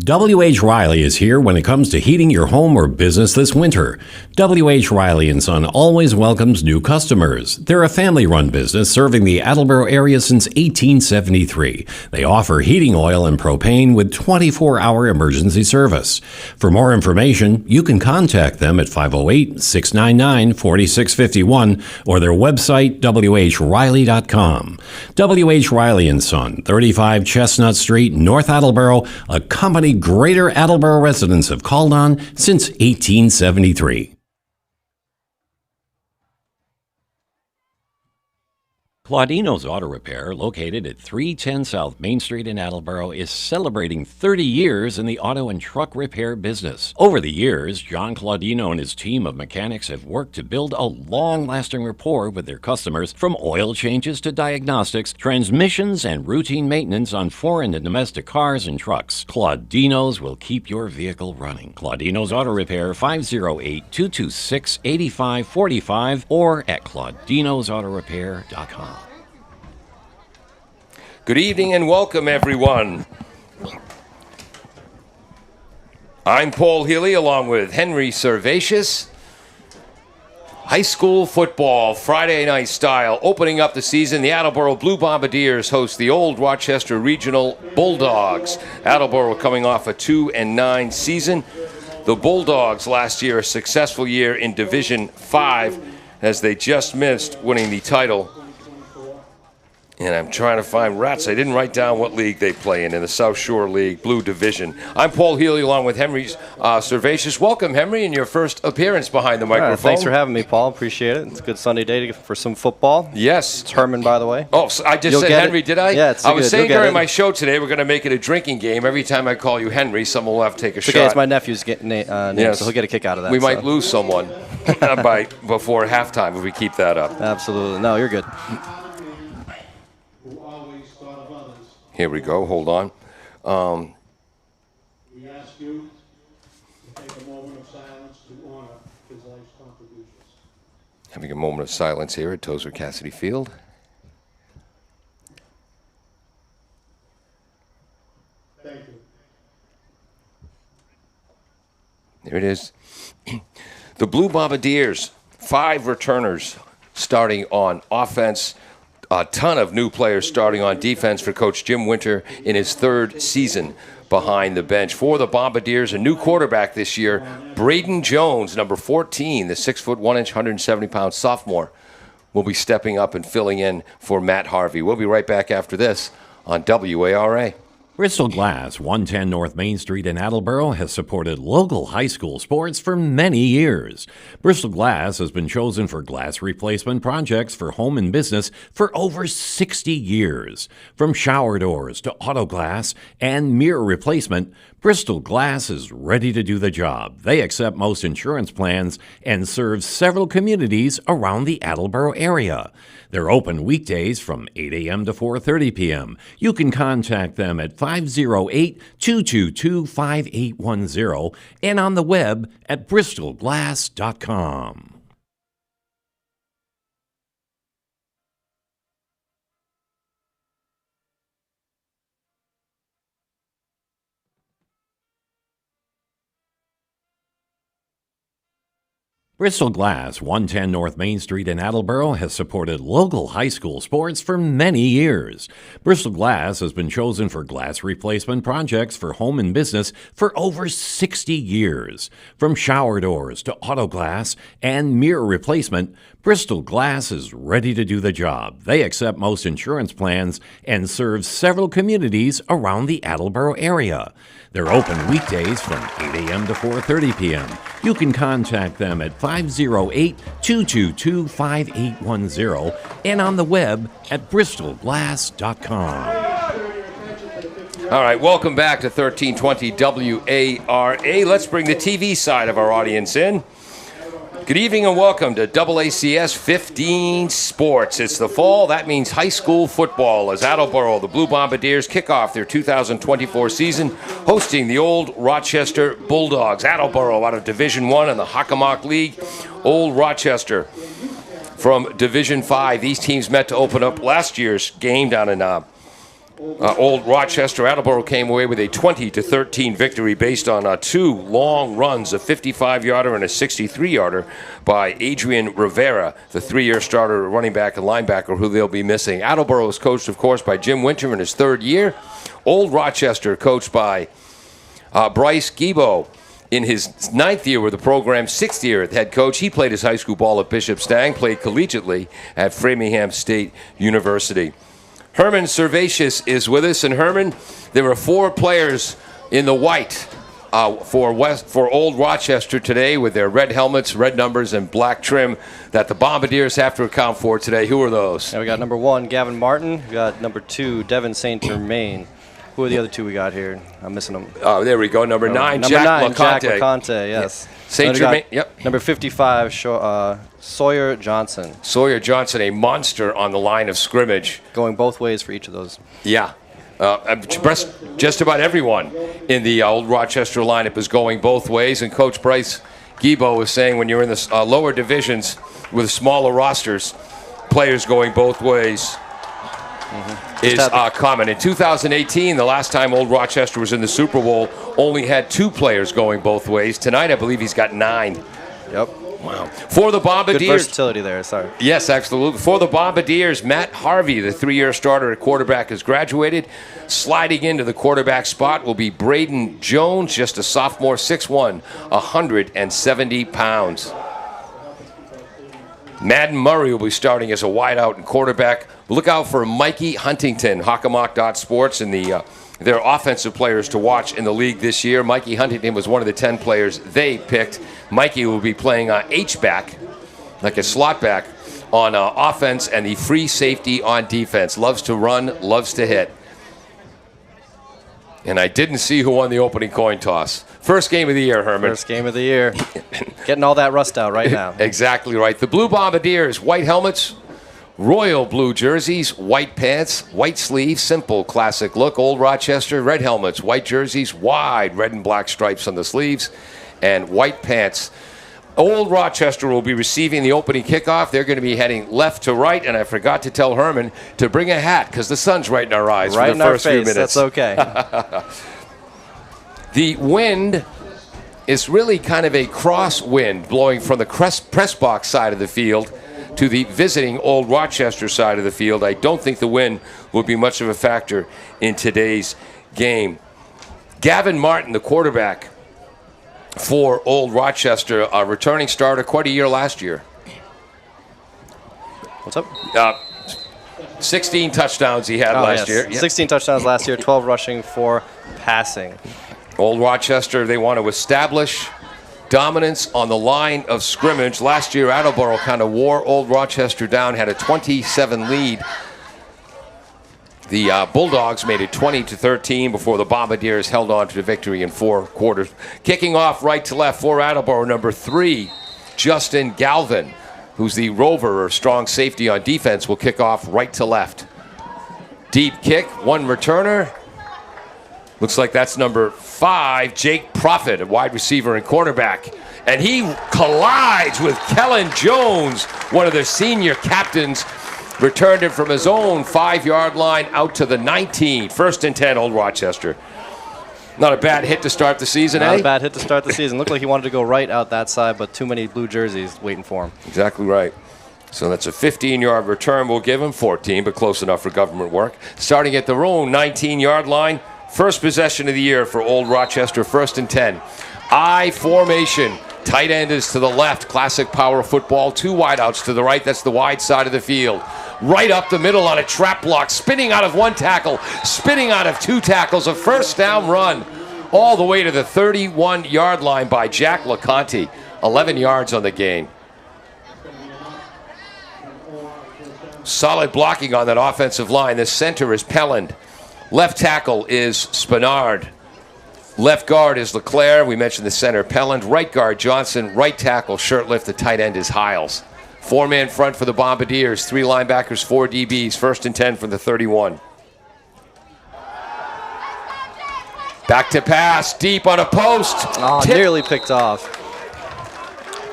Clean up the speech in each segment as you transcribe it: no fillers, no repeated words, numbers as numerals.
W.H. Riley is here when it comes to heating your home or business this winter. W.H. Riley & Son always welcomes new customers. They're a family-run business serving the Attleboro area since 1873. They offer heating oil and propane with 24-hour emergency service. For more information, you can contact them at 508-699-4651 or their website, whriley.com. W.H. Riley & Son, 35 Chestnut Street, North Attleboro, a company Greater Attleboro residents have called on since 1873. Claudino's Auto Repair, located at 310 South Main Street in Attleboro, is celebrating 30 years in the auto and truck repair business. Over the years, John Claudino and his team of mechanics have worked to build a long-lasting rapport with their customers, from oil changes to diagnostics, transmissions, and routine maintenance on foreign and domestic cars and trucks. Claudino's will keep your vehicle running. Claudino's Auto Repair, 508-226-8545 or at claudinosautorepair.com. Good evening and welcome, everyone. I'm Paul Healy along with Henry Servatius. High school football, Friday night style, opening up the season. The Attleboro Blue Bombardiers host the old Rochester Regional Bulldogs. Attleboro coming off a 2-9 season. The Bulldogs last year, a successful year in Division 5 as they just missed winning the title. And I'm trying to find rats. I didn't write down what league they play in the South Shore League, Blue Division. I'm Paul Healy along with Henry Servatius. Welcome, Henry, in your first appearance behind the microphone. Thanks for having me, Paul. Appreciate it. It's a good Sunday day for some football. Yes. It's Herman, by the way. Oh, so I just said Henry, did I? Yeah, it's I was saying during my show today we're going to make it a drinking game. Every time I call you Henry, someone will have to take a shot. Okay, it's my nephew's getting name, yes. So he'll get a kick out of that. We might lose someone before halftime if we keep that up. Absolutely. No, you're good. Here we go. Hold on. We ask you to take a moment of silence to honor his life's contributions. Having a moment of silence here at Tozer Cassidy Field. Thank you. There it is. The Blue Bombardiers, 5 returners starting on offense. A ton of new players starting on defense for Coach Jim Winter in his 3rd season behind the bench. For the Bombardiers, a new quarterback this year, Braden Jones, number 14, the 6'1", 170-pound sophomore, will be stepping up and filling in for Matt Harvey. We'll be right back after this on WARA. Bristol Glass, 110 North Main Street in Attleboro, has supported local high school sports for many years. Bristol Glass has been chosen for glass replacement projects for home and business for over 60 years. From shower doors to auto glass and mirror replacement, Bristol Glass is ready to do the job. They accept most insurance plans and serve several communities around the Attleboro area. They're open weekdays from 8 a.m. to 4:30 p.m. You can contact them at 508-222-5810 and on the web at bristolglass.com. Bristol Glass, 110 North Main Street in Attleboro, has supported local high school sports for many years. Bristol Glass has been chosen for glass replacement projects for home and business for over 60 years. From shower doors to auto glass and mirror replacement, Bristol Glass is ready to do the job. They accept most insurance plans and serve several communities around the Attleboro area. They're open weekdays from 8 a.m. to 4:30 p.m. You can contact them at 508-222-5810 and on the web at bristolglass.com. All right, welcome back to 1320 WARA. Let's bring the TV side of our audience in. Good evening and welcome to AACS 15 Sports. It's the fall. That means high school football as Attleboro, the Blue Bombardiers, kick off their 2024 season hosting the old Rochester Bulldogs. Attleboro out of Division 1 in the Hockomock League. Old Rochester from Division 5. These teams met to open up last year's game down in Old Rochester. Attleboro came away with a 20-13 victory based on 2 long runs, a 55-yarder and a 63-yarder by Adrian Rivera, the 3-year starter, running back and linebacker who they'll be missing. Attleboro is coached, of course, by Jim Winter in his 3rd year. Old Rochester coached by Bryce Guibo in his 9th year with the program, 6th year at head coach. He played his high school ball at Bishop Stang, played collegiately at Framingham State University. Herman Servatius is with us, and Herman, there were 4 players in the white for Old Rochester today with their red helmets, red numbers, and black trim that the Bombardiers have to account for today. Who are those? Yeah, we got number 1, Gavin Martin. We got number 2, Devin St. Germain. Who are the other 2 we got here? I'm missing them. Oh, there we go. Number 9, Jack LeConte, yes. St. Germain, yep. Number 55, Sawyer Johnson. Sawyer Johnson, a monster on the line of scrimmage. Going both ways for each of those. Yeah. Just about everyone in the Old Rochester lineup is going both ways, and Coach Bryce Guibo was saying when you're in the lower divisions with smaller rosters, players going both ways is common. In 2018, the last time Old Rochester was in the Super Bowl, only had 2 players going both ways. Tonight, I believe he's got 9. Yep. Wow. For the Bombardiers. Good versatility there, sorry. Yes, absolutely. For the Bombardiers, Matt Harvey, the 3-year starter at quarterback, has graduated. Sliding into the quarterback spot will be Braden Jones, just a sophomore, 6'1", 170 pounds. Madden Murray will be starting as a wideout and quarterback. Look out for Mikey Huntington, Hockomock.Sports, and their offensive players to watch in the league this year. Mikey Huntington was one of the 10 players they picked. Mikey will be playing H-back, like a slot back, on offense and the free safety on defense. Loves to run, loves to hit. And I didn't see who won the opening coin toss. First game of the year, Herman. First game of the year. Getting all that rust out right now. Exactly right. The Blue Bombardiers, white helmets, royal blue jerseys, white pants, white sleeves, simple classic look. Old Rochester, red helmets, white jerseys, wide red and black stripes on the sleeves, and white pants. Old Rochester will be receiving the opening kickoff. They're going to be heading left to right, and I forgot to tell Herman to bring a hat because the sun's right in our eyes right for the first few minutes. That's okay. The wind is really kind of a cross wind blowing from the press box side of the field to the visiting Old Rochester side of the field. I don't think the wind will be much of a factor in today's game. Gavin Martin, the quarterback for Old Rochester, a returning starter, quite a year last year. What's up? 16 touchdowns he had last year. Yep. 16 touchdowns last year, 12 rushing, 4 passing. Old Rochester, they want to establish dominance on the line of scrimmage. Last year, Attleboro kind of wore Old Rochester down, had a 27 lead. The Bulldogs made it 20-13 before the Bombardiers held on to the victory in 4 quarters. Kicking off right to left for Attleboro, number 3, Justin Galvin, who's the rover or strong safety on defense, will kick off right to left. Deep kick, 1 returner. Looks like that's number 5, Jake Profit, a wide receiver and cornerback. And he collides with Kellen Jones, one of the senior captains. Returned it from his own 5-yard line out to the 19. 1st and 10, Old Rochester. Not a bad hit to start the season, Not a bad hit to start the season. Looked like he wanted to go right out that side, but too many blue jerseys waiting for him. Exactly right. So that's a 15-yard return. We'll give him 14, but close enough for government work. Starting at their own 19-yard line. First possession of the year for Old Rochester, 1st and 10. I formation. Tight end is to the left. Classic power football. 2 wideouts to the right. That's the wide side of the field. Right up the middle on a trap block. Spinning out of 1 tackle. Spinning out of 2 tackles. A first down run all the way to the 31-yard line by Jack LeConte. 11 yards on the gain. Solid blocking on that offensive line. The center is Pelland. Left tackle is Spinard. Left guard is LeClaire. We mentioned the center, Pelland. Right guard, Johnson. Right tackle, Shirtlift. The tight end is Hiles. 4-man front for the Bombardiers. 3 linebackers, 4 DBs. 1st and 10 from the 31. Back to pass. Deep on a post. Nearly picked off.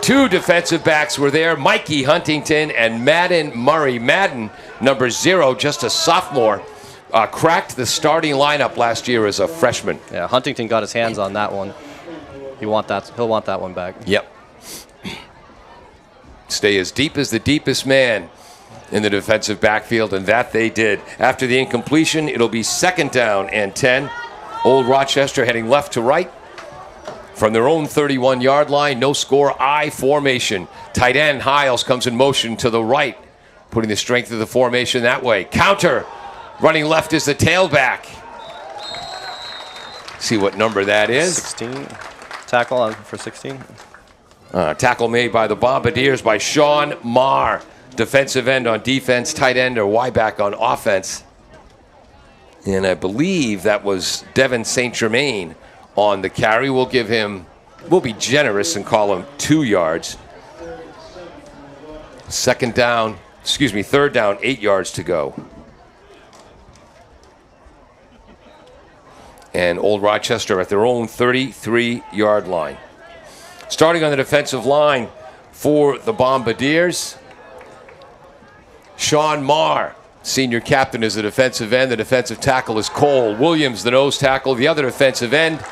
2 defensive backs were there. Mikey Huntington and Madden Murray. Madden, number 0, just a sophomore. cracked the starting lineup last year as a freshman. Yeah, Huntington got his hands on that one. He'll want that one back. Yep. Stay as deep as the deepest man in the defensive backfield, and that they did. After the incompletion, it'll be 2nd down and 10. Old Rochester heading left to right from their own 31-yard line. No score, I formation. Tight end Hiles comes in motion to the right, putting the strength of the formation that way. Counter, running left is the tailback. See what number that is. 16. Tackle on for 16. Tackle made by the Bombardiers by Sean Marr. Defensive end on defense, tight end or Y-back on offense. And I believe that was Devin St. Germain on the carry. We'll be generous and call him 2 yards. 3rd down, 8 yards to go. And Old Rochester at their own 33-yard line. Starting on the defensive line for the Bombardiers, Sean Marr, senior captain, is the defensive end. The defensive tackle is Cole Williams, the nose tackle. The other defensive end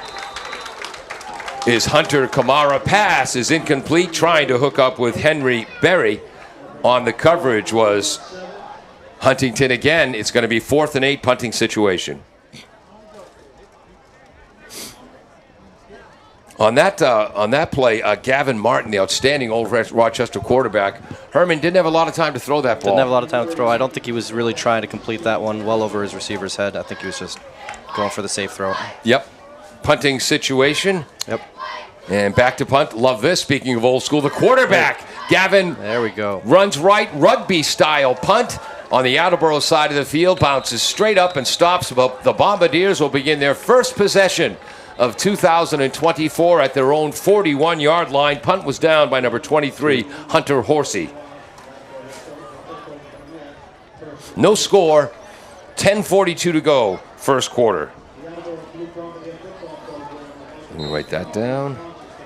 is Hunter Kamara. Pass is incomplete, trying to hook up with Henry Berry. On the coverage was Huntington again. It's going to be 4th and 8 punting situation. On that play, Gavin Martin, the outstanding Old Rochester quarterback, Herman didn't have a lot of time to throw that ball. Didn't have a lot of time to throw. I don't think he was really trying to complete that one well over his receiver's head. I think he was just going for the safe throw. Yep. Punting situation. Yep. And back to punt. Love this. Speaking of old school, the quarterback, Gavin. There we go. Runs right, rugby-style punt on the Attleboro side of the field. Bounces straight up and stops. But the Bombardiers will begin their first possession of 2024 at their own 41-yard line. Punt was down by number 23, Hunter Horsey. No score, 10:42 to go, first quarter. Let me write that down.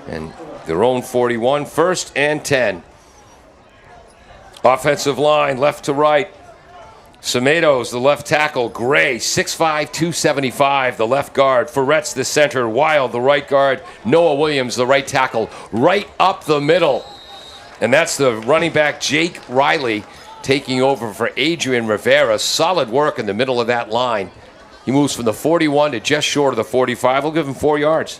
And their own 41, 1st and 10. Offensive line, left to right. Semedo's the left tackle. Gray, 6'5", 275, the left guard. Ferretz, the center. Wild, the right guard. Noah Williams, the right tackle. Right up the middle. And that's the running back, Jake Riley, taking over for Adrian Rivera. Solid work in the middle of that line. He moves from the 41 to just short of the 45. We'll give him 4 yards.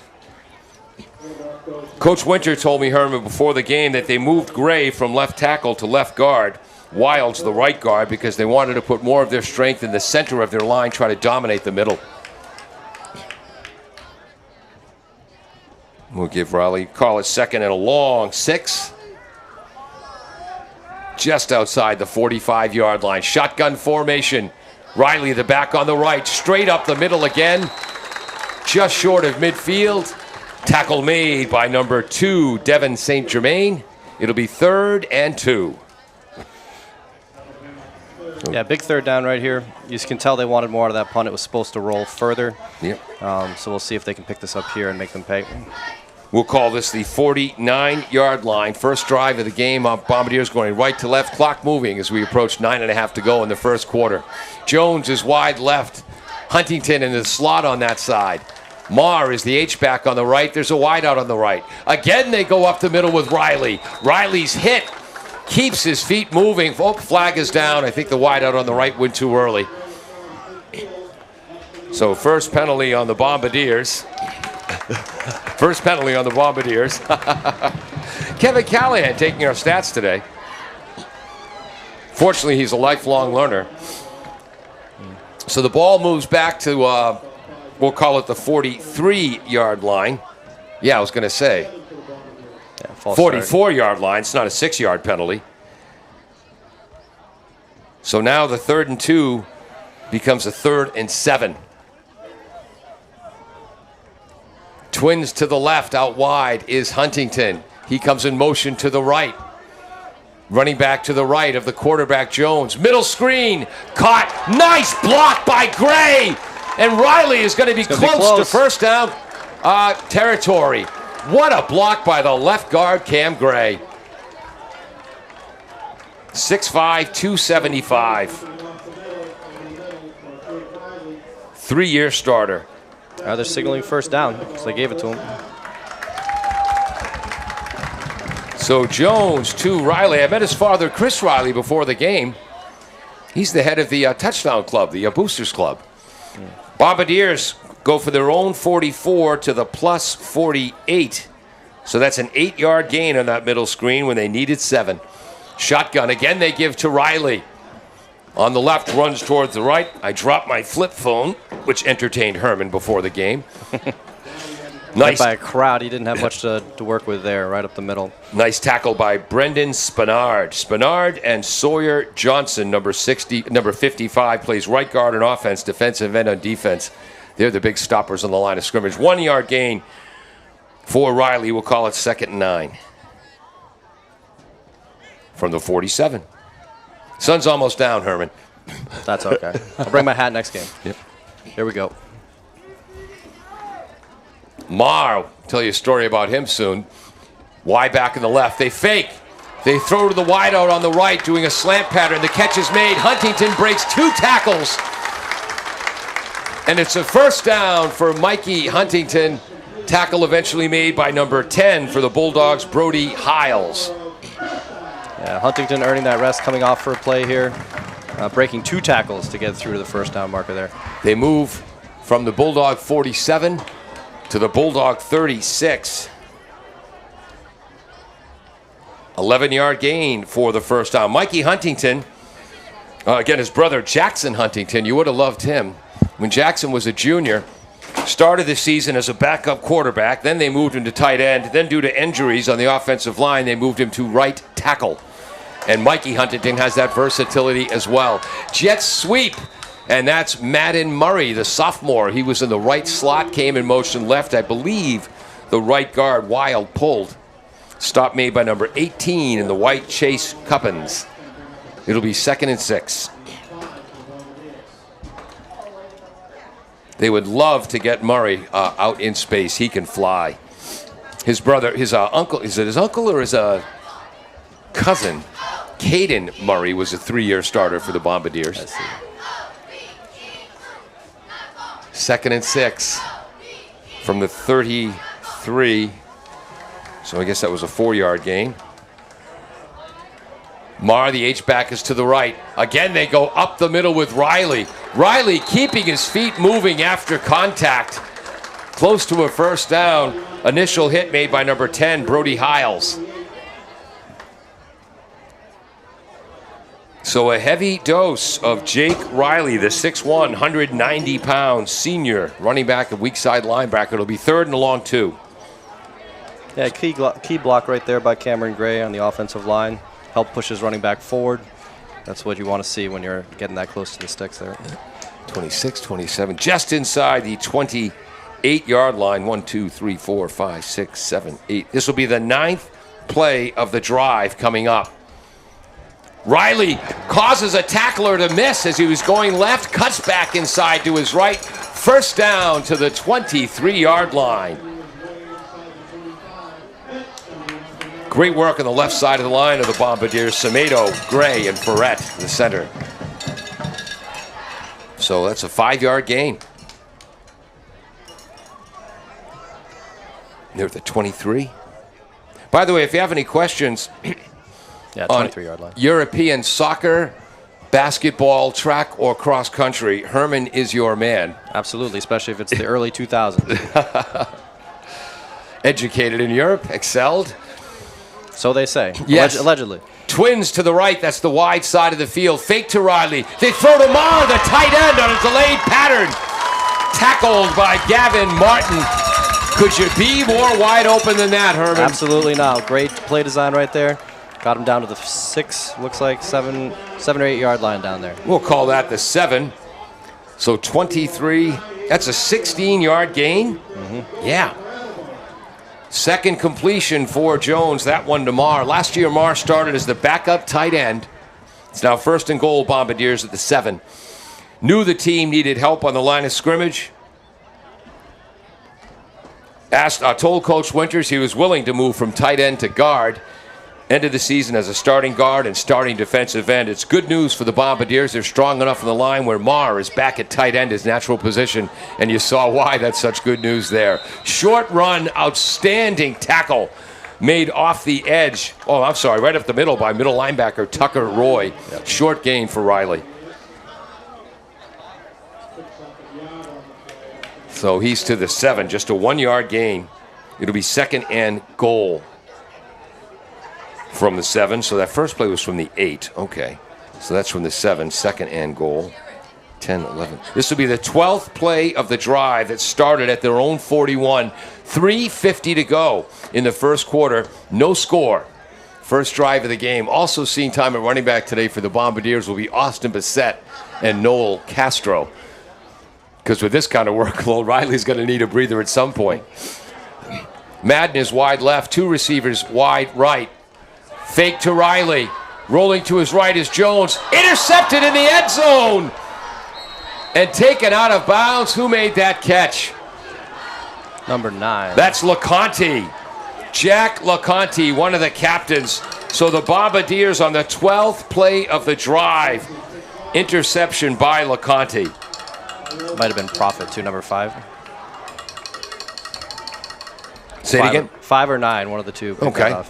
Coach Winter told me, Herman, before the game that they moved Gray from left tackle to left guard. Wild's the right guard because they wanted to put more of their strength in the center of their line, try to dominate the middle. We'll give Riley, call it 2nd and a long 6. Just outside the 45-yard line. Shotgun formation. Riley, the back on the right, straight up the middle again. Just short of midfield. Tackle made by number 2, Devin St. Germain. It'll be 3rd and 2. Yeah, big 3rd down right here. You can tell they wanted more out of that punt. It was supposed to roll further. Yep. So we'll see if they can pick this up here and make them pay. We'll call this the 49-yard line. First drive of the game. Bombardiers going right to left. Clock moving as we approach 9.5 to go in the first quarter. Jones is wide left. Huntington in the slot on that side. Marr is the H-back on the right. There's a wideout on the right. Again, they go up the middle with Riley. Riley's hit. Keeps his feet moving. Oh, flag is down. I think the wideout on the right went too early. So first penalty on the Bombardiers. First penalty on the Bombardiers. Kevin Callahan taking our stats today. Fortunately, he's a lifelong learner. So the ball moves back to, we'll call it the 43-yard line. Yeah, I was going to say. 44-yard line. It's not a 6-yard penalty. So now the 3rd and 2 becomes a 3rd and 7. Twins to the left, out wide is Huntington. He comes in motion to the right. Running back to the right of the quarterback, Jones. Middle screen, caught. Nice block by Gray. And Riley is going to be close to first down territory. What a block by the left guard, Cam Gray. 6'5", 275. 3-year starter. They're signaling first down because they gave it to him. So Jones to Riley. I met his father, Chris Riley, before the game. He's the head of the touchdown club, the Boosters Club. Bombardiers go for their own 44 to the plus 48. So that's an 8-yard gain on that middle screen when they needed 7. Shotgun. Again, they give to Riley. On the left, runs towards the right. I dropped my flip phone, which entertained Herman before the game. Nice. By a crowd, he didn't have much to work with there, right up the middle. Nice tackle by Brendan Spinard. Spinard and Sawyer Johnson, number 55, plays right guard on offense, defensive end on defense. They're the big stoppers on the line of scrimmage. 1-yard gain for Riley. We'll call it 2nd and 9. From the 47. Sun's almost down, Herman. That's okay. I'll bring my hat next game. Yep. Here we go. Marr, I'll tell you a story about him soon. Y back in the left. They fake. They throw to the wideout on the right, doing a slant pattern. The catch is made. Huntington breaks 2 tackles. And it's a first down for Mikey Huntington. Tackle eventually made by number 10 for the Bulldogs, Brody Hiles. Yeah, Huntington earning that rest coming off for a play here. Breaking 2 tackles to get through to the first down marker there. They move from the Bulldog 47 to the Bulldog 36. 11-yard gain for the first down. Mikey Huntington, again, his brother Jackson Huntington, you would have loved him. When Jackson was a junior, started the season as a backup quarterback, then they moved him to tight end, then due to injuries on the offensive line, they moved him to right tackle. And Mikey Huntington has that versatility as well. Jet sweep. And that's Madden Murray, the sophomore. He was in the right slot, came in motion left. I believe the right guard, Wild, pulled. Stop made by number 18 in the white, Chase Cuppins. It'll be 2nd and 6. They would love to get Murray out in space. He can fly. His brother, his uncle, is it his uncle or his cousin? Caden Murray was a 3-year starter for the Bombardiers. I see. 2nd and 6 from the 33. So I guess that was a 4-yard gain. Marr, the H-back, is to the right. Again, they go up the middle with Riley. Riley keeping his feet moving after contact. Close to a first down. Initial hit made by number 10, Brody Hiles. So a heavy dose of Jake Riley, the 6'1", 190-pound senior running back and weak side linebacker. It'll be 3rd and a long 2. Yeah, key block right there by Cameron Gray on the offensive line. Help push his running back forward. That's what you want to see when you're getting that close to the sticks there. 26, 27, just inside the 28-yard line. 1, 2, 3, 4, 5, 6, 7, 8. This will be the 9th play of the drive coming up. Riley causes a tackler to miss as he was going left, cuts back inside to his right. First down to the 23-yard line. Great work on the left side of the line of the Bombardiers. Semedo, Gray, and Ferret, the center. So that's a 5-yard gain. They're at the 23. By the way, if you have any questions Yeah, 23-yard line. European soccer, basketball, track, or cross country, Herman is your man. Absolutely, especially if it's the early 2000s. Educated in Europe, excelled. So they say. Yes. Allegedly. Twins to the right, that's the wide side of the field. Fake to Riley. They throw to Marr, the tight end, on a delayed pattern. Tackled by Gavin Martin. Could you be more wide open than that, Herman? Absolutely not. Great play design right there. Got him down to the 6, looks like 7 or 8 yard line down there. We'll call that the 7. So 23, that's a 16-yard gain? Mm-hmm. Yeah. Second completion for Jones, that one to Marr. Last year, Marr started as the backup tight end. It's now 1st and goal, Bombardiers at the 7. Knew the team needed help on the line of scrimmage. Told Coach Winters he was willing to move from tight end to guard. ended the season as a starting guard and starting defensive end. It's good news for the Bombardiers. They're strong enough in the line where Marr is back at tight end, his natural position, and you saw why that's such good news there. Short run, outstanding tackle made off the edge. Oh, I'm sorry, right up the middle by middle linebacker Tucker Roy. Short gain for Riley. So he's to the 7, just a 1-yard gain. It'll be 2nd and goal from the 7. So that first play was from the 8. Okay. So that's from the 7, 2nd and goal. 10, 11. This will be the 12th play of the drive that started at their own 41. 3:50 to go in the first quarter. No score. First drive of the game. Also seeing time at running back today for the Bombardiers will be Austin Bassett and Noel Castro. Because with this kind of workload, Riley's going to need a breather at some point. Madden is wide left, 2 receivers wide right. Fake to Riley. Rolling to his right is Jones. Intercepted in the end zone. And taken out of bounds. Who made that catch? Number 9. That's LeConte. Jack LeConte, one of the captains. So the Bombardiers on the 12th play of the drive. Interception by LeConte. Might have been Prophet too, number 5. Say it again? 5 or 9, one of the two. Okay.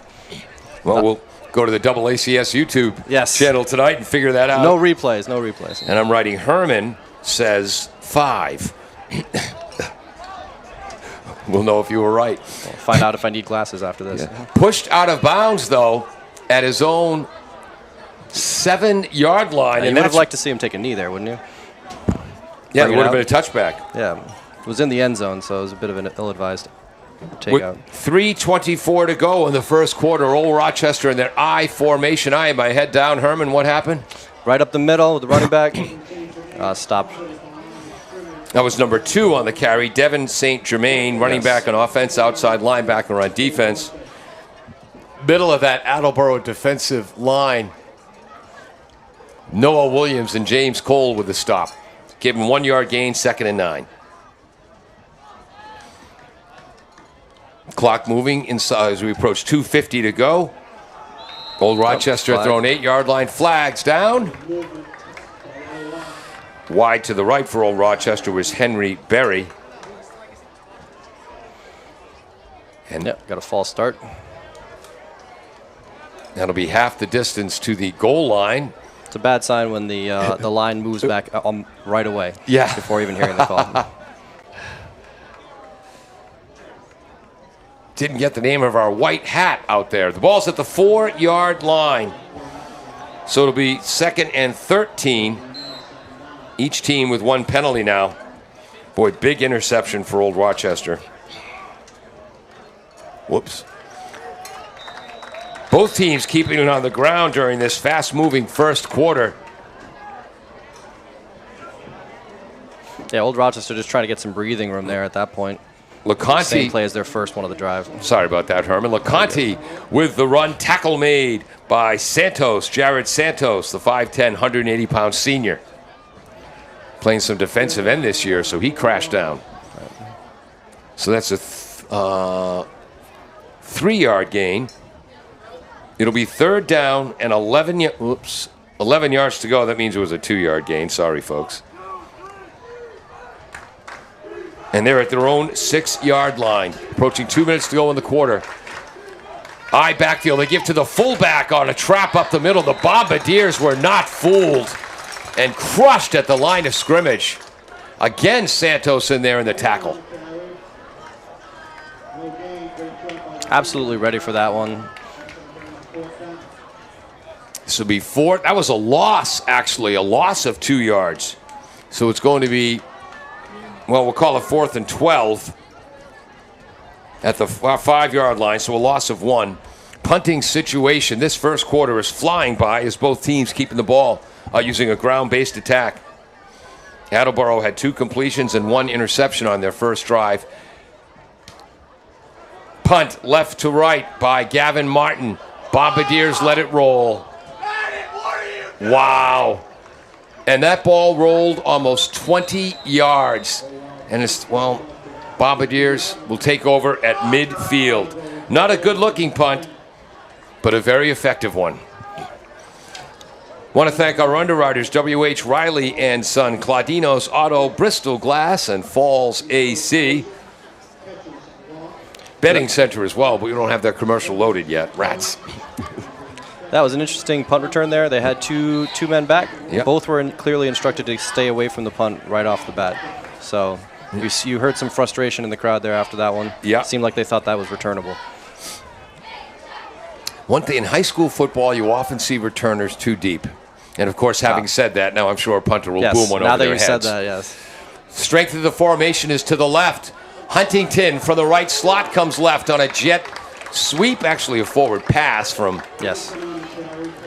Well, we'll go to the double ACS YouTube channel tonight and figure that out. No replays, no replays. And I'm writing Herman says 5. We'll know if you were right. We'll find out if I need glasses after this. Yeah. Pushed out of bounds, though, at his own 7-yard line. You would have liked to see him take a knee there, wouldn't you? Yeah, it would have been a touchback. Yeah, it was in the end zone, so it was a bit of an ill-advised takeout. 3:24 to go in the first quarter. Old Rochester in their I formation. I had my head down. Herman, what happened? Right up the middle with the running back. Stopped. That was number 2 on the carry. Devin St. Germain, running back on offense, outside linebacker on defense. Middle of that Attleboro defensive line. Noah Williams and James Cole with the stop. Give him 1-yard gain, 2nd and 9. Clock moving inside as we approach 2:50 to go. Old Rochester throwing 8-yard line. Flags down. Wide to the right for Old Rochester was Henry Berry. And got a false start. That'll be half the distance to the goal line. It's a bad sign when the line moves back right away. Yeah. Before even hearing the call. Didn't get the name of our white hat out there. The ball's at the 4-yard line. So it'll be 2nd and 13. Each team with 1 penalty now. Boy, big interception for Old Rochester. Whoops. Both teams keeping it on the ground during this fast-moving first quarter. Yeah, Old Rochester just trying to get some breathing room there at that point. LeConte. Same play as their first one of the drive. Sorry about that, Herman. LeConte with the run. Tackle made by Santos, Jared Santos, the 5'10", 180-pound senior. Playing some defensive end this year, so he crashed down. So that's a 3-yard gain. It'll be 3rd down and 11 yards to go. That means it was a 2-yard gain. Sorry, folks. And they're at their own 6-yard line. Approaching 2 minutes to go in the quarter. I backfield. They give to the fullback on a trap up the middle. The Bombardiers were not fooled and crushed at the line of scrimmage. Again, Santos in there in the tackle. Absolutely ready for that one. This will be 4. That was a loss, actually, a loss of 2 yards. So it's going to be, well, we'll call it 4th and 12 at the 5-yard line, so a loss of 1. Punting situation. This first quarter is flying by as both teams keeping the ball using a ground-based attack. Attleboro had 2 completions and 1 interception on their first drive. Punt left to right by Gavin Martin. Bombardiers let it roll. Wow. And that ball rolled almost 20 yards. And it's, well, Bombardiers will take over at midfield. Not a good-looking punt, but a very effective one. Want to thank our underwriters, W.H. Riley and Son, Claudino's Auto, Bristol Glass, and Falls AC. Betting Center as well, but we don't have their commercial loaded yet. Rats. That was an interesting punt return there. They had two men back. Yep. Both were clearly instructed to stay away from the punt right off the bat. So you heard some frustration in the crowd there after that one. Yeah. Seemed like they thought that was returnable. One thing, in high school football, you often see returners too deep. And, of course, having said that, now I'm sure a punter will boom one over their heads. Now that you said that, yes. Strength of the formation is to the left. Huntington from the right slot comes left on a jet sweep, actually a forward pass from... Yes.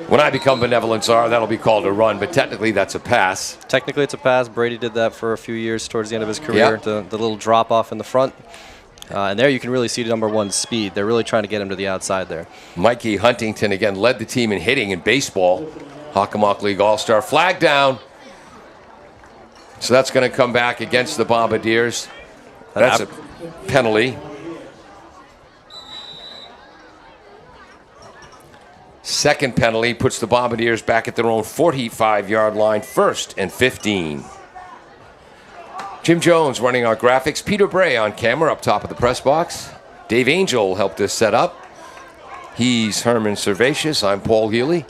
When I become benevolent czar, that'll be called a run, but technically that's a pass. Technically it's a pass. Brady did that for a few years towards the end of his career, Yep. the little drop-off in the front. And there you can really see the number one's speed. They're really trying to get him to the outside there. Mikey Huntington, again, led the team in hitting in baseball. Hockomock League All-Star. Flag down. So that's going to come back against the Bombardiers. That's a penalty. Second penalty puts the Bombardiers back at their own 45-yard line, 1st and 15. Jim Jones running our graphics. Peter Bray on camera up top of the press box. Dave Angel helped us set up. He's Herman Servatius. I'm Paul Healy.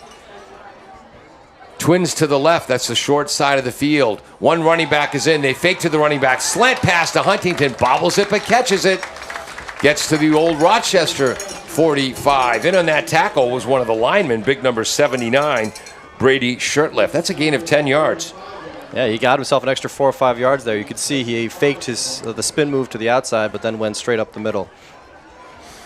Twins to the left. That's the short side of the field. One running back is in. They fake to the running back. Slant pass to Huntington. Bobbles it, but catches it. Gets to the old Rochester 45. In on that tackle was one of the linemen, big number 79, Brady Shirtliff. That's a gain of 10 yards. Yeah, he got himself an extra 4 or 5 yards there. You could see he faked the spin move to the outside, but then went straight up the middle.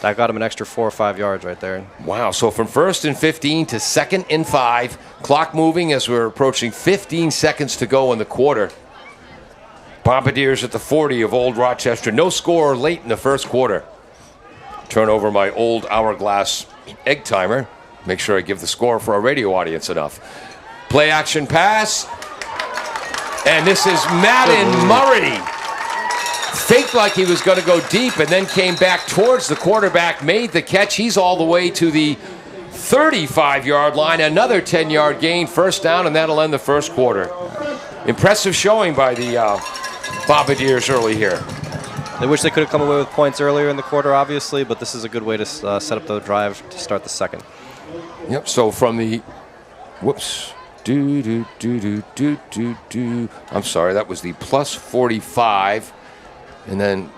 That got him an extra 4 or 5 yards right there. Wow, so from 1st and 15 to 2nd and 5. Clock moving as we're approaching 15 seconds to go in the quarter. Bombardiers at the 40 of Old Rochester. No score late in the first quarter. Turn over my old hourglass egg timer. Make sure I give the score for our radio audience enough. Play action pass. And this is Madden Murray. Faked like he was going to go deep and then came back towards the quarterback, made the catch. He's all the way to the 35-yard line. Another 10-yard gain, 1st down, and that'll end the first quarter. Impressive showing by the Bombardiers early here. They wish they could have come away with points earlier in the quarter, obviously, but this is a good way to set up the drive to start the second. Yep, so from the... Whoops. I'm sorry, that was the plus 45. And then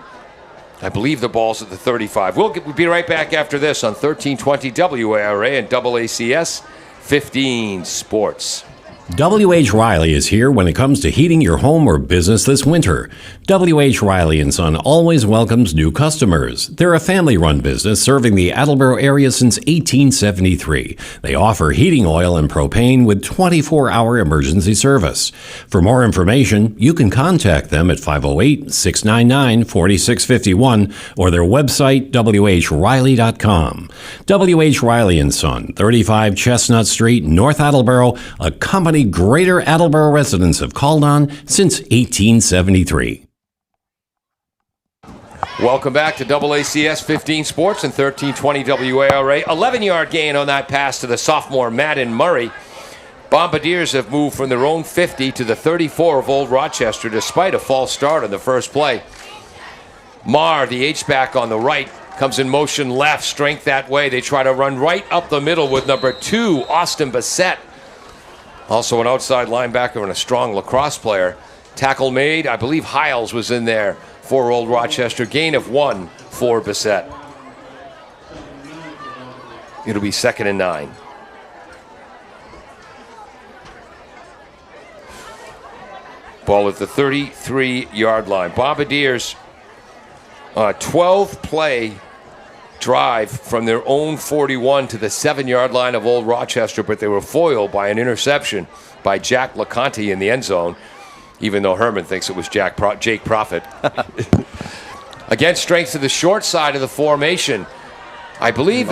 I believe the ball's at the 35. We'll be right back after this on 1320 WARA and AACS 15 Sports. W.H. Riley is here when it comes to heating your home or business this winter. W.H. Riley & Son always welcomes new customers. They're a family-run business serving the Attleboro area since 1873. They offer heating oil and propane with 24-hour emergency service. For more information, you can contact them at 508-699-4651 or their website, whriley.com. W.H. Riley & Son, 35 Chestnut Street, North Attleboro, a company Greater Attleboro residents have called on since 1873. Welcome back to AACS 15 Sports and 1320 WARA. 11-yard gain on that pass to the sophomore Madden Murray. Bombardiers have moved from their own 50 to the 34 of Old Rochester despite a false start on the first play. Marr, the H-back on the right, comes in motion left, strength that way. They try to run right up the middle with number 2, Austin Bassett. Also an outside linebacker and a strong lacrosse player. Tackle made. I believe Hiles was in there for Old Rochester. Gain of 1 for Bassett. It'll be 2nd and 9. Ball at the 33-yard line. Bombardiers, 12-play drive from their own 41 to the 7-yard line of Old Rochester, but they were foiled by an interception by Jack LeConte in the end zone, even though Herman thinks it was Jake Profit. Again, strength to the short side of the formation. I believe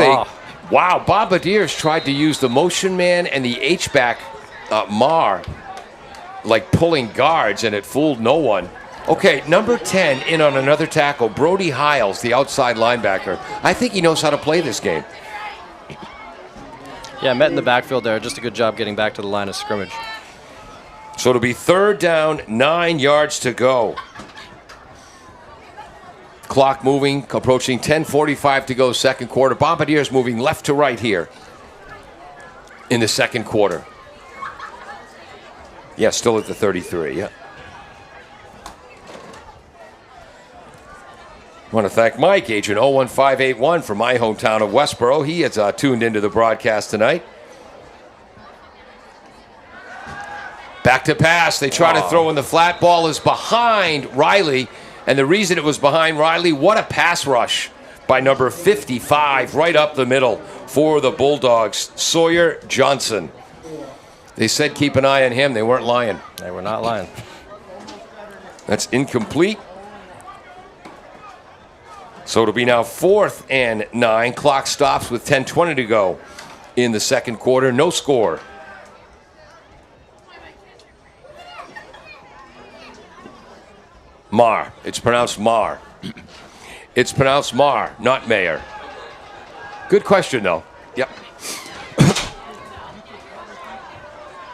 Bombardiers tried to use the motion man and the H-back Marr like pulling guards, and it fooled no one. Okay, number 10 in on another tackle. Brody Hiles, the outside linebacker. I think he knows how to play this game. Yeah, met in the backfield there. Just a good job getting back to the line of scrimmage. So it'll be 3rd down, 9 yards to go. Clock moving, approaching 10:45 to go, second quarter. Bombardiers moving left to right here in the second quarter. Yeah, still at the 33, yeah. I want to thank Mike, agent 01581 from my hometown of Westboro. He has tuned into the broadcast tonight. Back to pass. They try to throw in the flat. Ball is behind Riley. And the reason it was behind Riley, what a pass rush by number 55 right up the middle for the Bulldogs, Sawyer Johnson. They said keep an eye on him. They weren't lying. They were not lying. That's incomplete. So it'll be now 4th and 9. Clock stops with 10:20 to go in the second quarter. No score. Mar. It's pronounced Mar. It's pronounced Mar, not Mayor. Good question, though. Yep.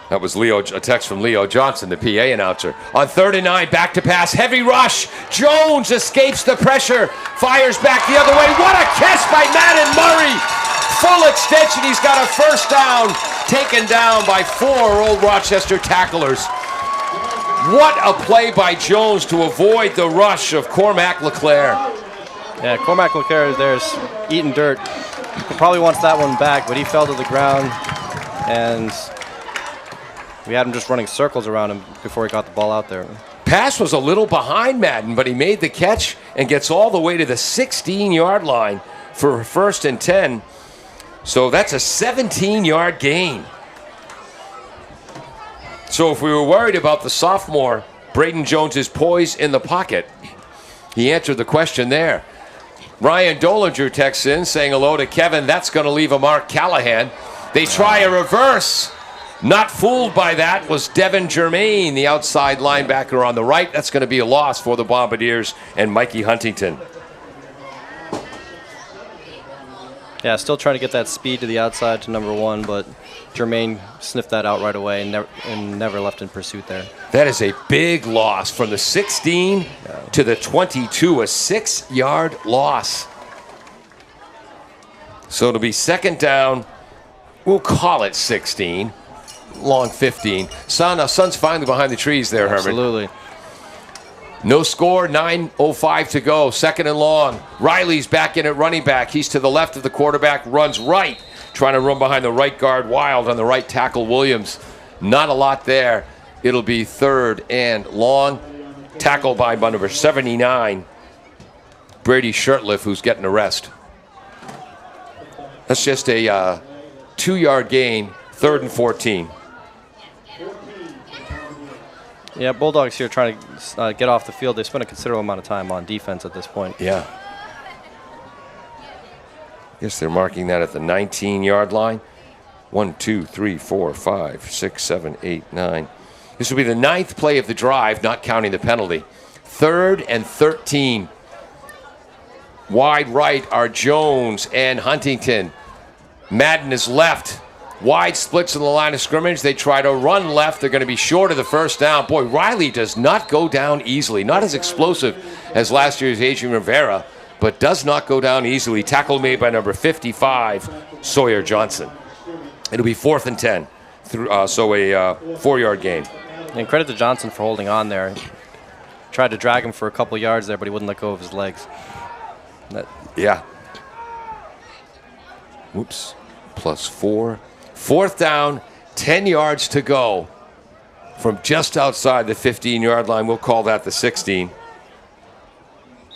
That was a text from Leo Johnson, the PA announcer. On 3rd and 9, back to pass, heavy rush. Jones escapes the pressure, fires back the other way. What a catch by Madden Murray. Full extension, he's got a first down, taken down by 4 old Rochester tacklers. What a play by Jones to avoid the rush of Cormac LeClaire. Yeah, Cormac LeClaire there's eating dirt. He probably wants that one back, but he fell to the ground, and we had him just running circles around him before he got the ball out there. Pass was a little behind Madden, but he made the catch and gets all the way to the 16-yard line for 1st and 10. So that's a 17-yard gain. So if we were worried about the sophomore, Braden Jones's poise in the pocket, he answered the question there. Ryan Dolinger texts in saying hello to Kevin. That's going to leave a Mark Callahan. They try a reverse. Not fooled by that was Devin Germain, the outside linebacker on the right. That's going to be a loss for the Bombardiers and Mikey Huntington. Yeah, still trying to get that speed to the outside to number 1, but Germain sniffed that out right away and never left in pursuit there. That is a big loss from the 16 to the 22, a 6-yard loss. So it'll be 2nd down. We'll call it 16. Long 15. Sun's finally behind the trees there, Herman. Absolutely. No score, 9:05 to go. 2nd and long. Riley's back in at running back. He's to the left of the quarterback, runs right. Trying to run behind the right guard, Wild, on the right tackle, Williams. Not a lot there. It'll be 3rd and long. Tackled by number 79, Brady Shirtliff, who's getting a rest. That's just a 2-yard gain, 3rd and 14. Yeah, Bulldogs here trying to get off the field. They spent a considerable amount of time on defense at this point. Yeah. Guess they're marking that at the 19-yard line. 1, 2, 3, 4, 5, 6, 7, 8, 9. This will be the 9th play of the drive, not counting the penalty. 3rd and 13. Wide right are Jones and Huntington. Madden is left. Wide splits in the line of scrimmage. They try to run left. They're going to be short of the first down. Boy, Riley does not go down easily. Not as explosive as last year's Adrian Rivera, but does not go down easily. Tackle made by number 55, Sawyer Johnson. It'll be 4th and 10, so a 4-yard gain. And credit to Johnson for holding on there. Tried to drag him for a couple yards there, but he wouldn't let go of his legs. Yeah. Whoops. +4. 4th down, 10 yards to go from just outside the 15-yard line. We'll call that the 16.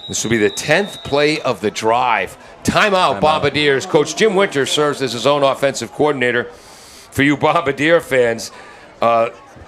This will be the 10th play of the drive. Timeout, Bombardiers. Coach Jim Winter serves as his own offensive coordinator. For you Bombardier fans,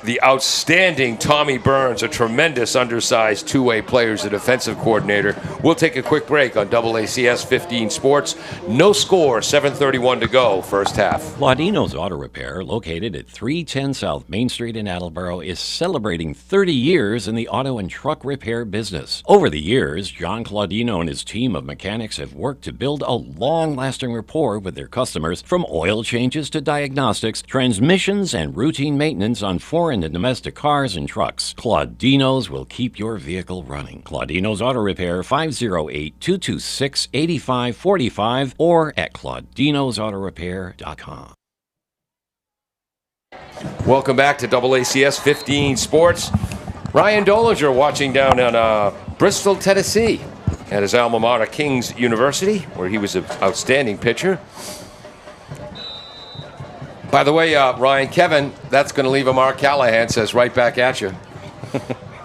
the outstanding Tommy Burns, a tremendous undersized two-way player, is a defensive coordinator. We'll take a quick break on AACS 15 Sports. No score, 7:31 to go, first half. Claudino's Auto Repair, located at 310 South Main Street in Attleboro, is celebrating 30 years in the auto and truck repair business. Over the years, John Claudino and his team of mechanics have worked to build a long-lasting rapport with their customers, from oil changes to diagnostics, transmissions, and routine maintenance on foreign and domestic cars and trucks. Claudino's will keep your vehicle running. Claudino's Auto Repair, 508-226-8545, or at claudinosautorepair.com. Welcome back to AACS 15 Sports. Ryan Dolinger watching down on Bristol, Tennessee, at his alma mater, King's University, where he was an outstanding pitcher. By the way, Ryan, Kevin, that's going to leave a Mark Callahan, says right back at you.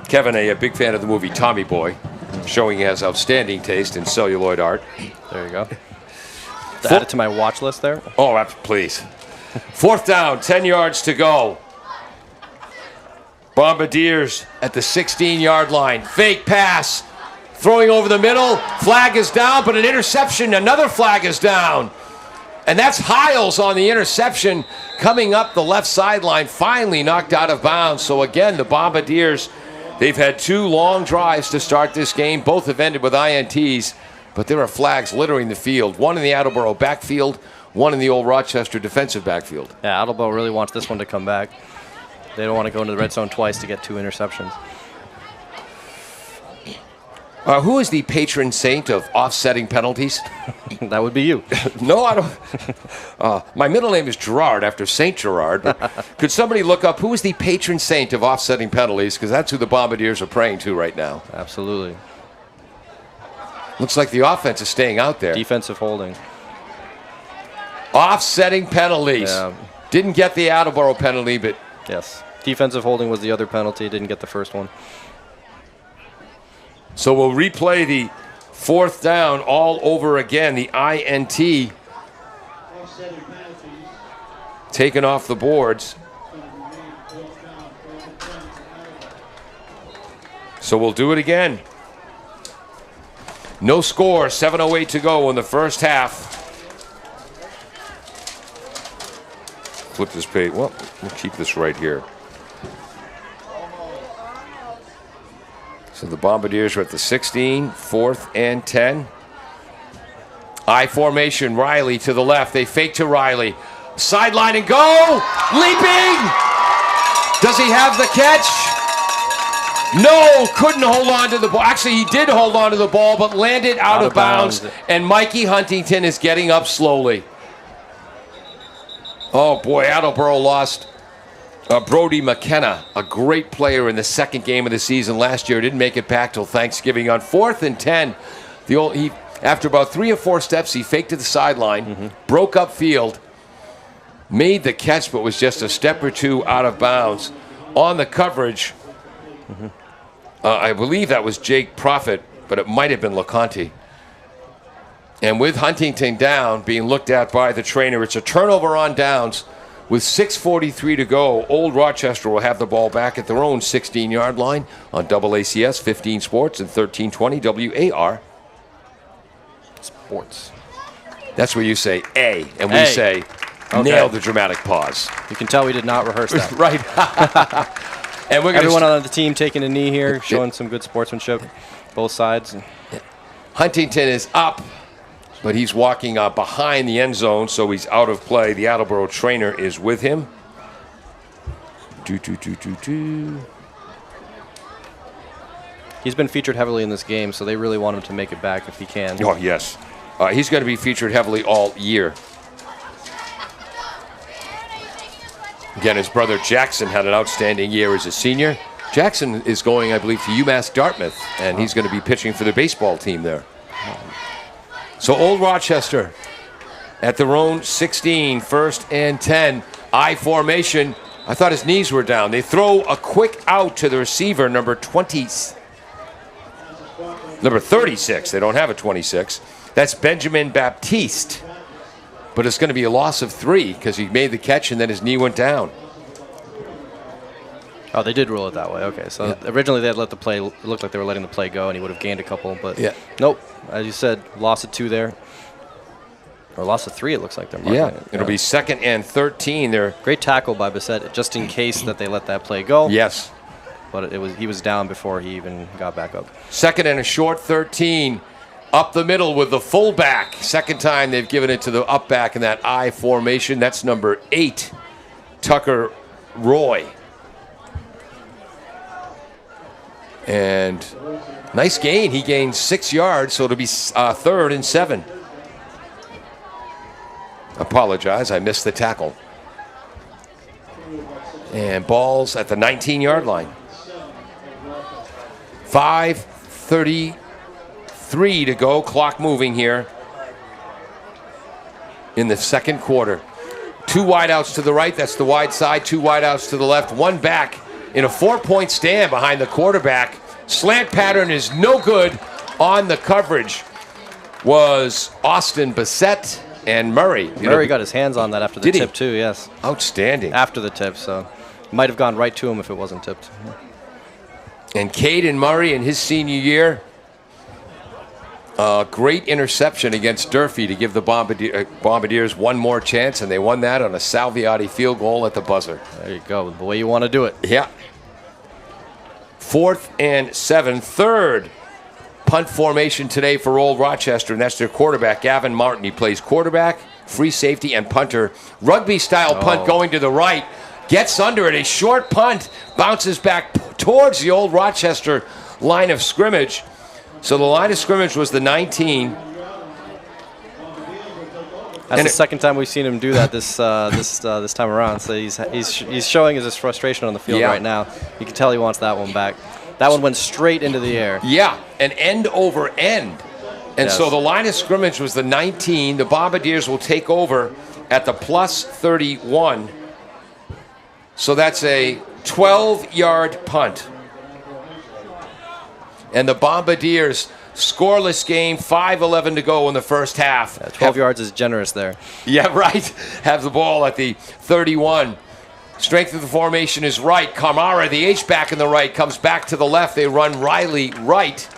Kevin, a big fan of the movie Tommy Boy, showing he has outstanding taste in celluloid art. There you go. Add it to my watch list there. Oh, please. Fourth down, 10 yards to go. Bombardiers at the 16-yard line. Fake pass. Throwing over the middle. Flag is down, but an interception. Another flag is down. And that's Hiles on the interception, coming up the left sideline, finally knocked out of bounds. So again, the Bombardiers, they've had two long drives to start this game. Both have ended with INTs, but there are flags littering the field. One in the Attleboro backfield, one in the old Rochester defensive backfield. Yeah, Attleboro really wants this one to come back. They don't want to go into the red zone twice to get two interceptions. Who is the patron saint of offsetting penalties? That would be you. No, I don't. My middle name is Gerard, after Saint Gerard. But could somebody look up who is the patron saint of offsetting penalties? Because that's who the Bombardiers are praying to right now. Absolutely. Looks like the offense is staying out there. Defensive holding. Offsetting penalties. Yeah. Didn't get the Attleboro penalty, but... Yes. Defensive holding was the other penalty. Didn't get the first one. So we'll replay the fourth down all over again. The INT taken off the boards. So we'll do it again. No score, 7:08 to go in the first half. Flip this page. Well, we'll keep this right here. So the Bombardiers are at the 16, 4th and 10. I formation, Riley to the left. They fake to Riley. Sideline and go! Leaping! Does he have the catch? No, couldn't hold on to the ball. Actually, he did hold on to the ball, but landed out of bounds. And Mikey Huntington is getting up slowly. Oh, boy, Attleboro lost Brody McKenna, a great player in the second game of the season last year. Didn't make it back till Thanksgiving. On 4th and 10, after about 3 or 4 steps, he faked to the sideline, broke up field, made the catch, but was just a step or two out of bounds. On the coverage, I believe that was Jake Profit, but it might have been LeConte. And with Huntington down, being looked at by the trainer, it's a turnover on downs. With 6:43 to go, Old Rochester will have the ball back at their own 16-yard line on AACS 15 Sports and 1320 WAR Sports. That's where you say A, and we A. say nail the dramatic pause. You can tell we did not rehearse that. Right. And we're Everyone on the team taking a knee here, showing some good sportsmanship, both sides. Huntington is up, but he's walking behind the end zone, so he's out of play. The Attleboro trainer is with him. He's been featured heavily in this game, so they really want him to make it back if he can. Oh, yes. He's going to be featured heavily all year. Again, his brother Jackson had an outstanding year as a senior. Jackson is going, I believe, to UMass Dartmouth, and he's going to be pitching for the baseball team there. So Old Rochester at their own 16, 1st and 10. I formation. I thought his knees were down. They throw a quick out to the receiver, number 36. They don't have a 26. That's Benjamin Baptiste. But it's going to be a loss of 3 because he made the catch and then his knee went down. Oh, they did rule it that way. Okay, so originally they had let the play. It looked like they were letting the play go, and he would have gained a couple. But nope, as you said, loss of 2 there, or loss of 3. It looks like they're marking it. It'll be 2nd and 13. They're great tackle by Bissett, just in case that they let that play go. Yes, but he was down before he even got back up. 2nd and a short 13. Up the middle with the fullback. Second time they've given it to the up back in that I formation. That's number 8, Tucker Roy. And nice gain. He gained 6 yards, so it'll be 3rd and 7. Apologize, I missed the tackle. And ball's at the 19-yard line. 5:33 to go. Clock moving here in the second quarter. 2 wideouts to the right. That's the wide side. 2 wideouts to the left. 1 back in a 4-point stand behind the quarterback. Slant pattern is no good. On the coverage was Austin Bissett and Murray. Murray got his hands on that after the tip, too, yes. Outstanding. After the tip, so might have gone right to him if it wasn't tipped. And Caden Murray in his senior year, great interception against Durfee to give the Bombardiers one more chance, and they won that on a Salviati field goal at the buzzer. There you go, the way you want to do it. Yeah. 4th and 7. 3rd punt formation today for Old Rochester, and that's their quarterback, Gavin Martin. He plays quarterback, free safety, and punter. Rugby-style punt going to the right. Gets under it. A short punt. Bounces back towards the Old Rochester line of scrimmage. So the line of scrimmage was the 19. That's the second time we've seen him do that this time around. So he's showing his frustration on the field right now. You can tell he wants that one back. That one went straight into the air. Yeah, an end over end. And so the line of scrimmage was the 19. The Bombardiers will take over at the plus 31. So that's a 12-yard punt. And the Bombardiers, scoreless game, 5:11 to go in the first half. 12 yards is generous there. Yeah, right. Have the ball at the 31. Strength of the formation is right. Kamara, the H-back in the right, comes back to the left. They run Riley right.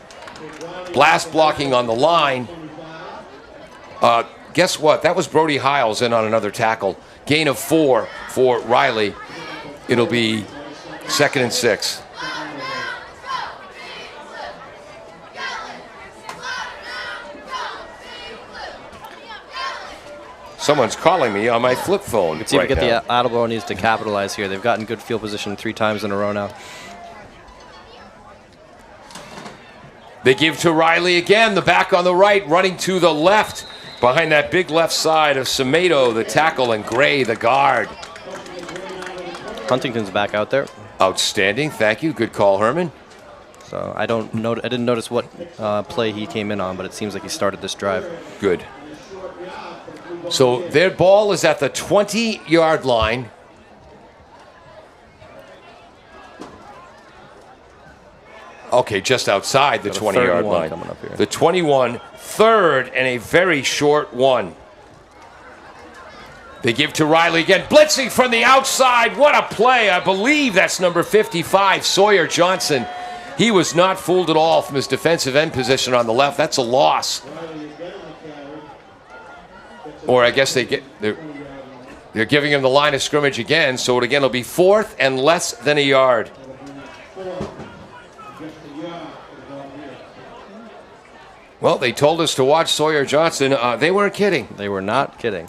Blast blocking on the line. Guess what? That was Brody Hiles in on another tackle. Gain of 4 for Riley. It'll be 2nd and 6. Someone's calling me on my flip phone. Let's see if the Attleboro needs to capitalize here. They've gotten good field position 3 times in a row now. They give to Riley again. The back on the right, running to the left. Behind that big left side of Semedo, the tackle, and Gray, the guard. Huntington's back out there. Outstanding. Thank you. Good call, Herman. So I didn't notice what play he came in on, but it seems like he started this drive. Good. So their ball is at the 20-yard line. Okay, just outside the 20-yard line. Coming up here. The 21, 3rd, and a very short one. They give to Riley again. Blitzing from the outside. What a play. I believe that's number 55, Sawyer Johnson. He was not fooled at all from his defensive end position on the left. That's a loss. Or I guess they're giving him the line of scrimmage again, so it again will be 4th and less than a yard. Well, they told us to watch Sawyer Johnson. They weren't kidding. They were not kidding.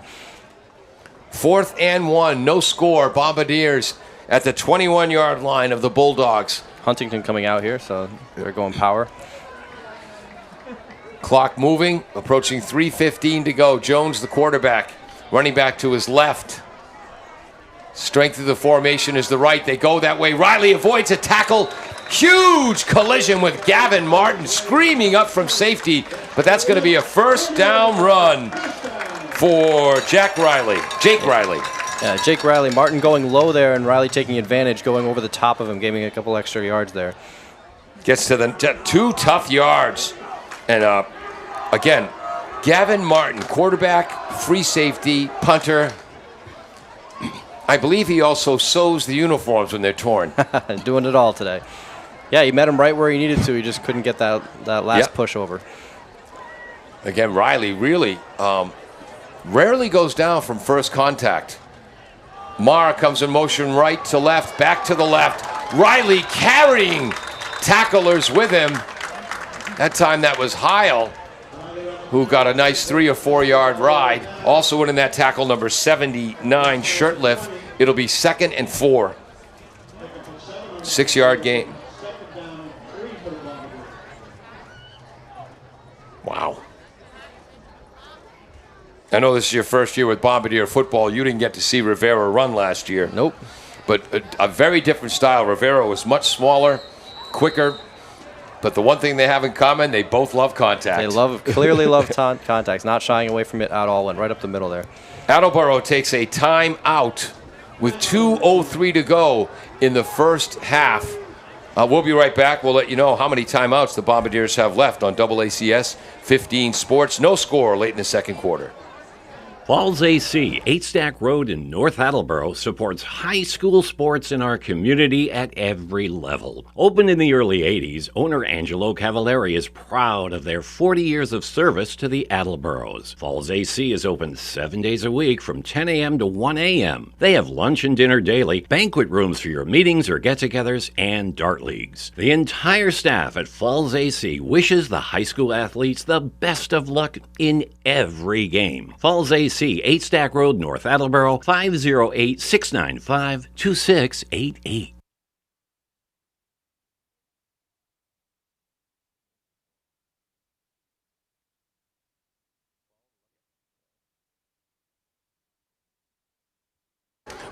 4th and 1, no score. Bombardiers at the 21-yard line of the Bulldogs. Huntington coming out here, so they're going power. Clock moving, approaching 3:15 to go. Jones, the quarterback, running back to his left. Strength of the formation is the right. They go that way. Riley avoids a tackle. Huge collision with Gavin Martin screaming up from safety, but that's going to be a first down run for Jake Riley. Yeah, Jake Riley. Martin going low there, and Riley taking advantage, going over the top of him, giving a couple extra yards there. Gets to the 2 tough yards. And again, Gavin Martin, quarterback, free safety, punter. I believe he also sews the uniforms when they're torn. Doing it all today. Yeah, he met him right where he needed to. He just couldn't get that last push over. Again, Riley really rarely goes down from first contact. Mara comes in motion right to left, back to the left. Riley carrying tacklers with him. That time that was Heil, who got a nice 3 or 4 yard ride. Also winning that tackle, number 79, Shirtliff. It'll be 2nd and 4. 6 yard gain. Wow. I know this is your first year with Bombardier football. You didn't get to see Rivera run last year. Nope. But a very different style. Rivera was much smaller, quicker. But the one thing they have in common, they both love contact. They clearly love contacts, not shying away from it at all. Went right up the middle there. Attleboro takes a timeout with 2:03 to go in the first half. We'll be right back. We'll let you know how many timeouts the Bombardiers have left on AACS 15 Sports. No score late in the second quarter. Falls AC, 8 Stack Road in North Attleboro, supports high school sports in our community at every level. Opened in the early 80s, owner Angelo Cavallari is proud of their 40 years of service to the Attleboros. Falls AC is open 7 days a week from 10 a.m. to 1 a.m. They have lunch and dinner daily, banquet rooms for your meetings or get-togethers, and dart leagues. The entire staff at Falls AC wishes the high school athletes the best of luck in every game. Falls AC, 8 Stack Road, North Attleboro, 508-695-2688.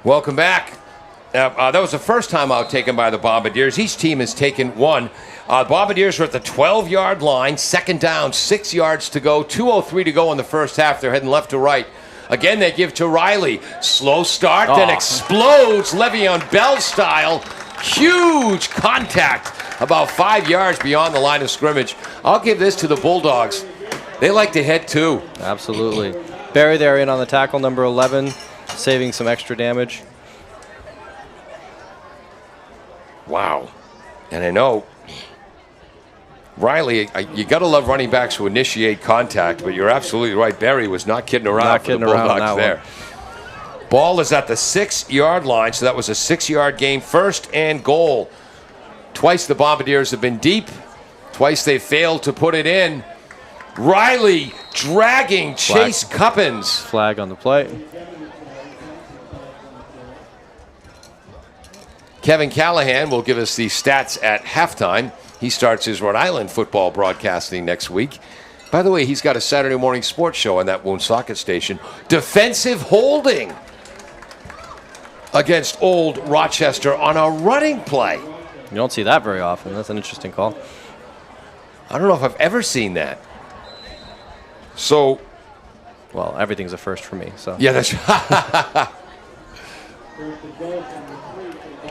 Welcome back. That was the first time out taken by the Bombardiers. Each team has taken one. Bombardiers are at the 12-yard line. 2nd down, 6 yards to go. 2:03 to go in the first half. They're heading left to right. Again, they give to Riley. Slow start, then explodes Le'Veon Bell style. Huge contact about 5 yards beyond the line of scrimmage. I'll give this to the Bulldogs. They like to hit too. Absolutely. Barry there in on the tackle, number 11, saving some extra damage. Wow. And I know, Riley, you got to love running backs who initiate contact, but you're absolutely right. Barry was not kidding around for the Bulldogs there. Ball is at the 6-yard line, so that was a 6-yard gain. 1st and goal. Twice the Bombardiers have been deep. Twice they failed to put it in. Riley dragging Chase Cuppins. Flag on the play. Kevin Callahan will give us the stats at halftime. He starts his Rhode Island football broadcasting next week. By the way, he's got a Saturday morning sports show on that Woonsocket station. Defensive holding against Old Rochester on a running play. You don't see that very often. That's an interesting call. I don't know if I've ever seen that. So, well, everything's a first for me. So yeah, that's.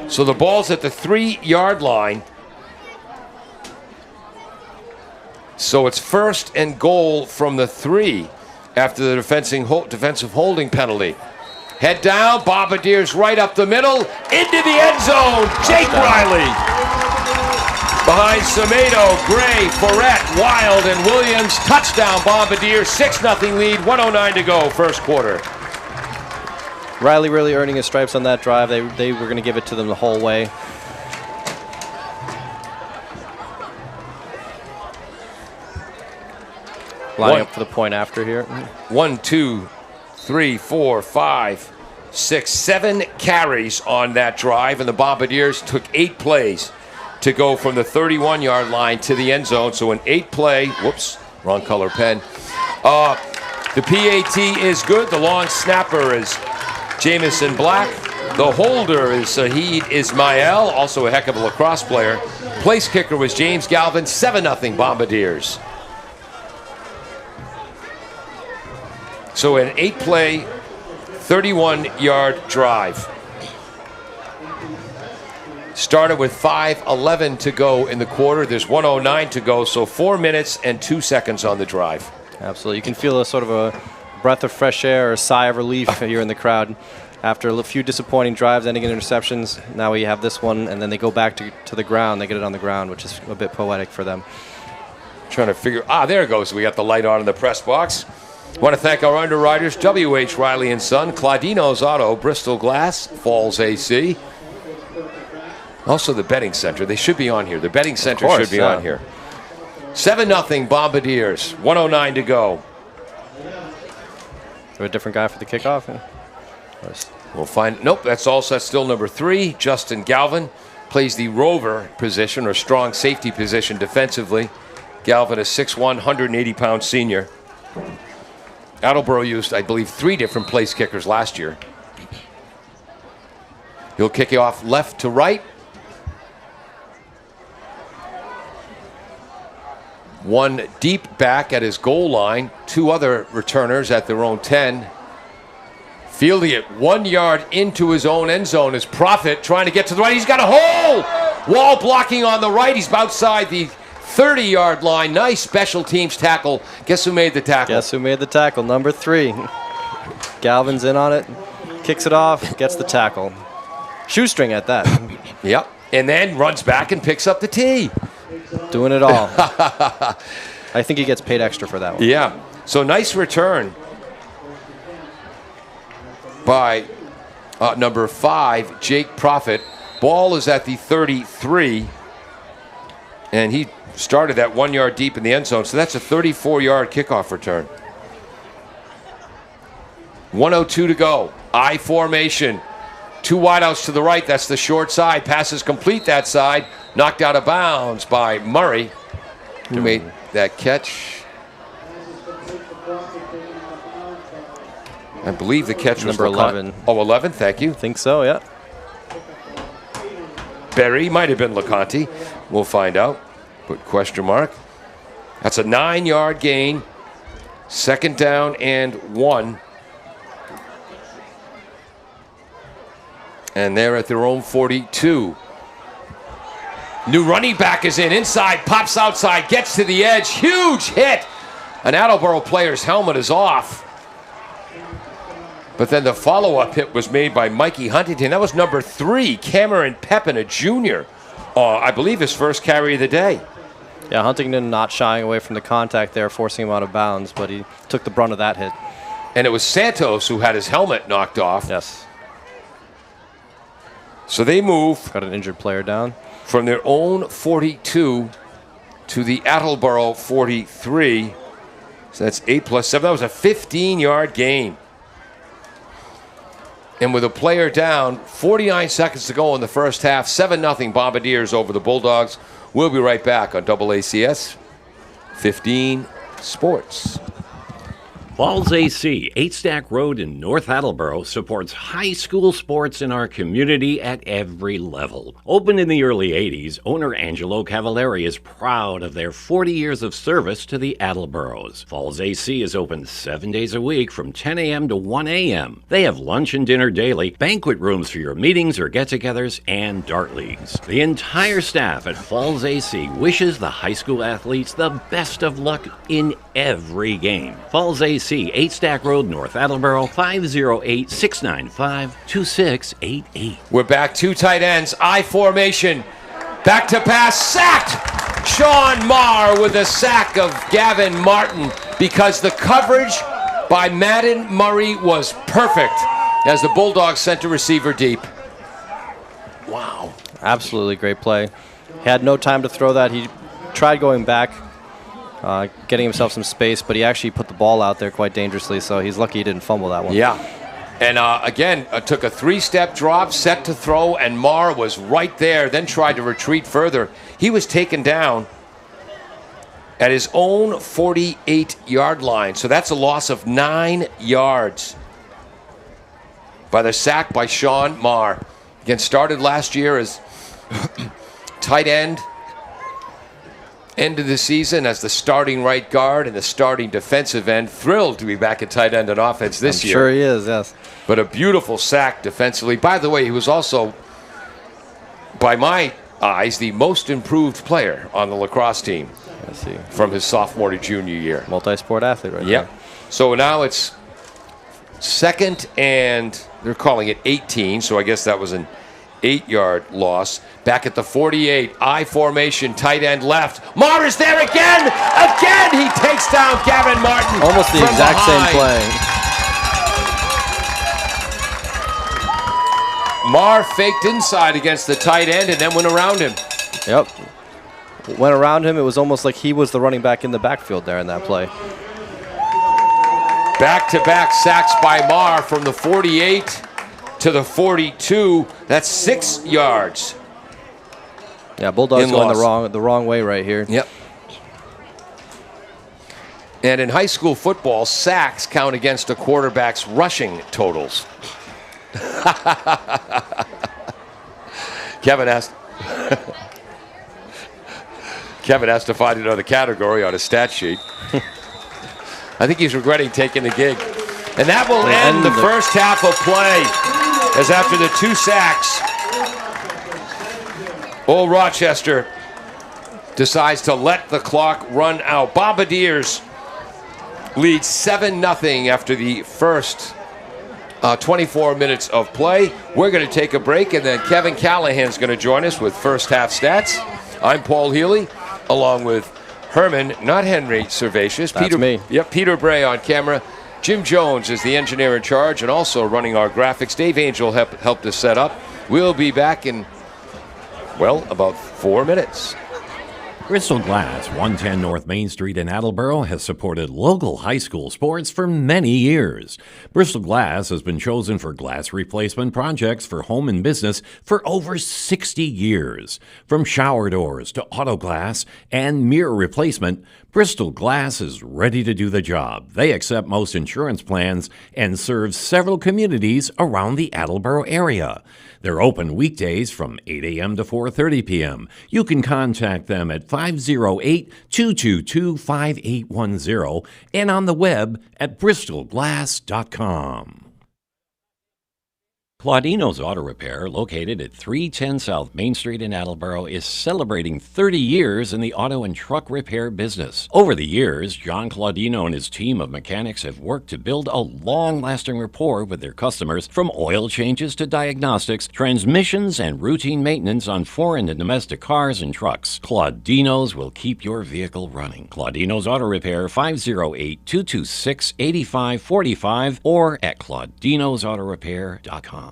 So the ball's at the 3-yard line. So it's 1st and goal from the 3 after the defensive holding penalty. Head down, Bombardiers right up the middle, into the end zone. Jake Riley. Behind Semedo, Gray, Fourette, Wild, and Williams. Touchdown, Bombardiers, 6-0 lead, 1:09 to go, first quarter. Riley really earning his stripes on that drive. They were going to give it to them the whole way. Lining up for the point after here. 1, 2, 3, 4, 5, 6, 7 carries on that drive, and the Bombardiers took 8 plays to go from the 31-yard line to the end zone. So an 8-play, whoops, wrong color pen. The PAT is good. The long snapper is Jamison Black. The holder is Saheed Ismail, also a heck of a lacrosse player. Place kicker was James Galvin. 7-0 Bombardiers. So an 8-play, 31-yard drive. Started with 5:11 to go in the quarter. There's 1:09 to go, so 4 minutes and 2 seconds on the drive. Absolutely. You can feel a sort of a breath of fresh air or a sigh of relief here in the crowd. After a few disappointing drives ending in interceptions, now we have this one, and then they go back to the ground. They get it on the ground, which is a bit poetic for them. Trying to figure. There it goes. We got the light on in the press box. Want to thank our underwriters, W.H. Riley & Son, Claudino's Auto, Bristol Glass, Falls AC. Also the betting center. They should be on here. The betting center should be on here. 7-0 Bombardiers. 1:09 to go. A different guy for the kickoff? We'll find. Nope, that's all set. Still number 3. Justin Galvin plays the rover position or strong safety position defensively. Galvin is 6'1", 180-pound senior. Attleboro used, I believe, 3 different place kickers last year. He'll kick it off left to right. One deep back at his goal line. 2 other returners at their own 10. Fielding it 1 yard into his own end zone is Profit trying to get to the right. He's got a hole! Wall blocking on the right. He's outside the 30-yard line. Nice special teams tackle. Guess who made the tackle? Guess who made the tackle? Number 3. Galvin's in on it. Kicks it off. Gets the tackle. Shoestring at that. Yep. And then runs back and picks up the tee. Doing it all. I think he gets paid extra for that one. Yeah. So nice return by number 5, Jake Profit. Ball is at the 33. And he started that 1 yard deep in the end zone. So that's a 34-yard kickoff return. 1:02 to go. I formation. 2 wideouts to the right. That's the short side. Passes complete that side. Knocked out of bounds by Murray. Who made that catch? I believe the catch was number 11. Oh, 11. Thank you. Think so, yeah. Berry might have been LeConte. We'll find out. Put question mark. That's a 9-yard gain. 2nd down and 1. And they're at their own 42. New running back is in. Inside, pops outside, gets to the edge. Huge hit. An Attleboro player's helmet is off. But then the follow-up hit was made by Mikey Huntington. That was number 3, Cameron Pepin, a junior. I believe his first carry of the day. Yeah, Huntington not shying away from the contact there, forcing him out of bounds, but he took the brunt of that hit. And it was Santos who had his helmet knocked off. Yes. So they move. Got an injured player down. From their own 42 to the Attleboro 43. So that's 8 plus 7. That was a 15-yard gain. And with a player down, 49 seconds to go in the first half, 7-0 Bombardiers over the Bulldogs. We'll be right back on AACS 15 Sports. Falls AC, 8 Stack Road in North Attleboro, supports high school sports in our community at every level. Opened in the early 80s, owner Angelo Cavallari is proud of their 40 years of service to the Attleboros. Falls AC is open 7 days a week from 10 a.m. to 1 a.m. They have lunch and dinner daily, banquet rooms for your meetings or get-togethers, and dart leagues. The entire staff at Falls AC wishes the high school athletes the best of luck in every game. Falls AC, 8 Stack Road, North Attleboro, 508-695-2688. We're back. 2 tight ends. I formation. Back to pass. Sacked! Sean Marr with a sack of Gavin Martin because the coverage by Madden Murray was perfect as the Bulldogs sent a receiver deep. Wow. Absolutely great play. He had no time to throw that. He tried going back, getting himself some space, but he actually put the ball out there quite dangerously, so he's lucky he didn't fumble that one. Yeah. And again, took a 3-step drop, set to throw, and Marr was right there, then tried to retreat further. He was taken down at his own 48-yard line, so that's a loss of 9 yards by the sack by Sean Marr. Again, started last year as tight end. End of the season as the starting right guard and the starting defensive end. Thrilled to be back at tight end on offense this year. Sure he is, yes. But a beautiful sack defensively. By the way, he was also, by my eyes, the most improved player on the lacrosse team. I see. From his sophomore to junior year. Multi-sport athlete right Yeah. there. So now it's Second and they're calling it 18, so I guess that was an 8-yard loss. Back at the 48, I formation, tight end left. Marr is there again! Again, he takes down Gavin Martin. Almost the from exact behind. same play. Marr faked inside against the tight end and then went around him. Yep. Went around him. It was almost like he was the running back in the backfield there in that play. Back-to-back sacks by Marr from the 48 to the 42. That's 6 yards. Yeah, Bulldogs In going loss. the wrong way right here. Yep. And in high school football, sacks count against a quarterback's rushing totals. Kevin has to find another category on his stat sheet. I think he's regretting taking the gig. And that will end the first half of play, as after the 2 sacks, Old Rochester decides to let the clock run out. Bombardiers lead 7-0 after the first 24 minutes of play. We're going to take a break, and then Kevin Callahan's going to join us with first half stats. I'm Paul Healy, along with Herman, not Henry Servatius. That's me. Yep, Peter Bray on camera. Jim Jones is the engineer in charge and also running our graphics. Dave Angel helped us set up. We'll be back in, well, about 4 minutes. Bristol Glass, 110 North Main Street in Attleboro, has supported local high school sports for many years. Bristol Glass has been chosen for glass replacement projects for home and business for over 60 years. From shower doors to auto glass and mirror replacement, Bristol Glass is ready to do the job. They accept most insurance plans and serve several communities around the Attleboro area. They're open weekdays from 8 a.m. to 4:30 p.m. You can contact them at 508-222-5810 and on the web at bristolglass.com. Claudino's Auto Repair, located at 310 South Main Street in Attleboro, is celebrating 30 years in the auto and truck repair business. Over the years, John Claudino and his team of mechanics have worked to build a long-lasting rapport with their customers, from oil changes to diagnostics, transmissions, and routine maintenance on foreign and domestic cars and trucks. Claudino's will keep your vehicle running. Claudino's Auto Repair, 508-226-8545 or at claudinosautorepair.com.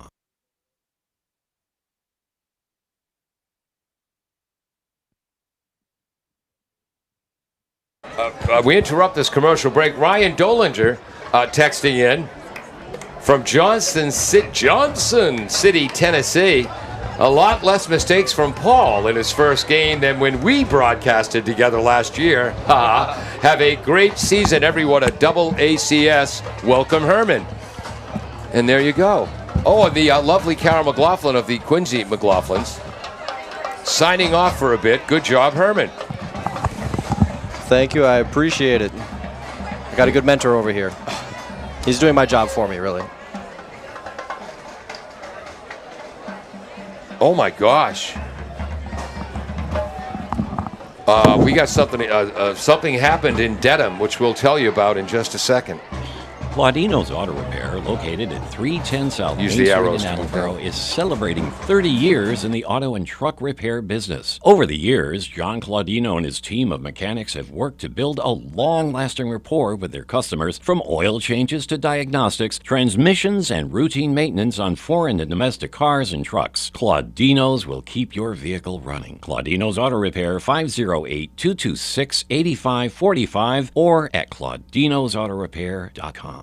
We interrupt this commercial break. Ryan Dolinger texting in from Johnson City, Tennessee. A lot less mistakes from Paul in his first game than when we broadcasted together last year. Have a great season, everyone. A double ACS. Welcome, Herman. And there you go. Oh, and the lovely Carol McLaughlin of the Quincy McLaughlins signing off for a bit. Good job, Herman. Thank you. I appreciate it. I got a good mentor over here. He's doing my job for me, really. Oh my gosh. We got something. Something happened in Dedham, which we'll tell you about in just a second. Claudino's Auto Repair, located at 310 South Main Street in Attleboro, is celebrating 30 years in the auto and truck repair business. Over the years, John Claudino and his team of mechanics have worked to build a long-lasting rapport with their customers, from oil changes to diagnostics, transmissions, and routine maintenance on foreign and domestic cars and trucks. Claudino's will keep your vehicle running. Claudino's Auto Repair, 508-226-8545 or at claudinosautorepair.com.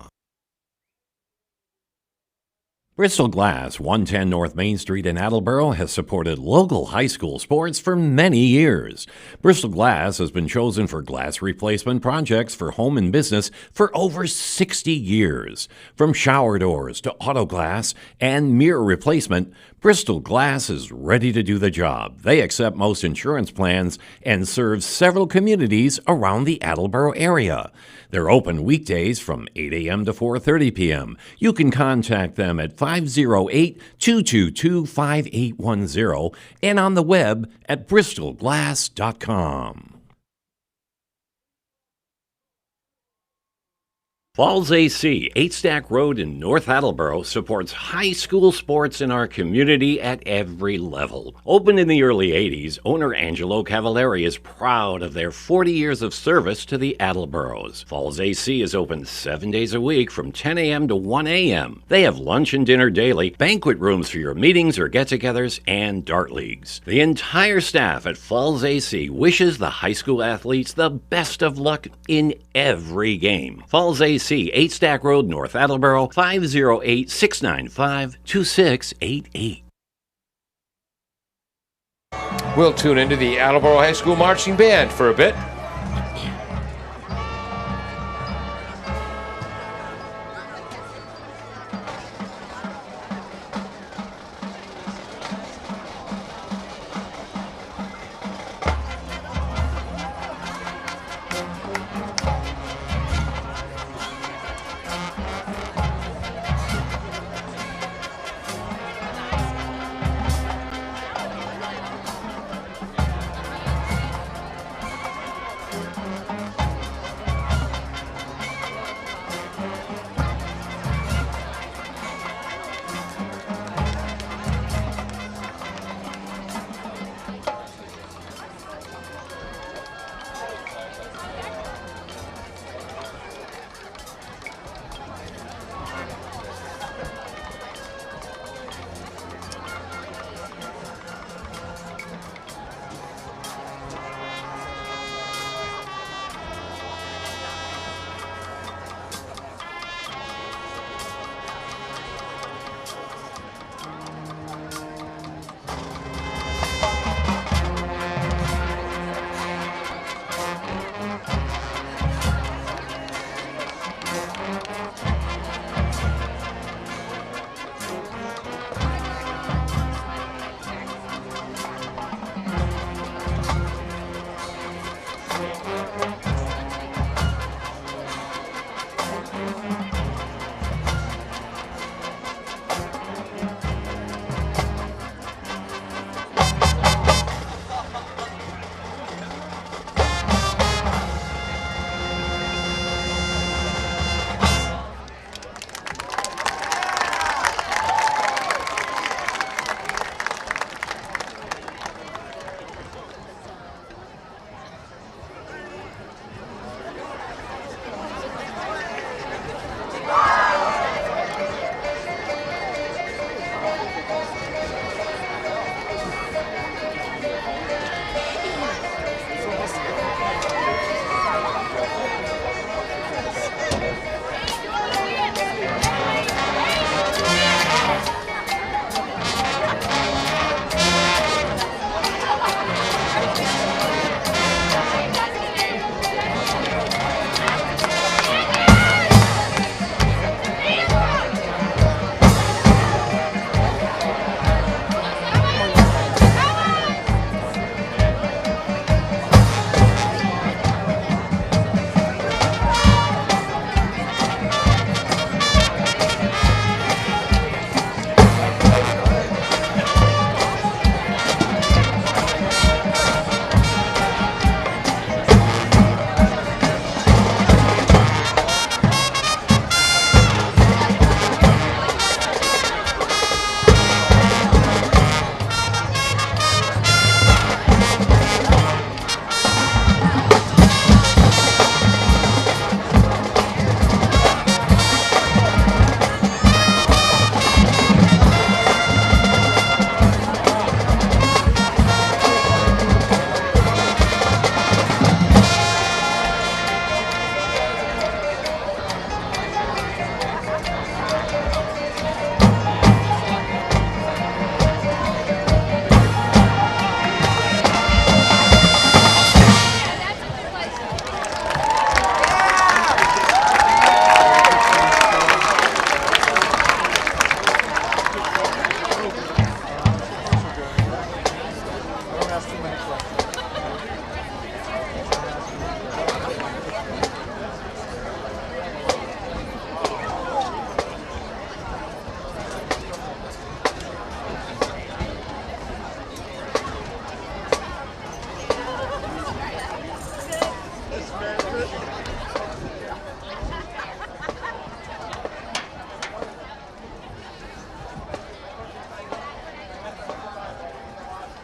Bristol Glass, 110 North Main Street in Attleboro, has supported local high school sports for many years. Bristol Glass has been chosen for glass replacement projects for home and business for over 60 years. From shower doors to auto glass and mirror replacement, Bristol Glass is ready to do the job. They accept most insurance plans and serve several communities around the Attleboro area. They're open weekdays from 8 a.m. to 4:30 p.m. You can contact them at 508-222-5810 and on the web at bristolglass.com. Falls AC, 8 Stack Road in North Attleboro, supports high school sports in our community at every level. Opened in the early 80s, owner Angelo Cavallari is proud of their 40 years of service to the Attleboros. Falls AC is open 7 days a week from 10 a.m. to 1 a.m. They have lunch and dinner daily, banquet rooms for your meetings or get-togethers, and dart leagues. The entire staff at Falls AC wishes the high school athletes the best of luck in every game. Falls AC, 8 Stack Road, North Attleboro, 508-695-2688. We'll tune into the Attleboro High School Marching Band for a bit.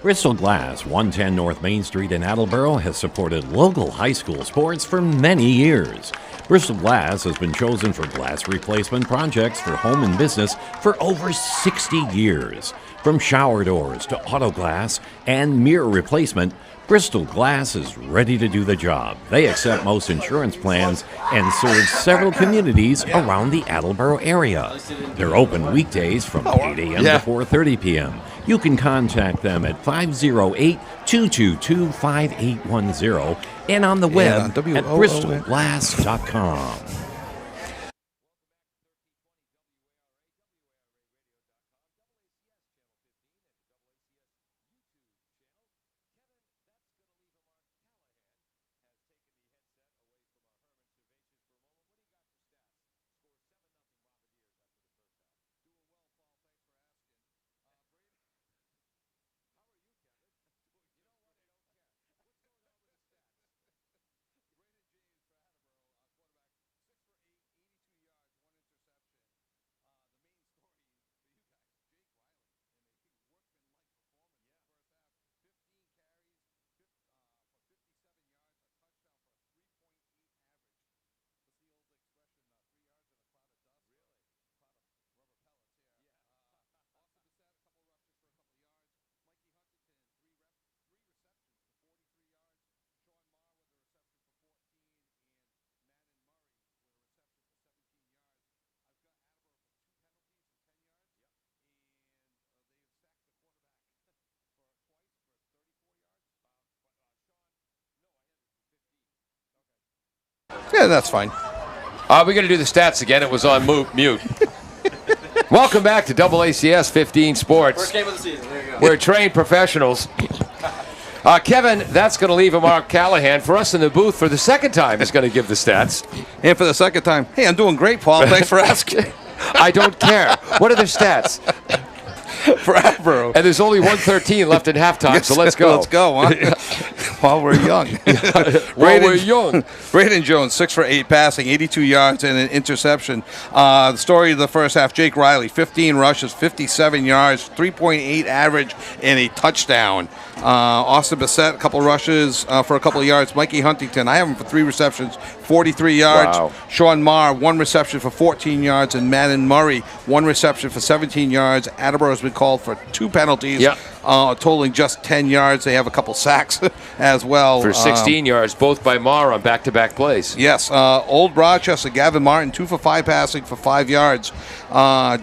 Bristol Glass, 110 North Main Street in Attleboro, has supported local high school sports for many years. Bristol Glass has been chosen for glass replacement projects for home and business for over 60 years. From shower doors to auto glass and mirror replacement, Bristol Glass is ready to do the job. They accept most insurance plans and serve several communities around the Attleboro area. They're open weekdays from 8 a.m. to 4:30 p.m. You can contact them at 508-222-5810 and on the web at bristolglass.com. Yeah, that's fine. We're going to do the stats again. It was on mute. Welcome back to AACS 15 Sports. First game of the season. There you go. We're trained professionals. Kevin, that's going to leave Mark Callahan for us in the booth for the second time. Is going to give the stats. And for the second time, hey, I'm doing great, Paul. Thanks for asking. I don't care. What are the stats? For Attleboro. And there's only 1:13 left in halftime, Yes, so let's go. Let's go, huh? While we're young. While we're young. Braden Jones, 6 for 8 passing, 82 yards and an interception. The story of the first half, Jake Riley, 15 rushes, 57 yards, 3.8 average, and a touchdown. Austin Bissett, a couple rushes for a couple of yards. Mikey Huntington, I have him for 3 receptions, 43 yards. Wow. Sean Marr, 1 reception for 14 yards. And Madden Murray, 1 reception for 17 yards. Attleboro's been called for 2 penalties, totaling just 10 yards. They have a couple sacks as well. For 16 yards, both by Marr on back-to-back plays. Yes. Old Rochester, Gavin Martin, 2 for 5 passing for 5 yards.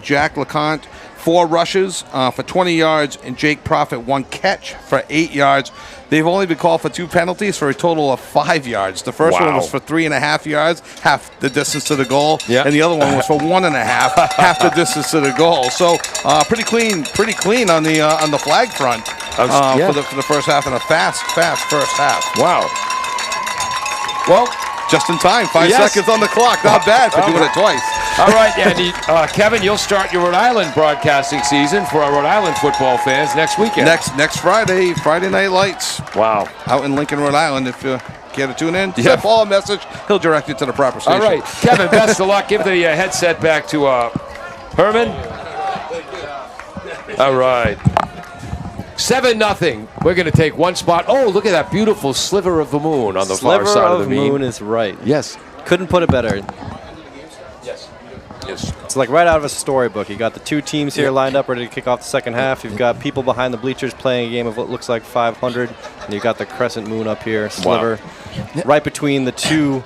Jack LeConte, 4 rushes for 20 yards, and Jake Profit 1 catch for 8 yards. They've only been called for 2 penalties for a total of 5 yards. The first one was for 3.5 yards, half the distance to the goal, and the other one was for 1.5, half the distance to the goal. So pretty clean on the flag front for the first half, and a fast first half. Wow. Well, just in time, 5 seconds on the clock. Not bad for doing it twice. All right, Andy. Kevin, you'll start your Rhode Island broadcasting season for our Rhode Island football fans next weekend. Next Friday Night Lights. Wow. Out in Lincoln, Rhode Island. If you care to tune in, send Paul a message. He'll direct you to the proper station. All right, Kevin, best of luck. Give the headset back to Herman. All right. 7-0. We're going to take one spot. Oh, look at that beautiful sliver of the moon on the far side of the beam. Sliver of moon is right. Yes. Couldn't put it better. Yes. It's like right out of a storybook. You got the 2 teams here lined up ready to kick off the second half. You've got people behind the bleachers playing a game of what looks like 500. And you've got the crescent moon up here, sliver, right between the two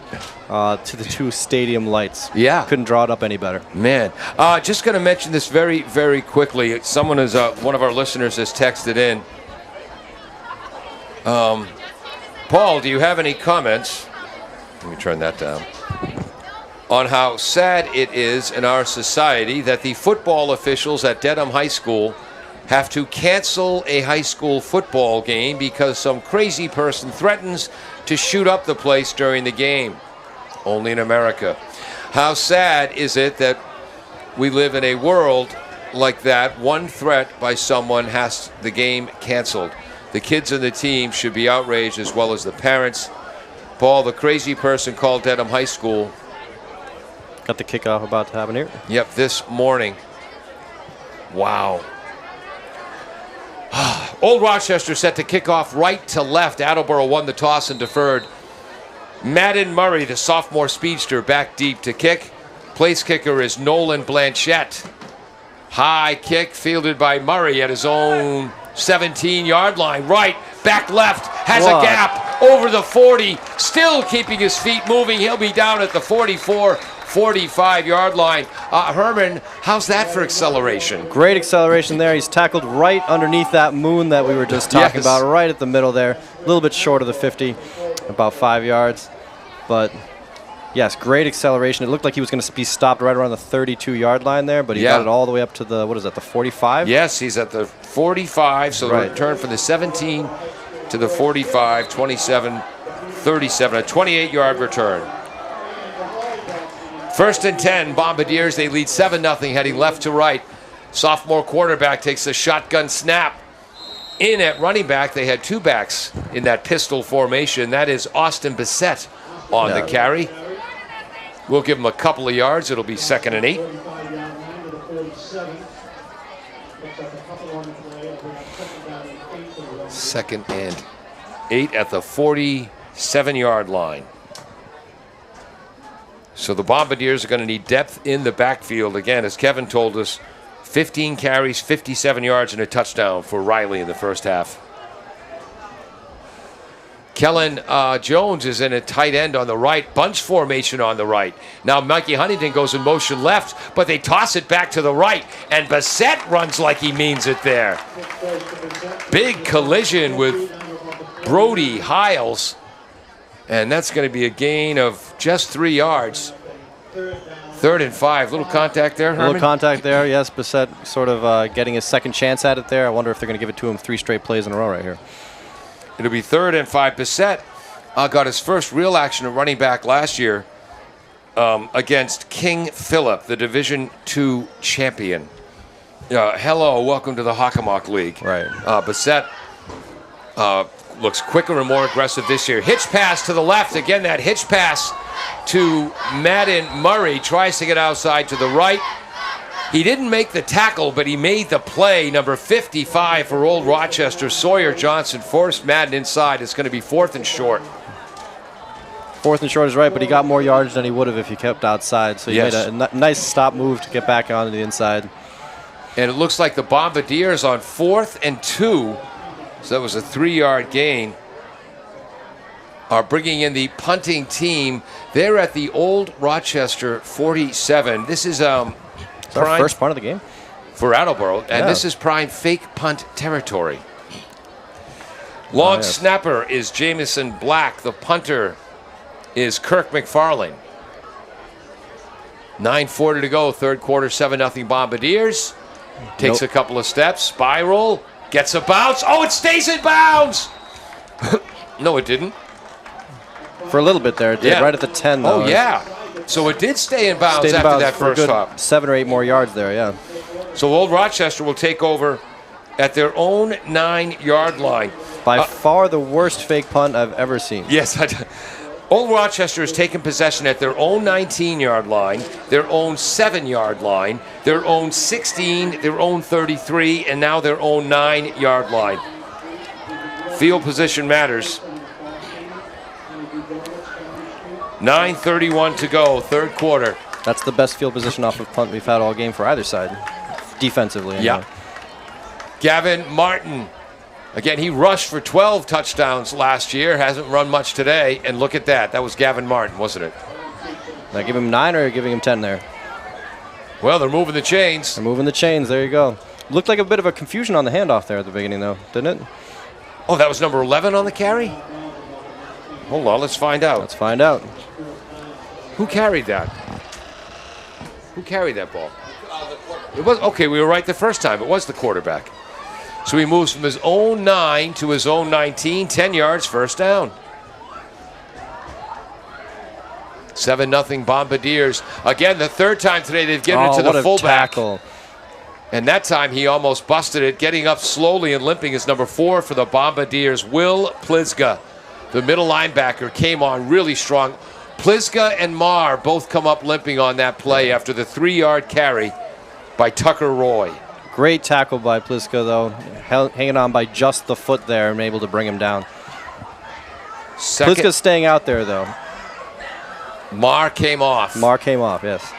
to the 2 stadium lights. Yeah. Couldn't draw it up any better. Man. Just going to mention this very, very quickly. Someone is one of our listeners has texted in. Paul, do you have any comments? Let me turn that down. On how sad it is in our society that the football officials at Dedham High School have to cancel a high school football game because some crazy person threatens to shoot up the place during the game. Only in America. How sad is it that we live in a world like that? One threat by someone has the game canceled. The kids and the team should be outraged, as well as the parents. Paul, the crazy person called Dedham High School. Got the kickoff about to happen here. Yep, this morning. Wow. Old Rochester set to kick off right to left. Attleboro won the toss and deferred. Madden Murray, the sophomore speedster, back deep to kick. Place kicker is Nolan Blanchette. High kick fielded by Murray at his own 17-yard line. Right, back left, has a gap over the 40. Still keeping his feet moving. He'll be down at the 44, 45-yard line. Herman, how's that for acceleration? Great acceleration there. He's tackled right underneath that moon that we were just talking about, right at the middle there. A little bit short of the 50, about 5 yards. But, yes, great acceleration. It looked like he was going to be stopped right around the 32-yard line there, but he got it all the way up to the, what is that, the 45? Yes, he's at the 45, so the return from the 17 to the 45, 27, 37, a 28-yard return. 1st and 10, Bombardiers, they lead 7-0, heading left to right. Sophomore quarterback takes a shotgun snap. In at running back, they had 2 backs in that pistol formation. That is Austin Bissett on the carry. We'll give him a couple of yards. It'll be 2nd and 8. Second and 8 at the 47-yard line. So the Bombardiers are going to need depth in the backfield. Again, as Kevin told us, 15 carries, 57 yards, and a touchdown for Riley in the first half. Kellen Jones is in a tight end on the right. Bunch formation on the right. Now Mikey Huntington goes in motion left, but they toss it back to the right. And Bissett runs like he means it there. Big collision with Brody Hiles. And that's going to be a gain of just 3 yards. 3rd and 5. Little contact there, Herman? Little contact there, yes. Bissett sort of getting his second chance at it there. I wonder if they're going to give it to him 3 straight plays in a row right here. It'll be 3rd and 5. Bissett got his first real action at running back last year against King Philip, the Division II champion. Hello, welcome to the Hockomock League. Right. Bissett looks quicker and more aggressive this year. Hitch pass to the left. Again, that hitch pass to Madden Murray. Tries to get outside to the right. He didn't make the tackle, but he made the play. Number 55 for Old Rochester. Sawyer Johnson forced Madden inside. It's going to be 4th and short. 4th and short is right, but he got more yards than he would have if he kept outside. So he made a nice stop move to get back onto the inside. And it looks like the Bombardiers on 4th and 2. So that was a 3-yard gain. Are bringing in the punting team. They're at the Old Rochester 47. This is our first punt of the game for Attleboro, and this is prime fake punt territory. Long snapper is Jamison Black. The punter is Kirk McFarlane. 9:40 to go, 3rd quarter, 7-0 Bombardiers. Takes a couple of steps, spiral, gets a bounce. Oh, it stays in bounds. No, it didn't. For a little bit there, it did, right at the 10, though. Oh, yeah. So it did stay in bounds after that first stop. 7 or 8 more yards there, yeah. So Old Rochester will take over at their own 9-yard line. By far the worst fake punt I've ever seen. Yes. Old Rochester has taken possession at their own 19-yard line, their own 7-yard line, their own 16, their own 33, and now their own 9-yard line. Field position matters. 9:31 to go, 3rd quarter. That's the best field position off of punt we've had all game for either side, defensively. Yeah. Gavin Martin. Again, he rushed for 12 touchdowns last year, hasn't run much today, and look at that. That was Gavin Martin, wasn't it? Did I give him 9 or are you giving him 10 there? Well, they're moving the chains. They're moving the chains, there you go. Looked like a bit of a confusion on the handoff there at the beginning, though, didn't it? Oh, that was number 11 on the carry? Hold on, let's find out. Let's find out. Who carried that? Who carried that ball? It was okay. We were right the first time. It was the quarterback. So he moves from his own 9 to his own 19, 10 yards, first down. 7-0 Bombardiers. Again, the 3rd time today they've given it to the fullback. Tackle. And that time he almost busted it. Getting up slowly and limping is number 4 for the Bombardiers, Will Plizga. The middle linebacker came on really strong. Plizga and Marr both come up limping on that play after the 3-yard carry by Tucker Roy. Great tackle by Pliska, though. Hanging on by just the foot there and able to bring him down. Pliska's staying out there, though. Marr came off. Marr came off, yes.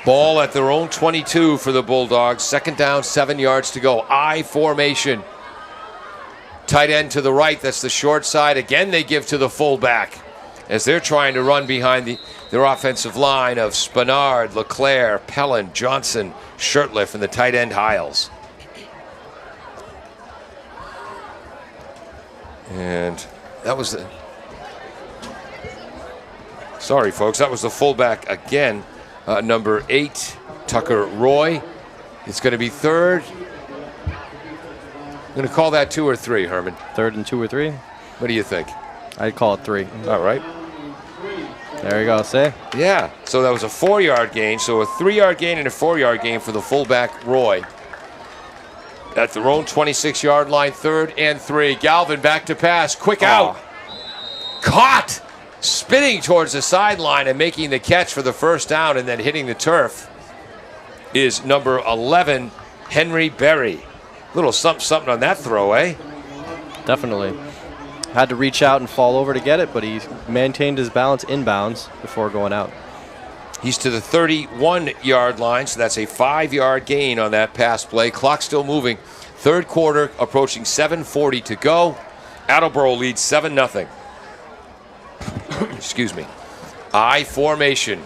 Ball at their own 22 for the Bulldogs. 2nd down, 7 yards to go. I formation. Tight end to the right. That's the short side. Again, they give to the fullback as they're trying to run behind their offensive line of Spenard, LeClaire, Pellin, Johnson, Shirtliff, and the tight end Hiles. And that was the... Sorry, folks. That was the fullback again. Number 8, Tucker Roy. It's going to be 3rd. I'm going to call that 2 or 3, Herman. 3rd and 2 or 3? What do you think? I'd call it 3. All right. There you go, see? Yeah, so that was a 4-yard gain. So a 3-yard gain and a 4-yard gain for the fullback, Roy. At their own 26-yard line, 3rd and 3. Galvin back to pass. Quick out. Caught. Spinning towards the sideline and making the catch for the first down and then hitting the turf is number 11, Henry Berry. Little something on that throw, eh? Definitely. Had to reach out and fall over to get it, but he maintained his balance inbounds before going out. He's to the 31-yard line, so that's a 5-yard gain on that pass play. Clock still moving. 3rd quarter, approaching 7:40 to go. Attleboro leads 7-0. Excuse me. I formation.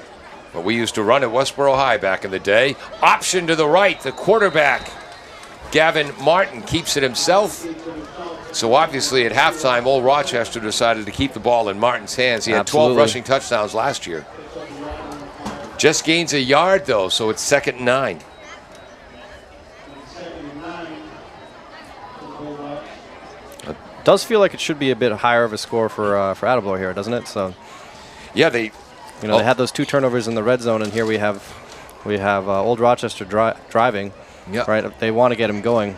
What we used to run at Westboro High back in the day. Option to the right. The quarterback, Gavin Martin, keeps it himself. So obviously at halftime, Old Rochester decided to keep the ball in Martin's hands. He had 12 rushing touchdowns last year. Just gains a yard, though, so it's 2nd and 9. Does feel like it should be a bit higher of a score for Attleboro here, doesn't it? So, yeah, they had those 2 turnovers in the red zone, and here we have Old Rochester driving. Yep. Right, they want to get him going.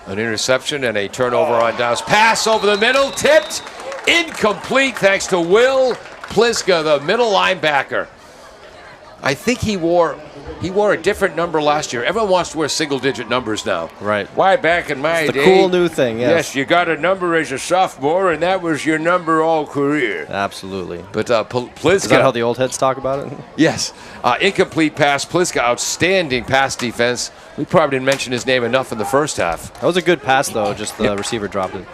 An interception and a turnover on downs. Pass over the middle, tipped, incomplete thanks to Will Pliska, the middle linebacker. I think he wore a different number last year. Everyone wants to wear single-digit numbers now. Right. Why, back in my it's day? The cool new thing, yes. Yes, you got a number as a sophomore, and that was your number all career. Absolutely. But Pliska... Is that how the old heads talk about it? Yes. Incomplete pass. Pliska, outstanding pass defense. We probably didn't mention his name enough in the first half. That was a good pass, though. Just the receiver dropped it.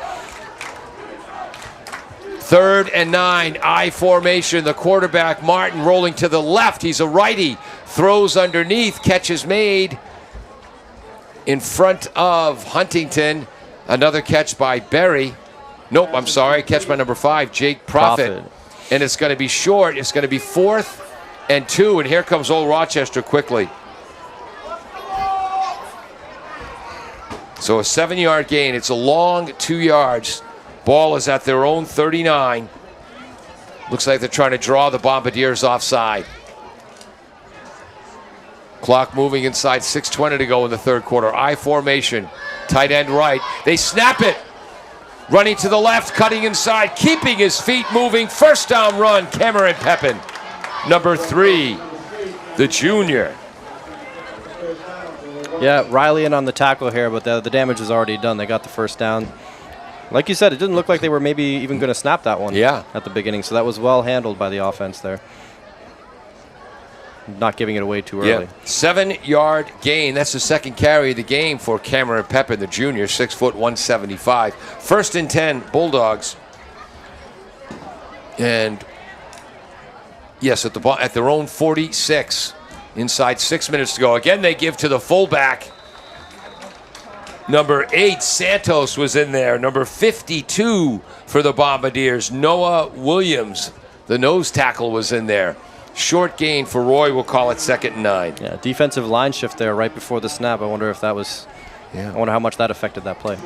3rd and 9, I formation. The quarterback, Martin, rolling to the left. He's a righty. Throws underneath. Catch is made in front of Huntington. Another catch by Berry. Nope, I'm sorry. Catch by number 5, Jake Profit. And it's going to be short. It's going to be 4th and 2. And here comes Old Rochester quickly. So a 7-yard gain. It's a long 2 yards. Ball is at their own 39. Looks like they're trying to draw the Bombardiers offside. Clock moving inside, 6:20 to go in the 3rd quarter. I formation, tight end right. They snap it. Running to the left, cutting inside, keeping his feet moving. First down run, Cameron Pepin. Number 3, the junior. Yeah, Riley in on the tackle here, but the damage is already done. They got the first down. Like you said, it didn't look like they were maybe even going to snap that one at the beginning, so that was well handled by the offense there. Not giving it away too early. 7-yard gain. That's the 2nd carry of the game for Cameron Pepin, the junior, 6 foot 175. 1st and 10, Bulldogs. And yes, at their own 46. Inside 6 minutes to go. Again, they give to the fullback. Number 8, Santos was in there. Number 52 for the Bombardiers, Noah Williams. The nose tackle was in there. Short gain for Roy. We'll call it 2nd and 9. Yeah, defensive line shift there right before the snap. I wonder if that was... I wonder how much that affected that play.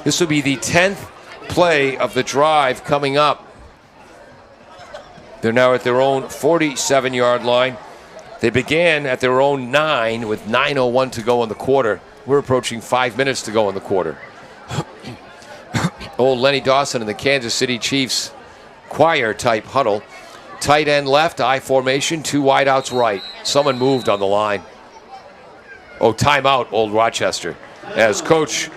This will be the 10th play of the drive coming up. They're now at their own 47-yard line. They began at their own 9 with 9:01 to go in the quarter. We're approaching 5 minutes to go in the quarter. Old Lenny Dawson and the Kansas City Chiefs choir-type huddle. Tight end left, I formation, 2 wideouts right. Someone moved on the line. Oh, timeout, Old Rochester. As Coach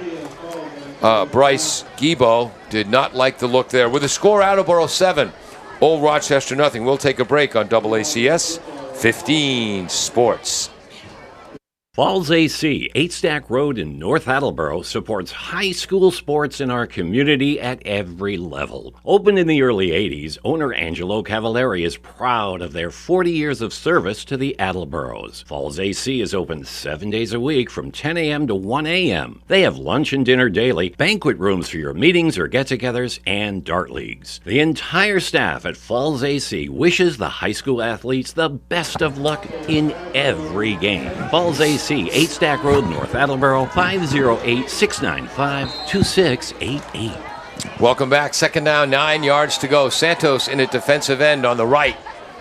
Bryce Guibo did not like the look there. With the score, Attleboro 7, Old Rochester nothing. We'll take a break on AACS 15 Sports. Falls AC, 8 Stack Road in North Attleboro, supports high school sports in our community at every level. Opened in the early 80s, owner Angelo Cavallari is proud of their 40 years of service to the Attleboros. Falls AC is open 7 days a week from 10 a.m. to 1 a.m. They have lunch and dinner daily, banquet rooms for your meetings or get-togethers, and dart leagues. The entire staff at Falls AC wishes the high school athletes the best of luck in every game. Falls AC, 8 Stack Road, North Attleboro, 508-695-2688. Welcome back. Second down, 9 yards to go. Santos in at defensive end on the right.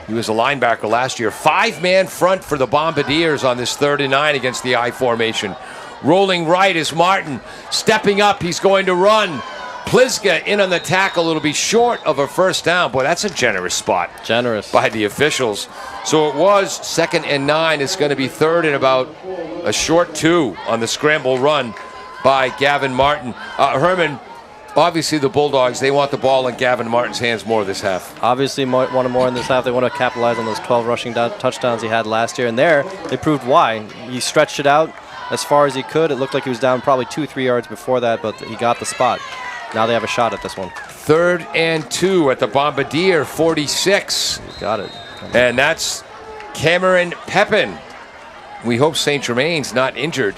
He was a linebacker last year. 5-man front for the Bombardiers on this 3rd and 9 against the I formation. Rolling right is Martin. Stepping up, he's going to run. Pliska in on the tackle. It'll be short of a first down. Boy, that's a generous spot. Generous. By the officials. So it was 2nd and 9. It's going to be 3rd and about a short 2 on the scramble run by Gavin Martin. Herman, obviously the Bulldogs, they want the ball in Gavin Martin's hands more this half. Obviously wanted more in this half. They want to capitalize on those 12 rushing touchdowns he had last year. And there, they proved why. He stretched it out as far as he could. It looked like he was down probably 2-3 yards before that, but he got the spot. Now they have a shot at this one. 3rd and 2 at the Bombardier 46. He's got it. And that's Cameron Pepin. We hope St. Germain's not injured.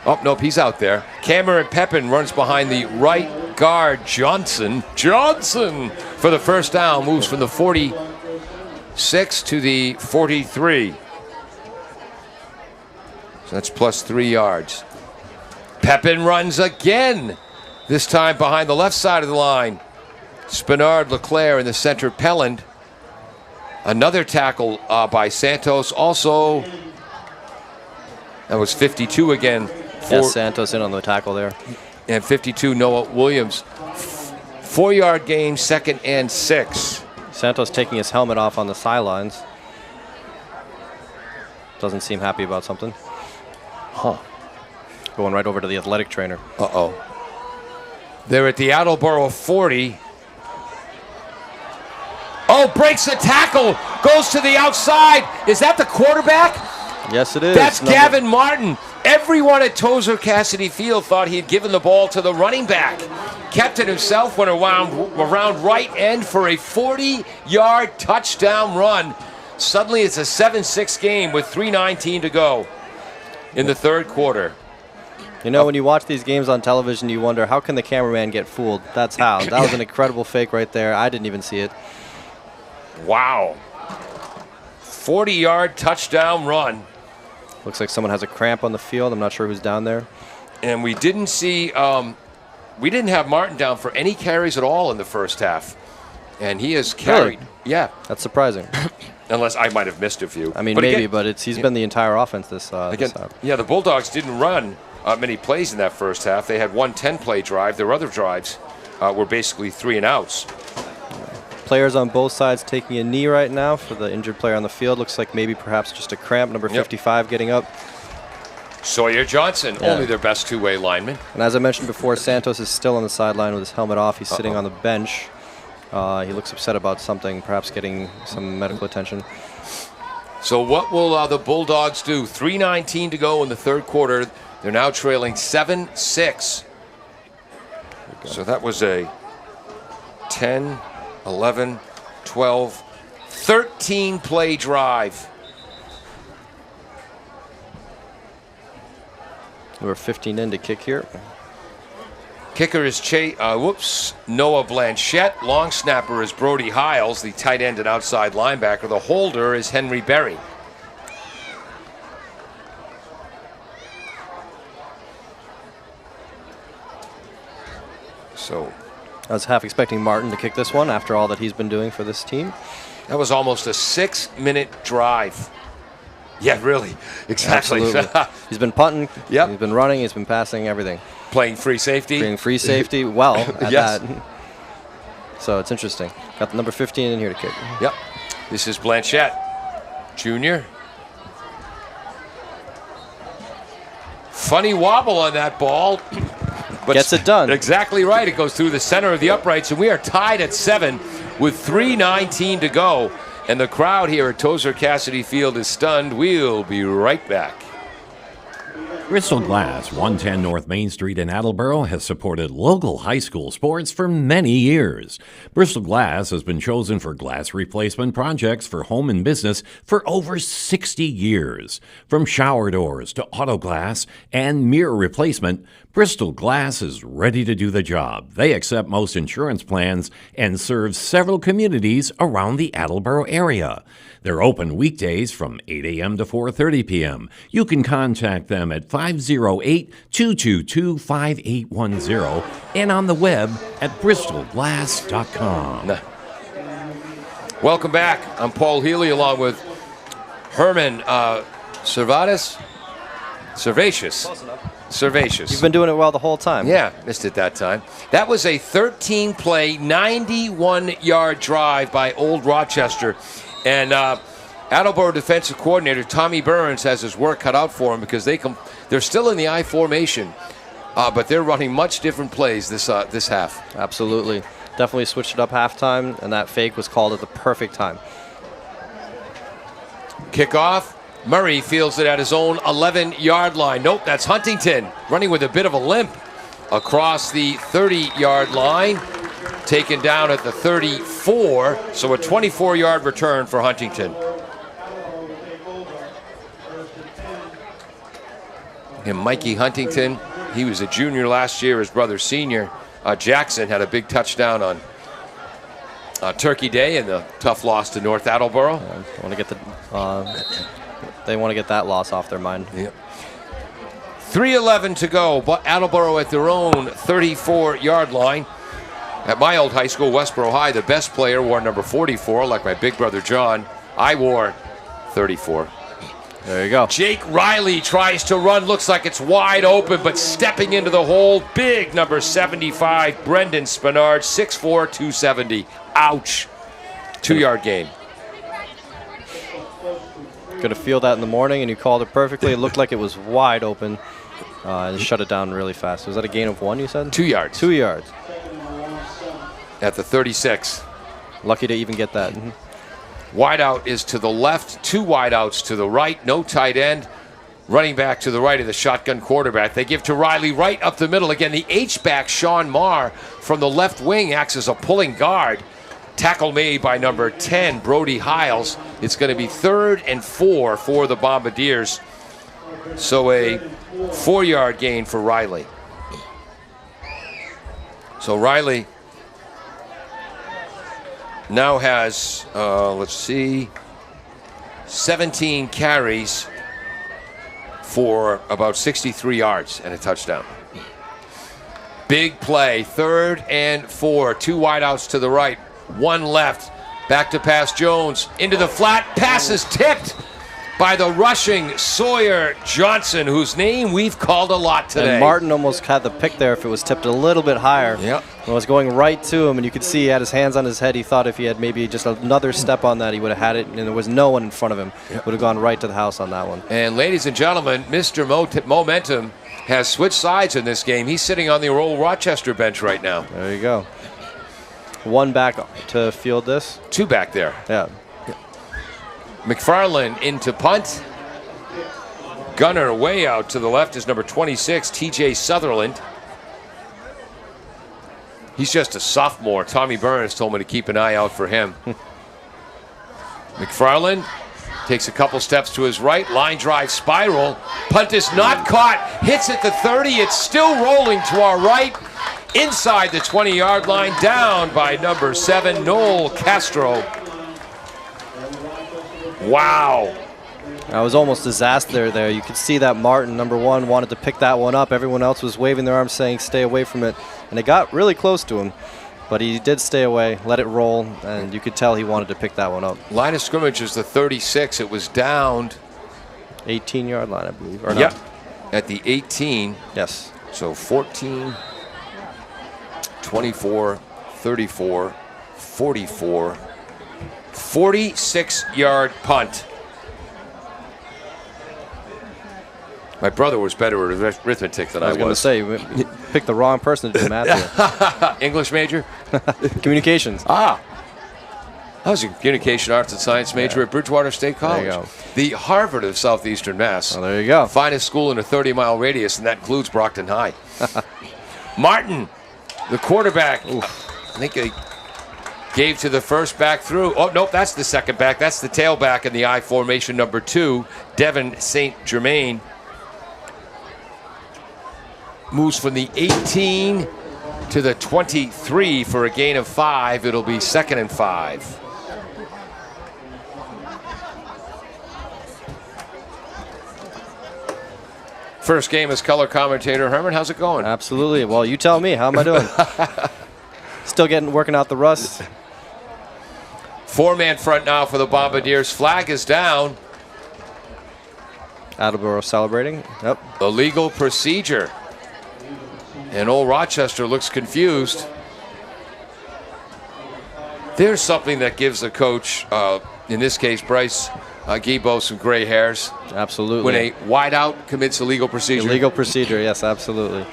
Oh, nope, he's out there. Cameron Pepin runs behind the right guard, Johnson. Johnson for the first down. Moves from the 46 to the 43. So that's plus 3 yards. Pepin runs again. This time behind the left side of the line. Spinard, Leclerc in the center, Pelland. Another tackle by Santos. Also, that was 52 again. Yes, Santos in on the tackle there. And 52, Noah Williams. 4-yard gain, 2nd and 6. Santos taking his helmet off on the sidelines. Doesn't seem happy about something. Huh. Going right over to the athletic trainer. Uh-oh. They're at the Attleboro 40. Oh, breaks the tackle. Goes to the outside. Is that the quarterback? Yes, it is. That's Gavin Martin. Everyone at Tozer Cassidy Field thought he had given the ball to the running back. Kept it himself, went around right end for a 40-yard touchdown run. Suddenly it's a 7-6 game with 3:19 to go in the 3rd quarter. You know, when you watch these games on television, you wonder, how can the cameraman get fooled? That's how. That was an incredible fake right there. I didn't even see it. Wow. 40-yard touchdown run. Looks like someone has a cramp on the field. I'm not sure who's down there. And we didn't see, we didn't have Martin down for any carries at all in the first half. And he has carried. Really? Yeah. That's surprising. Unless I might have missed a few. I mean, but maybe, again, but he's been the entire offense this half. Yeah, the Bulldogs didn't run many plays in that first half. They had one 10-play drive. Their other drives were basically 3 and outs. Players on both sides taking a knee right now for the injured player on the field. Looks like maybe perhaps just a cramp. Number 55 getting up. Sawyer Johnson, only their best two-way lineman. And as I mentioned before, Santos is still on the sideline with his helmet off. He's sitting on the bench. He looks upset about something, perhaps getting some medical attention. So what will the Bulldogs do? 3:19 to go in the 3rd quarter. They're now trailing 7-6. So that was a 10, 11, 12, 13-play drive. We're 15 in to kick here. Kicker is Noah Blanchette. Long snapper is Brody Hiles, the tight end and outside linebacker. The holder is Henry Berry. So I was half expecting Martin to kick this one after all that he's been doing for this team. that was almost a 6-minute drive. Yeah, really. Exactly. He's been punting. Yep. He's been running. He's been passing, everything. Playing free safety. Playing free safety well at Yes. that. So it's interesting. Got the number 15 in here to kick. Yep. This is Blanchette, Jr. Funny wobble on that ball. But gets it done. Exactly right. It goes through the center of the uprights, and we are tied at 7 with 3:19 to go. And the crowd here at Tozer Cassidy Field is stunned. We'll be right back. Bristol Glass, 110 North Main Street in Attleboro, has supported local high school sports for many years. Bristol Glass has been chosen for glass replacement projects for home and business for over 60 years. From shower doors to auto glass and mirror replacement, Bristol Glass is ready to do the job. They accept most insurance plans and serve several communities around the Attleboro area. They're open weekdays from 8 a.m. to 4:30 p.m. You can contact them at 508-222-5810 and on the web at bristolglass.com. Welcome back. I'm Paul Healy along with Herman Servacious. You've been doing it well the whole time. Yeah, missed it that time. That was a 13-play, 91-yard drive by Old Rochester. And Attleboro defensive coordinator Tommy Burns has his work cut out for him because they're still in the I formation, but they're running much different plays this half. Absolutely. Definitely switched it up halftime, and that fake was called at the perfect time. Kickoff. Murray fields it at his own 11-yard line. Nope, that's Huntington running with a bit of a limp across the 30-yard line. Taken down at the 34, so a 24-yard return for Huntington. And Mikey Huntington, he was a junior last year, his brother senior. Jackson had a big touchdown on Turkey Day in the tough loss to North Attleboro. They want to get that loss off their mind. Yep. 3:11 to go, but Attleboro at their own 34-yard line. At my old high school, Westboro High, the best player wore number 44, like my big brother John. I wore 34. There you go. Jake Riley tries to run, looks like it's wide open, but stepping into the hole, big number 75, Brendan Spinard, 6'4", 270. Ouch. 2-yard gain. Going to feel that in the morning, and you called it perfectly. It looked like it was wide open. And shut it down really fast. Was that a gain of 1, you said? 2 yards. 2 yards. At the 36. Lucky to even get that. Wideout is to the left, 2 wideouts to the right, no tight end. Running back to the right of the shotgun quarterback. They give to Riley right up the middle. Again, the H-back, Sean Marr, from the left wing acts as a pulling guard. Tackle made by number 10, Brody Hiles. It's going to be 3rd and 4 for the Bombardiers. So a 4-yard gain for Riley. So Riley now has, 17 carries for about 63 yards and a touchdown. Big play, 3rd and 4. 2 wideouts to the right, 1 left. Back to pass Jones. Into the flat. Pass is tipped by the rushing Sawyer Johnson, whose name we've called a lot today. And Martin almost had the pick there if it was tipped a little bit higher. Yep. It was going right to him, and you could see he had his hands on his head. He thought if he had maybe just another step on that, he would have had it, and there was no one in front of him. Yep. Would have gone right to the house on that one. And ladies and gentlemen, Mr. Momentum has switched sides in this game. He's sitting on the old Rochester bench right now. There you go. 1 back to field this. 2 back there. Yeah. McFarland into punt. Gunner way out to the left is number 26, TJ Sutherland. He's just a sophomore. Tommy Burns told me to keep an eye out for him. McFarland takes a couple steps to his right. Line drive spiral. Punt is not caught. Hits at the 30. It's still rolling to our right. Inside the 20-yard line. Down by number 7, Noel Castro. Wow. That was almost disaster there. You could see that Martin, number 1, wanted to pick that one up. Everyone else was waving their arms saying stay away from it. And it got really close to him. But he did stay away, let it roll, and you could tell he wanted to pick that one up. Line of scrimmage is the 36. It was downed. 18-yard line, I believe. Or Yep. not? At the 18. Yes. So 14, 24, 34, 44, 46-yard punt. My brother was better at arithmetic than I was. I was going to say, you picked the wrong person to do math here. English major? Communications. I was a communication arts and science major at Bridgewater State College. There you go. The Harvard of Southeastern Mass. Oh, there you go. Finest school in a 30-mile radius, and that includes Brockton High. Martin, the quarterback. Oof. I think he gave to the first back through. Oh, nope, that's the second back. That's the tailback in the I formation, number 2, Devin St. Germain. Moves from the 18 to the 23 for a gain of 5. It'll be 2nd and 5. First game as color commentator. Herman, how's it going? Absolutely. Well, you tell me. How am I doing? Still working out the rust. 4-man front now for the Bombardiers. Flag is down. Attleboro celebrating. Yep. Illegal procedure. And old Rochester looks confused. There's something that gives a coach, in this case Bryce Guibo, some gray hairs. Absolutely. When a wideout commits illegal procedure. Illegal procedure, yes, absolutely.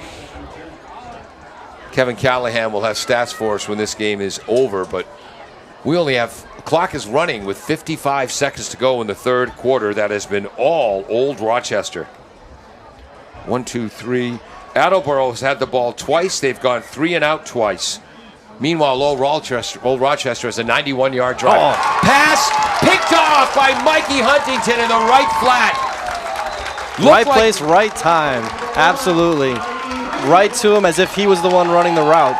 Kevin Callahan will have stats for us when this game is over, but we only have, the clock is running with 55 seconds to go in the third quarter. That has been all old Rochester. 1, 2, 3. Attleboro has had the ball twice. They've gone 3 and out twice. Meanwhile, old Rochester has a 91-yard drive. Oh. Pass picked off by Mikey Huntington in the right flat. Right place, right time. Absolutely. Right to him as if he was the one running the route.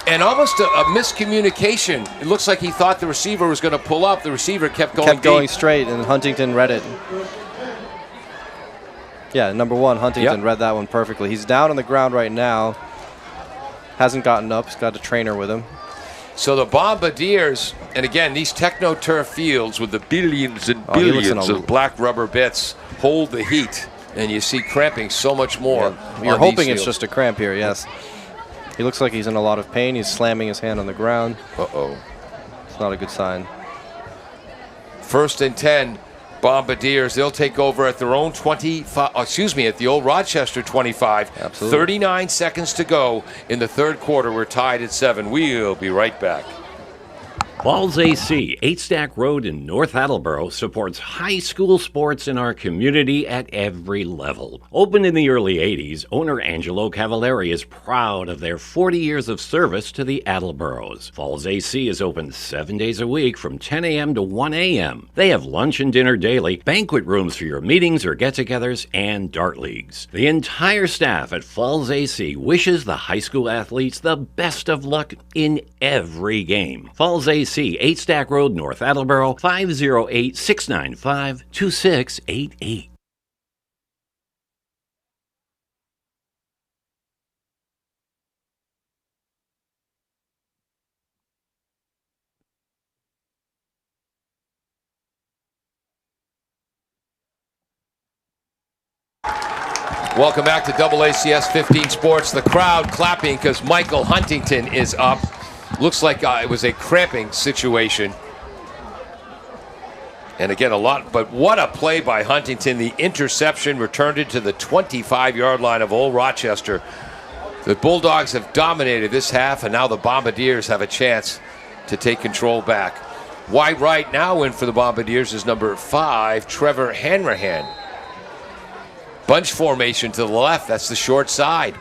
And almost a miscommunication. It looks like he thought the receiver was going to pull up. The receiver kept going straight, and Huntington read it. Yeah, number 1, Huntington read that one perfectly. He's down on the ground right now. Hasn't gotten up. He's got a trainer with him. So the Bombardiers, and again, these techno-turf fields with the billions and billions of black rubber bits hold the heat. And you see cramping so much more. Yeah. You're hoping it's just a cramp here, yes. He looks like he's in a lot of pain. He's slamming his hand on the ground. Uh-oh. It's not a good sign. 1st and 10. Bombardiers, they'll take over at their own 25, at the old Rochester 25. Absolutely. 39 seconds to go in the third quarter. We're tied at 7. We'll be right back. Falls AC, 8 Stack Road in North Attleboro, supports high school sports in our community at every level. Opened in the early 80s, owner Angelo Cavallari is proud of their 40 years of service to the Attleboros. Falls AC is open 7 days a week from 10 a.m. to 1 a.m. They have lunch and dinner daily, banquet rooms for your meetings or get-togethers, and dart leagues. The entire staff at Falls AC wishes the high school athletes the best of luck in every game. Falls AC, 8 Stack Road, North Attleboro, 508-695-2688. Welcome back to AACS 15 Sports. The crowd clapping because Michael Huntington is up. Looks like it was a cramping situation. And again, but what a play by Huntington. The interception returned it to the 25-yard line of old Rochester. The Bulldogs have dominated this half, and now the Bombardiers have a chance to take control back. Wide right now in for the Bombardiers is number 5, Trevor Hanrahan. Bunch formation to the left. That's the short side.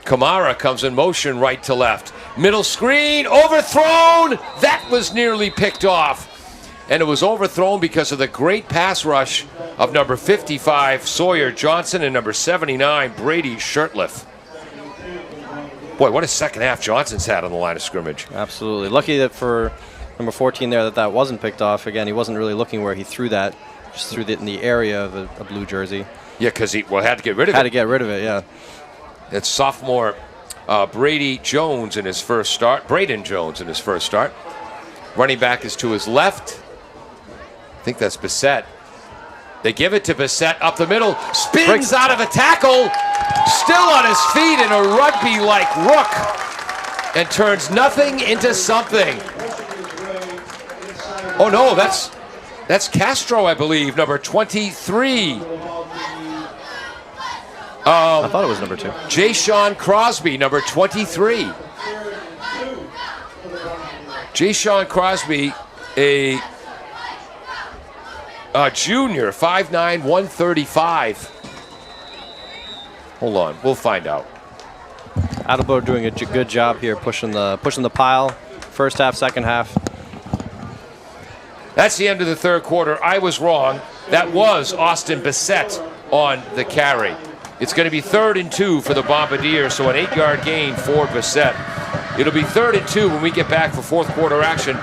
Kamara comes in motion right to left. Middle screen, overthrown. That was nearly picked off. And it was overthrown because of the great pass rush of number 55, Sawyer Johnson, and number 79, Brady Shirtliff. Boy, what a second half Johnson's had on the line of scrimmage. Absolutely. Lucky that for number 14 there that wasn't picked off. Again, he wasn't really looking where he threw that. Just threw it in the area of a blue jersey. Yeah, because he had to get rid of it. Had to get rid of it, yeah. It's sophomore Braden Jones in his first start. Running back is to his left. I think that's Bissett. They give it to Bissett up the middle. Spins out of a tackle. Still on his feet in a rugby-like rook. and turns nothing into something. Oh no, that's Castro, I believe, number 23. I thought it was number 2. Jay-Sean Crosby, number 23. Jay-Sean Crosby, a junior, 5'9", 135. Hold on, we'll find out. Attleboro doing a good job here, pushing the pile. First half, second half. That's the end of the third quarter. I was wrong. That was Austin Bissett on the carry. It's going to be 3rd and 2 for the Bombardiers, so an 8-yard gain for Bissett. It'll be 3rd and 2 when we get back for fourth quarter action.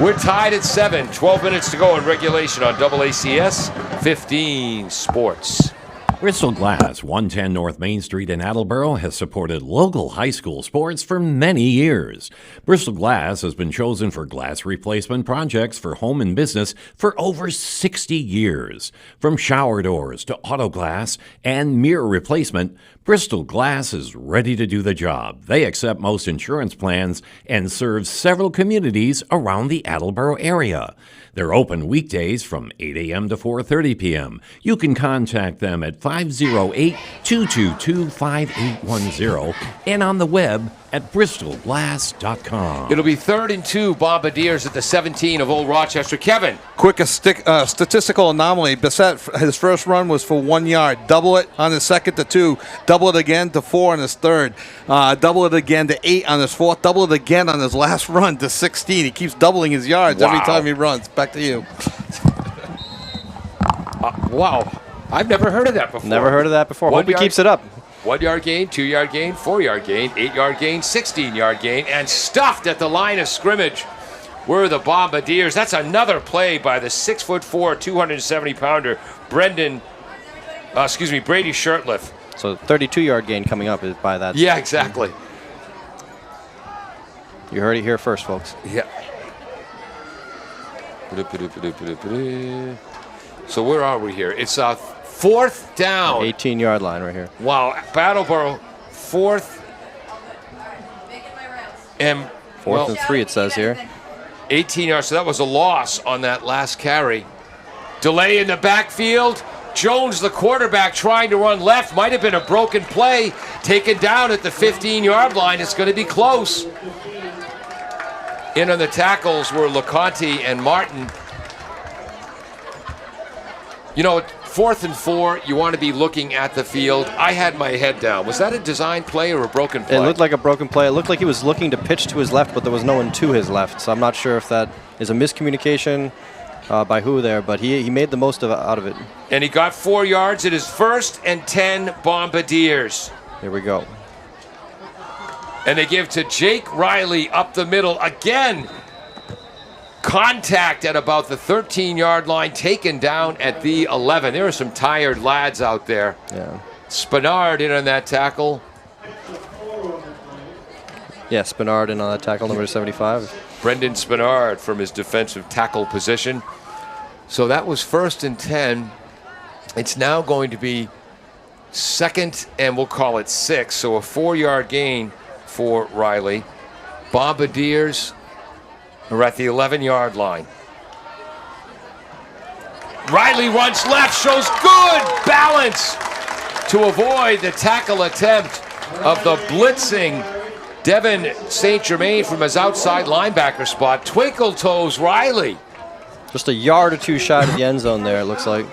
We're tied at 7, 12 minutes to go in regulation on AACS 15 Sports. Bristol Glass, 110 North Main Street in Attleboro, has supported local high school sports for many years. Bristol Glass has been chosen for glass replacement projects for home and business for over 60 years. From shower doors to auto glass and mirror replacement, Bristol Glass is ready to do the job. They accept most insurance plans and serve several communities around the Attleboro area. They're open weekdays from 8 a.m. to 4:30 p.m. You can contact them at 508-222-5810 and on the web at bristolglass.com. It'll be 3rd and 2, Bombardiers at the 17 of Old Rochester. Kevin. Quick statistical anomaly. Bissett, his first run was for 1 yard. Double it on his second to 2. Double it again to 4 on his third. Double it again to 8 on his fourth. Double it again on his last run to 16. He keeps doubling his yards every time he runs. Back to you. Wow. I've never heard of that before. Never heard of that before. Hope he keeps it up. 1 yard gain, 2 yard gain, 4 yard gain, 8 yard gain, 16 yard gain, and stuffed at the line of scrimmage were the Bombardiers. That's another play by the 6'4", 270-pounder Brady Shirtliff. So 32-yard gain coming up is by that. Yeah, exactly. You heard it here first, folks. Yeah. So where are we here? It's 4th down. 18-yard line right here. Wow, Attleboro, 4th and 4th and 3 it says here. 18 yards, so that was a loss on that last carry. Delay in the backfield. Jones, the quarterback, trying to run left. Might have been a broken play. Taken down at the 15-yard line. It's going to be close. In on the tackles were LeConte and Martin. You know, 4th and 4, you want to be looking at the field. I had my head down. Was that a design play or a broken play? It looked like a broken play. It looked like he was looking to pitch to his left, but there was no one to his left. So I'm not sure if that is a miscommunication by who there, but he made the most out of it. And he got 4 yards. It is 1st and 10 Bombardiers. Here we go. And they give to Jake Riley up the middle again. Contact at about the 13-yard line, taken down at the 11. There are some tired lads out there. Yeah. Spinard in on that tackle. Yeah, Spinard in on that tackle, number 75. Brendan Spinard from his defensive tackle position. So that was 1st and 10. It's now going to be 2nd and we'll call it 6. So a 4-yard gain for Riley. Bombardiers are at the 11-yard line. Riley runs left, shows good balance to avoid the tackle attempt of the blitzing Devin St. Germain from his outside linebacker spot. Twinkle toes Riley. Just a yard or two shy of the end zone there, it looks like.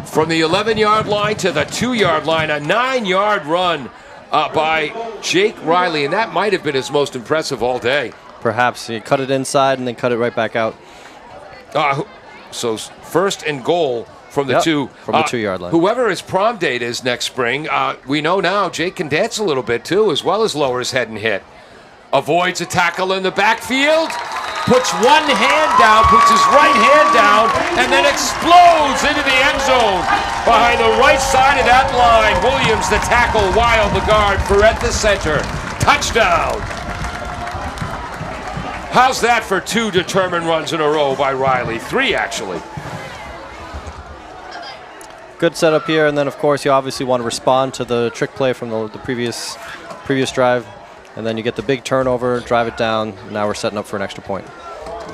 From the 11-yard line to the 2-yard line, a 9-yard run by Jake Riley, and that might have been his most impressive all day. Perhaps he cut it inside and then cut it right back out. So 1st and goal from the 2. From the 2-yard line. Whoever his prom date is next spring, we know now Jake can dance a little bit too, as well as lower his head and hit. Avoids a tackle in the backfield, puts one hand down, puts his right hand down, and then explodes into the end zone behind the right side of that line. Williams, the tackle, Wild, the guard, Ferret, the center. Touchdown. How's that for 2 determined runs in a row by Riley? 3, actually. Good setup here, and then, of course, you obviously want to respond to the trick play from the previous previous drive, and then you get the big turnover, drive it down. Now we're setting up for an extra point.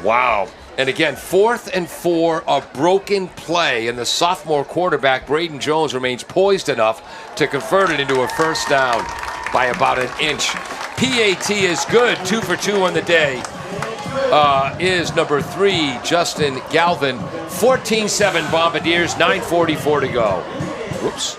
Wow. And again, 4th and 4, a broken play, and the sophomore quarterback, Braden Jones, remains poised enough to convert it into a first down by about an inch. PAT is good, 2 for 2 on the day. Is number 3, Justin Galvin. 14-7 Bombardiers, 9:44 to go. Whoops.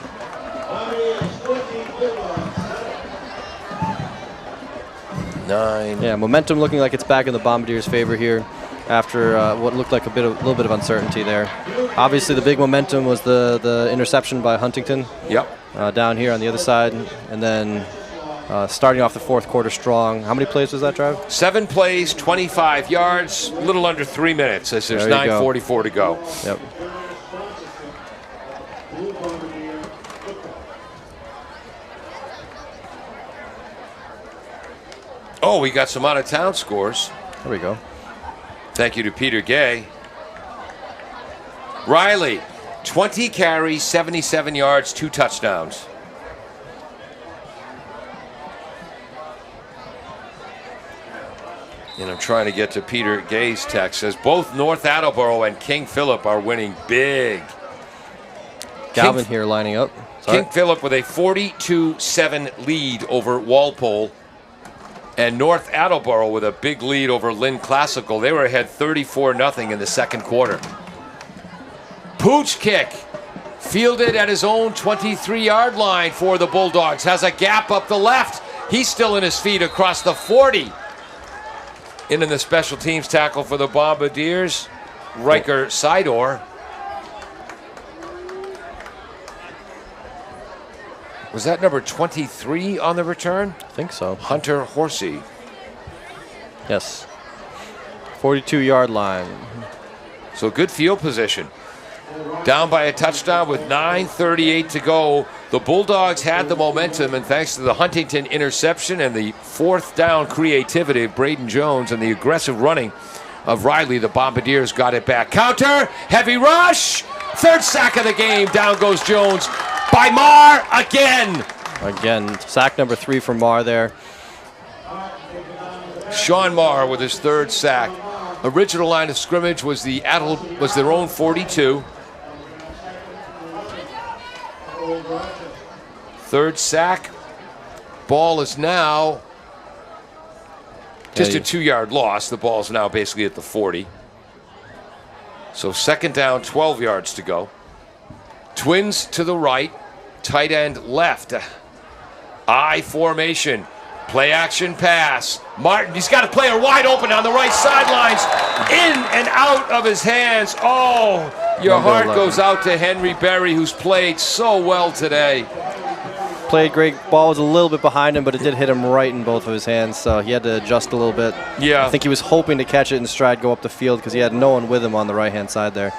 Yeah, momentum looking like it's back in the Bombardiers' favor here after what looked like a little bit of uncertainty there. Obviously, the big momentum was the interception by Huntington. Yep. Down here on the other side, and then starting off the fourth quarter strong. How many plays was that drive? 7 plays, 25 yards, a little under 3 minutes as there's 9:44 to go. Yep. Oh, we got some out-of-town scores. There we go. Thank you to Peter Gay. Riley, 20 carries, 77 yards, 2 touchdowns. And I'm trying to get to Peter Gay's text. Says both North Attleboro and King Philip are winning big. Galvin here lining up. Sorry. King Philip with a 42-7 lead over Walpole. And North Attleboro with a big lead over Lynn Classical. They were ahead 34-0 in the second quarter. Pooch kick. Fielded at his own 23-yard line for the Bulldogs. Has a gap up the left. He's still in his feet across the 40. In the special teams tackle for the Bombardiers, Riker Sidor. Was that number 23 on the return? I think so. Hunter Horsey. Yes. 42-yard line. So good field position. Down by a touchdown with 9:38 to go. The Bulldogs had the momentum, and thanks to the Huntington interception and the fourth down creativity of Braden Jones and the aggressive running of Riley, the Bombardiers got it back. Counter, heavy rush, 3rd sack of the game. Down goes Jones by Marr again. Again, sack number 3 for Marr there. Sean Marr with his 3rd sack. Original line of scrimmage was their own 42. 3rd sack. Ball is now just a 2-yard loss. The ball is now basically at the 40. So 2nd down, 12 yards to go. Twins to the right, tight end left. I formation. Play action pass. Martin, he's got a player wide open on the right sidelines. In and out of his hands. Oh, your heart goes out to Henry Berry, who's played so well today. Played great. Ball was a little bit behind him, but it did hit him right in both of his hands, so he had to adjust a little bit. Yeah. I think he was hoping to catch it in stride, go up the field, because he had no one with him on the right-hand side there.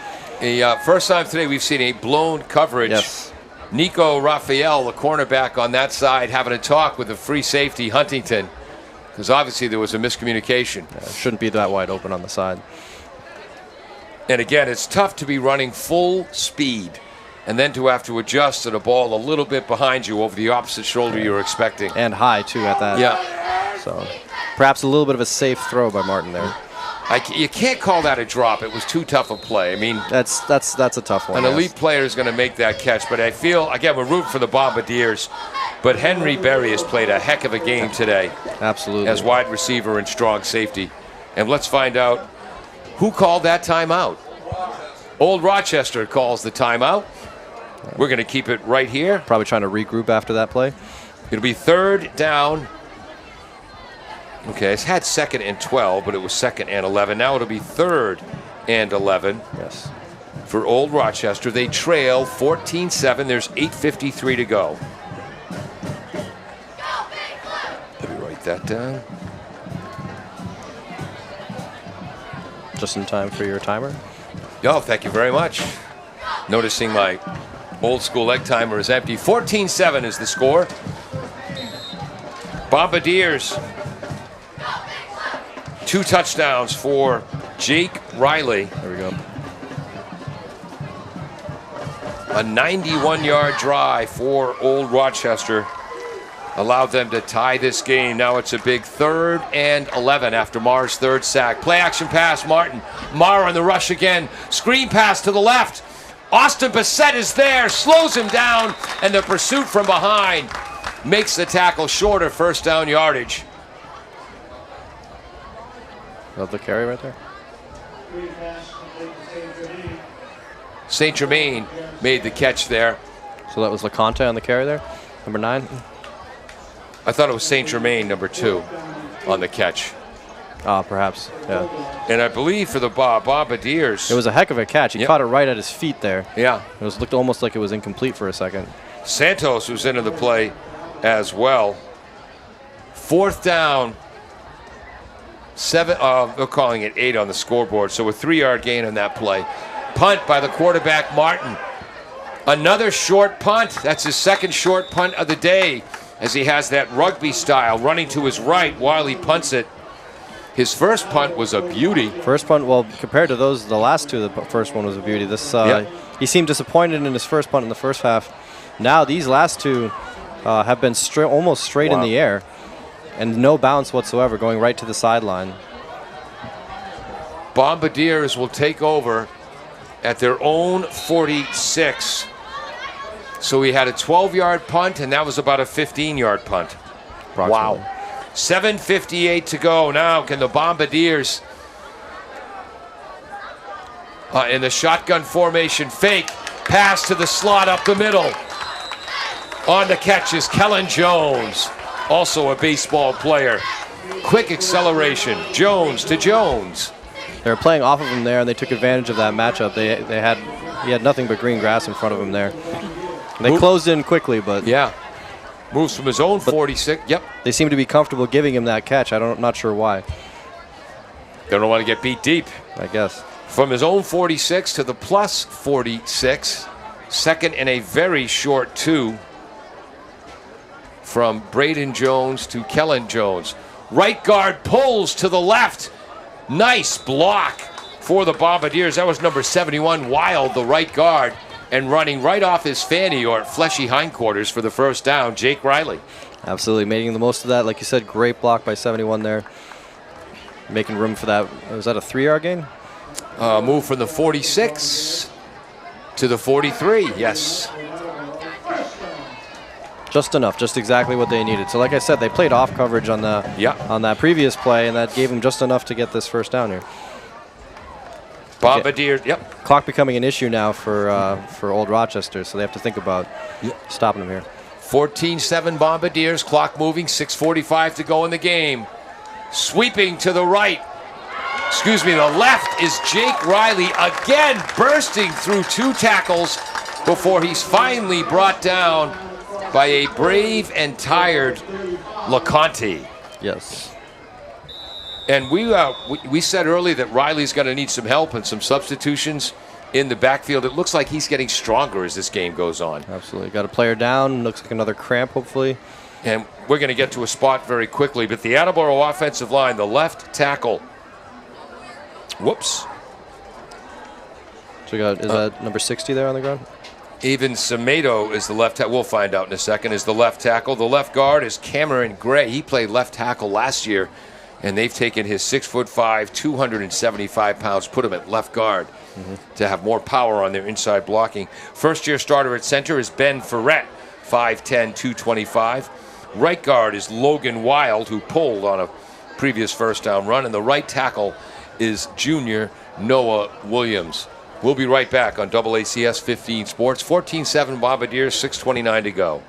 First time today we've seen a blown coverage. Yes. Nico Raphael, the cornerback on that side, having a talk with the free safety Huntington, because obviously there was a miscommunication. Yeah, shouldn't be that wide open on the side. And again, it's tough to be running full speed and then to have to adjust to the ball a little bit behind you over the opposite shoulder you're expecting. And high, too, at that. Yeah. So perhaps a little bit of a safe throw by Martin there. You can't call that a drop. It was too tough a play. I mean, that's a tough one. An elite player is going to make that catch, but I feel, again, we're rooting for the Bombardiers, but Henry Berry has played a heck of a game today. Absolutely. As wide receiver and strong safety. And let's find out who called that timeout. Old Rochester calls the timeout. We're going to keep it right here. Probably trying to regroup after that play. It'll be 3rd down. Okay, it's had 2nd and 12, but it was 2nd and 11. Now it'll be 3rd and 11. Yes. For Old Rochester. They trail 14-7. There's 8:53 to go. Let me write that down. Just in time for your timer. Oh, thank you very much. Noticing my old school egg timer is empty. 14-7 is the score. Bombardiers. 2 touchdowns for Jake Riley. There we go. A 91-yard drive for Old Rochester. allowed them to tie this game. Now it's a big 3rd and 11 after Marr's 3rd sack. Play action pass, Martin. Marr on the rush again. Screen pass to the left. Austin Bassett is there, slows him down, and the pursuit from behind makes the tackle shorter, 1st down yardage. Love the carry right there. St. Germain made the catch there. So that was LeConte on the carry there, number 9. I thought it was St. Germain, number 2, on the catch. Perhaps, yeah. And I believe for the Bombardiers. It was a heck of a catch. He Yep. caught it right at his feet there. Yeah. It looked almost like it was incomplete for a second. Santos was into the play as well. 4th down. 7. They're calling it 8 on the scoreboard. So a 3-yard gain on that play. Punt by the quarterback, Martin. Another short punt. That's his 2nd short punt of the day, as he has that rugby style running to his right while he punts it. His first punt was a beauty. First punt, well, compared to those, the last two, the first one was a beauty. This He seemed disappointed in his first punt in the first half. Now these last two have been almost straight in the air, and no bounce whatsoever, going right to the sideline. Bombardiers will take over at their own 46. So he had a 12-yard punt, and that was about a 15-yard punt. Wow. 7:58 to go. Now can the Bombardiers, in the shotgun formation, fake, pass to the slot up the middle. On the catch is Kellen Jones, also a baseball player. Quick acceleration, Jones to Jones. They were playing off of him there, and they took advantage of that matchup. He had nothing but green grass in front of him there. And they closed in quickly, but yeah, moves from his own 46. Yep. They seem to be comfortable giving him that catch. Not sure why. They don't want to get beat deep. I guess. From his own 46 to the plus 46. 2nd and a very short 2. From Braden Jones to Kellen Jones. Right guard pulls to the left. Nice block for the Bombardiers. That was number 71, Wild, the right guard. And running right off his fanny or fleshy hindquarters for the 1st down, Jake Riley. Absolutely, making the most of that. Like you said, great block by 71 there. Making room for that. Was that a 3-yard gain? Move from the 46 to the 43, yes. Just enough, just exactly what they needed. So like I said, they played off coverage on that previous play, and that gave them just enough to get this 1st down here. Bombardier, yep. Clock becoming an issue now for Old Rochester, so they have to think about stopping them here. 14-7 Bombardiers, clock moving, 6:45 to go in the game. Sweeping to the right. Excuse me, the left is Jake Riley again, bursting through 2 tackles before he's finally brought down by a brave and tired LeConte. Yes. And we said earlier that Riley's going to need some help and some substitutions in the backfield. It looks like he's getting stronger as this game goes on. Absolutely. Got a player down. Looks like another cramp, hopefully. And we're going to get to a spot very quickly. But the Attleboro offensive line, the left tackle. Whoops. So is that number 60 there on the ground? Even Semedo is the left tackle. We'll find out in a second. Is the left tackle. The left guard is Cameron Gray. He played left tackle last year. And they've taken his 6'5", 275 pounds, put him at left guard to have more power on their inside blocking. First-year starter at center is Ben Ferret, 5'10", 225. Right guard is Logan Wild, who pulled on a previous 1st down run. And the right tackle is junior Noah Williams. We'll be right back on AACS 15 Sports. 14-7 Bombardiers, 6:29 to go.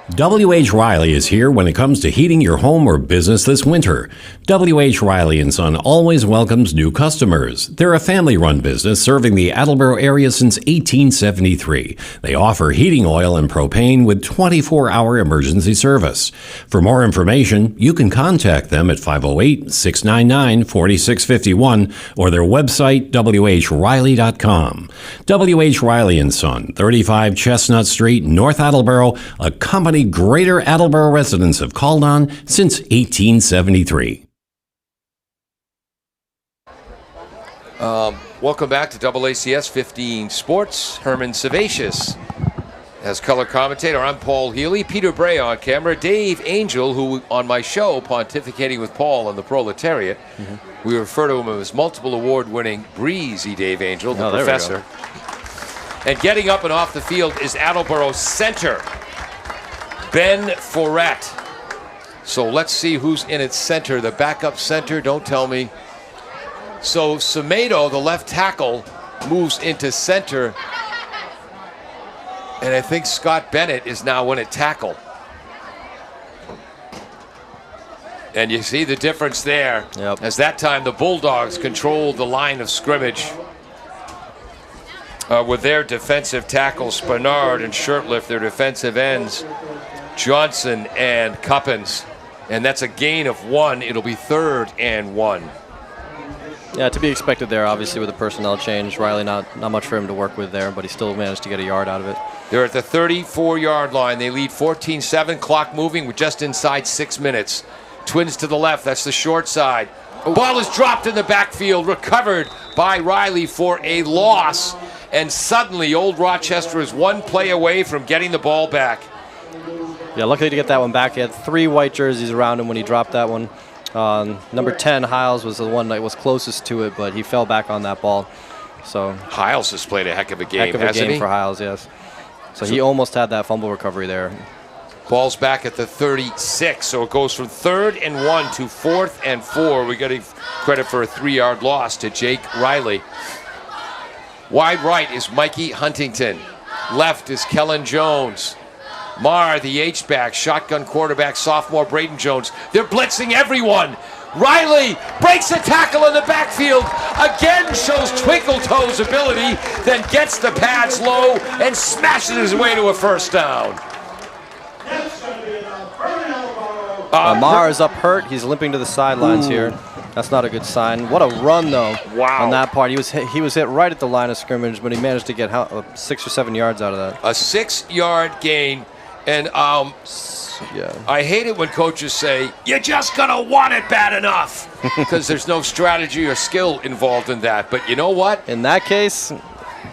W.H. Riley is here when it comes to heating your home or business this winter. W.H. Riley & Son always welcomes new customers. They're a family-run business serving the Attleboro area since 1873. They offer heating oil and propane with 24-hour emergency service. For more information, you can contact them at 508-699-4651 or their website, whriley.com. W.H. Riley & Son, 35 Chestnut Street, North Attleboro, a company Greater Attleboro residents have called on since 1873. Welcome back to AACS 15 Sports. Herman Savacious As color commentator, I'm Paul Healy. Peter Bray on camera. Dave Angel, who on my show, Pontificating with Paul and the Proletariat, we refer to him as multiple award-winning Breezy Dave Angel, the professor. And getting up and off the field is Attleboro center, Ben Foret. So let's see who's in its center. The backup center, don't tell me. So Semedo, the left tackle, moves into center. And I think Scott Bennett is now in at tackle. And you see the difference there. Yep. As that time the Bulldogs controlled the line of scrimmage with their defensive tackles, Spinard and Shirtlift, their defensive ends, Johnson and Cuppins. And that's a gain of 1. It'll be 3rd and 1. Yeah, to be expected there, obviously, with the personnel change. Riley, not much for him to work with there, but he still managed to get a yard out of it. They're at the 34-yard line. They lead 14-7. Clock moving. We're just inside 6 minutes. Twins to the left. That's the short side. Ball is dropped in the backfield. Recovered by Riley for a loss. And suddenly, Old Rochester is 1 play away from getting the ball back. Yeah, luckily to get that one back. He had 3 white jerseys around him when he dropped that one. Number 10, Hiles, was the one that was closest to it, but he fell back on that ball. So Hiles has played a heck of a game, heck of a hasn't game he? for Hiles, yes. So he almost had that fumble recovery there. Ball's back at the 36, so it goes from 3rd and 1 to 4th and 4. We got to give credit for a 3-yard loss to Jake Riley. Wide right is Mikey Huntington. Left is Kellen Jones. Marr, the H-back, shotgun quarterback, sophomore Braden Jones. They're blitzing everyone. Riley breaks a tackle in the backfield. Again shows Twinkle Toes' ability, then gets the pads low and smashes his way to a first down. Marr is up hurt. He's limping to the sidelines here. That's not a good sign. What a run, though, Wow. on that part. He was hit right at the line of scrimmage, but he managed to get 6 or 7 yards out of that. A 6-yard gain. And Yeah. I hate it when coaches say, you're just going to want it bad enough. Because there's no strategy or skill involved in that. But you know what? In that case,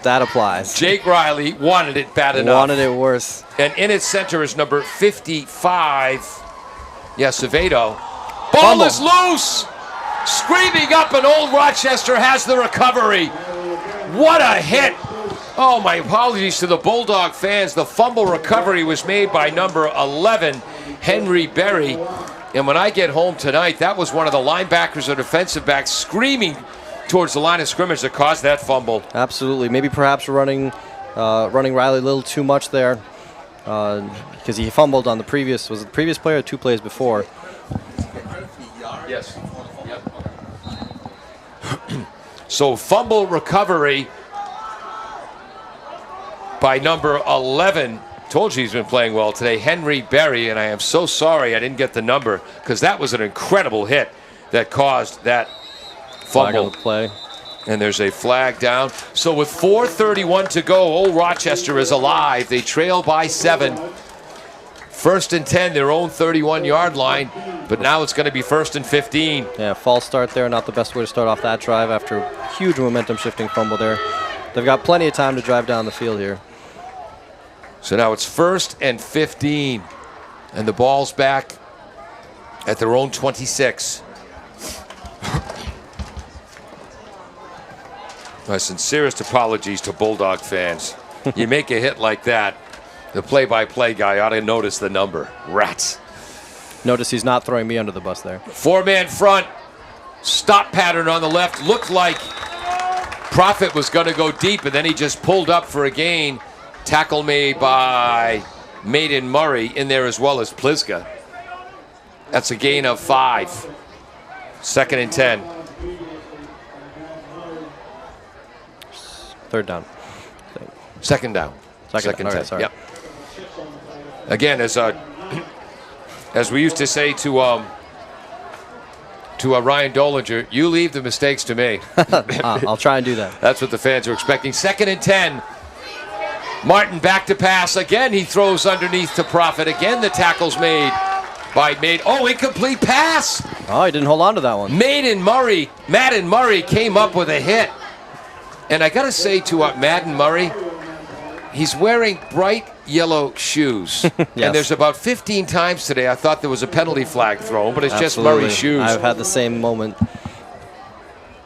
that applies. Jake Riley wanted it bad enough. Wanted it worse. And in its center is number 55. Acevedo. Ball Fumble. is loose. Screaming up, and Old Rochester has the recovery. What a hit. Oh, my apologies to the Bulldog fans. The fumble recovery was made by number 11, Henry Berry. And when I get home tonight, that was one of the linebackers or defensive backs screaming towards the line of scrimmage that caused that fumble. Absolutely. Maybe perhaps running Riley a little too much there because he fumbled on the previous. Was it the previous play or 2 plays before? Yes. Yep. So fumble recovery by number 11. Told you he's been playing well today, Henry Berry, and I am so sorry I didn't get the number because that was an incredible hit that caused that Flag fumble. on the play. And there's a flag down. So with 4:31 to go, Old Rochester is alive. They trail by 7. 1st and 10, their own 31-yard line, but now it's going to be 1st and 15. Yeah, false start there. Not the best way to start off that drive after a huge momentum-shifting fumble there. They've got plenty of time to drive down the field here. So now it's 1st and 15, and the ball's back at their own 26. My sincerest apologies to Bulldog fans. You make a hit like that, the play-by-play guy ought to notice the number. Rats. Notice he's not throwing me under the bus there. 4-man front. Stop pattern on the left. Looked like Prophet was going to go deep, and then he just pulled up for a gain. Tackle made by Maiden Murray in there as well as Pliska. That's a gain of 5. 2nd and 10. 3rd down. 2nd down. Second down. All right, sorry. Yep. Again, as we used to say to Ryan Dolinger, you leave the mistakes to me. I'll try and do that. That's what the fans are expecting. 2nd and 10. Martin back to pass. Again, he throws underneath to Prophet. Again, the tackle's made by Maiden. Oh, incomplete pass. Oh, he didn't hold on to that one. Madden Murray came up with a hit. And I got to say to Madden Murray, he's wearing bright yellow shoes. Yes. And there's about 15 times today I thought there was a penalty flag thrown, but it's just Absolutely. Murray's shoes. I've had the same moment.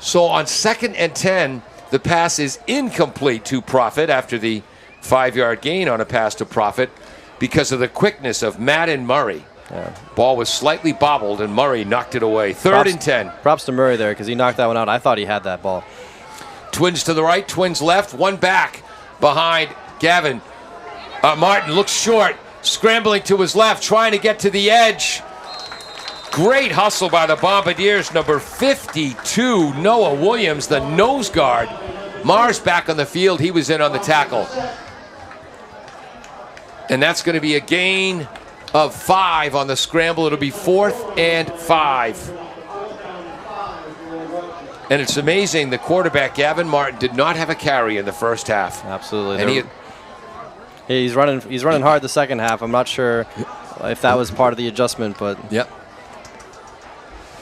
So on 2nd and 10, the pass is incomplete to Profit after the 5-yard gain on a pass to Profit because of the quickness of Matt and Murray. Yeah. Ball was slightly bobbled, and Murray knocked it away. 3rd and 10. Props to Murray there because he knocked that one out. I thought he had that ball. Twins to the right, Twins left, one back behind Gavin. Martin looks short, scrambling to his left, trying to get to the edge. Great hustle by the Bombardiers, number 52, Noah Williams, the nose guard. Mars back on the field, he was in on the tackle. And that's going to be a gain of 5 on the scramble. It'll be 4th and 5. And it's amazing, the quarterback, Gavin Martin, did not have a carry in the first half. Absolutely. And he's running hard the second half. I'm not sure if that was part of the adjustment, but yep.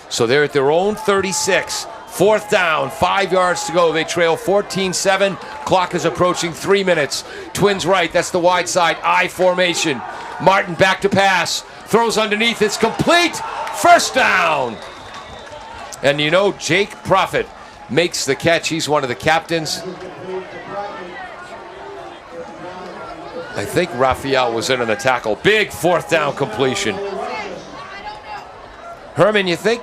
So they're at their own 36. 4th down, 5 yards to go. They trail 14-7. Clock is approaching 3 minutes. Twins right, that's the wide side, I formation. Martin back to pass. Throws underneath, it's complete. 1st down. And you know Jake Profit makes the catch. He's one of the captains. I think Raphael was in on the tackle. Big 4th down completion. Herman, you think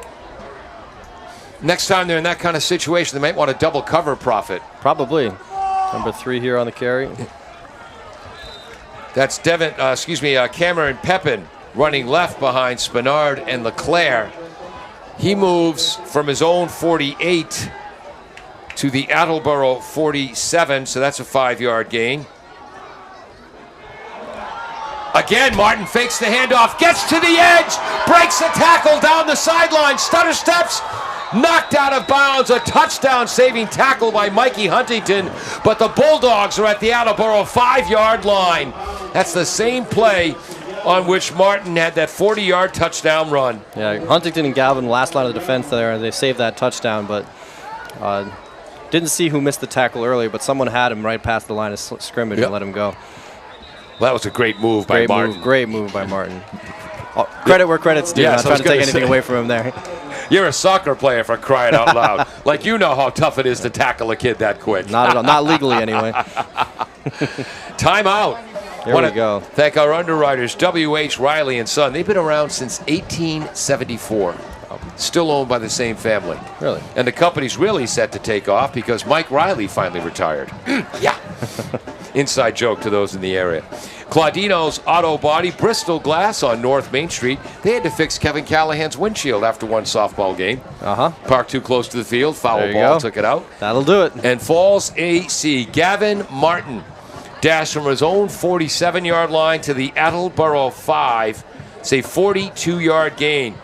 next time they're in that kind of situation, they might want to double cover Profit? probably. Number 3 here on the carry. That's Cameron Pepin running left behind Spinard and Leclerc. He moves from his own 48 to the Attleboro 47, so that's a 5-yard gain. Again, Martin fakes the handoff, gets to the edge, breaks the tackle down the sideline, stutter steps, knocked out of bounds, a touchdown-saving tackle by Mikey Huntington, but the Bulldogs are at the Attleboro 5-yard line. That's the same play on which Martin had that 40-yard touchdown run. Yeah, Huntington and Galvin, last line of defense there, they saved that touchdown, but didn't see who missed the tackle earlier, but someone had him right past the line of scrimmage and let him go. Well, that was a great move by Martin. Great move by Martin. Credit where credit's due. Yes, Not trying to take anything away from him there. You're a soccer player, for crying out loud. Like, you know how tough it is to tackle a kid that quick. Not at all. Not legally, anyway. Timeout. Here we go. Thank our underwriters, W.H. Riley & Son. They've been around since 1874. Still owned by the same family. Really? And the company's really set to take off because Mike Riley finally retired. Yeah. Inside joke to those in the area. Claudino's Auto Body, Bristol Glass on North Main Street. They had to fix Kevin Callahan's windshield after one softball game. Parked too close to the field. Foul ball. Took it out. That'll do it. And Falls AC, Gavin Martin dashed from his own 47-yard line to the Attleboro 5. It's a 42-yard gain.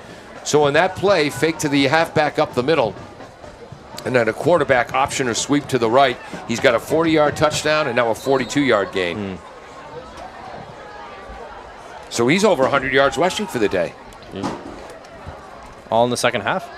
So in that play, fake to the halfback up the middle, and then a quarterback option or sweep to the right, he's got a 40-yard touchdown and now a 42-yard gain. So he's over 100 yards rushing for the day. All in the second half.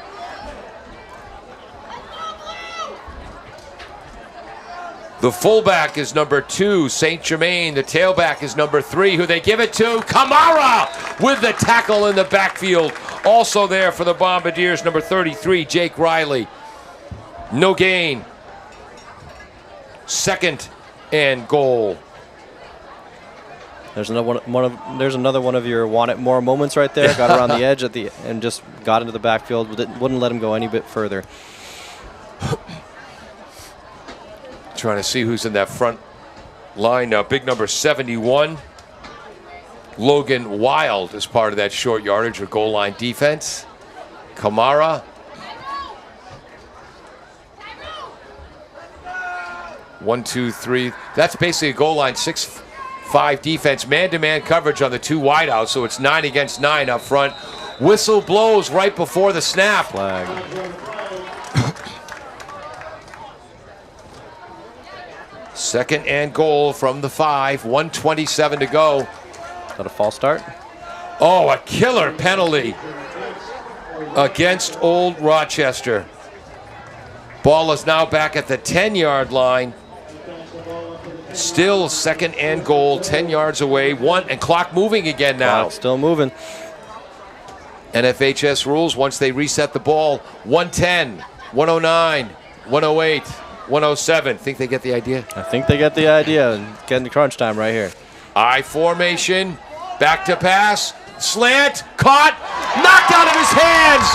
The fullback is number 2, St. Germain. The tailback is number 3, who they give it to. Kamara with the tackle in the backfield. Also there for the Bombardiers, number 33, Jake Riley. No gain. 2nd and goal. There's another one of your want it more moments right there. Got around the edge and just got into the backfield. Wouldn't let him go any bit further. Trying to see who's in that front line now. Big number 71. Logan Wild is part of that short yardage or goal line defense. Kamara. One, two, three. That's basically a goal line 6-5 defense. Man-to-man coverage on the 2 wideouts, so it's 9 against 9 up front. Whistle blows right before the snap. Flag. Second and goal from the 5. 1:27 to go. Is that a false start? Oh, a killer penalty against Old Rochester. Ball is now back at the 10-yard line. Still second and goal, 10 yards away. And clock moving again now. Clock still moving. NFHS rules, once they reset the ball, 110, 109, 108, 107. Think they get the idea? I think they get the idea. Getting to crunch time right here. I formation, back to pass, slant, caught, knocked out of his hands.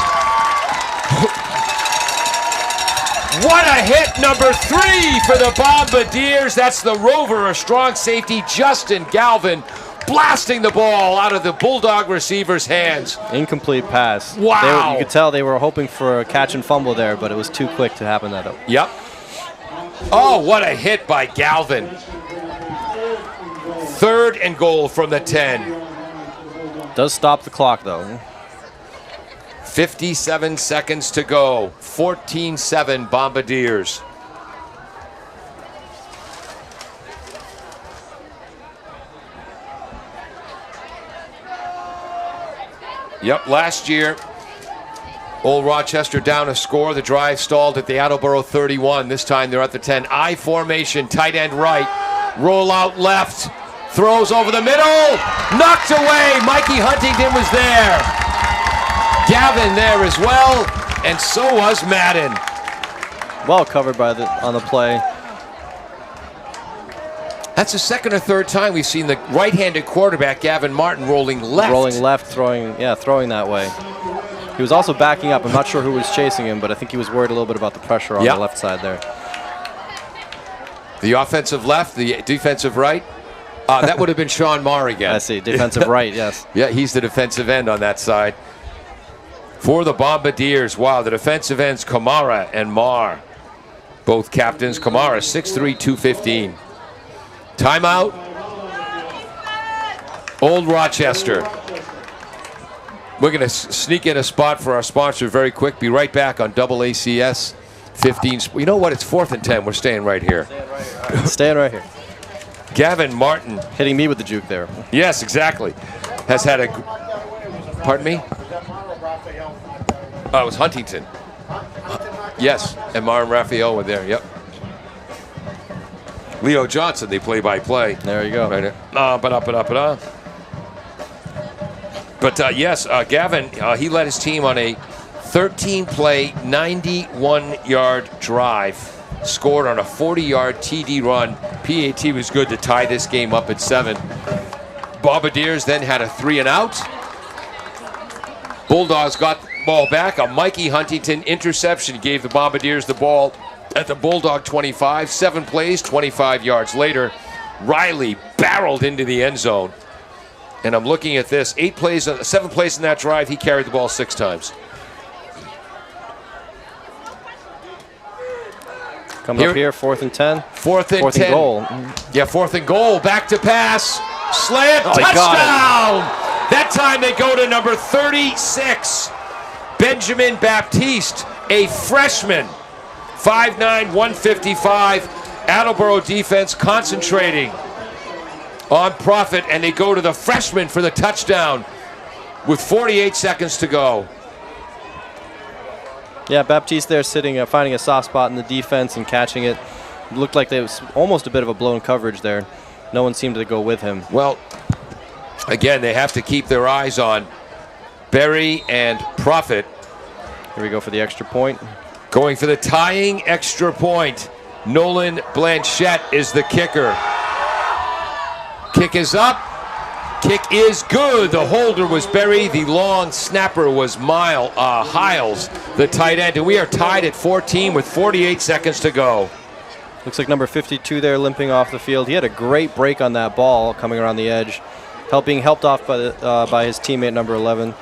What a hit, number 3 for the Bombardiers. That's the Rover, a strong safety, Justin Galvin, blasting the ball out of the Bulldog receiver's hands. Incomplete pass. Wow. You could tell they were hoping for a catch and fumble there, but it was too quick to happen that up. Yep. Oh, what a hit by Galvin. 3rd and goal from the 10. Does stop the clock, though. 57 seconds to go. 14-7 Bombardiers. Yep, last year, Old Rochester down a score. The drive stalled at the Attleboro 31. This time they're at the 10. I formation, tight end right. Roll out left. Throws over the middle. Knocked away. Mikey Huntington was there. Gavin there as well. And so was Madden. Well covered on the play. That's the second or third time we've seen the right-handed quarterback, Gavin Martin, rolling left. Rolling left, throwing that way. He was also backing up. I'm not sure who was chasing him, but I think he was worried a little bit about the pressure on the left side there. The offensive left, the defensive right. That would have been Sean Marr again. I see. Defensive right, yes. Yeah, he's the defensive end on that side. For the Bombardiers, wow, the defensive ends, Kamara and Marr. Both captains. Kamara, 6'3", 215. Timeout. Old Rochester. We're going to sneak in a spot for our sponsor very quick. Be right back on double ACS 15. You know what? It's 4th and 10. We're staying right here. Staying right here. Gavin Martin. Hitting me with the juke there. Yes, exactly. Has had a... Pardon me? Oh, it was Huntington. Yes, and Mar and Raphael were there. Yep. Leo Johnson, the play-by-play. There you go. Right. But yes, Gavin, he led his team on a 13-play, 91-yard drive. Scored on a 40-yard TD run. PAT was good to tie this game up at 7. Bombardiers then had a 3-and-out. Bulldogs got the ball back. A Mikey Huntington interception gave the Bombardiers the ball at the Bulldog 25. 7 plays, 25 yards later. Riley barreled into the end zone. And I'm looking at this. 7 plays in that drive. He carried the ball 6 times. Coming up here, 4th and 10. 4th and 10. 4th and goal. Yeah, 4th and goal. Back to pass. Slant. Oh, Touchdown! That time they go to number 36. Benjamin Baptiste, a freshman. 5'9", 155. Attleboro defense concentrating on Profit, and they go to the freshman for the touchdown with 48 seconds to go. Yeah, Baptiste there sitting, finding a soft spot in the defense and catching it. It looked like there was almost a bit of a blown coverage there. No one seemed to go with him. Well, again, they have to keep their eyes on Berry and Profit. Here we go for the extra point. Going for the tying extra point. Nolan Blanchette is the kicker. Kick is up. Kick is good. The holder was Berry. The long snapper was Hiles, the tight end. And we are tied at 14 with 48 seconds to go. Looks like number 52 there limping off the field. He had a great break on that ball coming around the edge. Being helped off by his teammate number 11.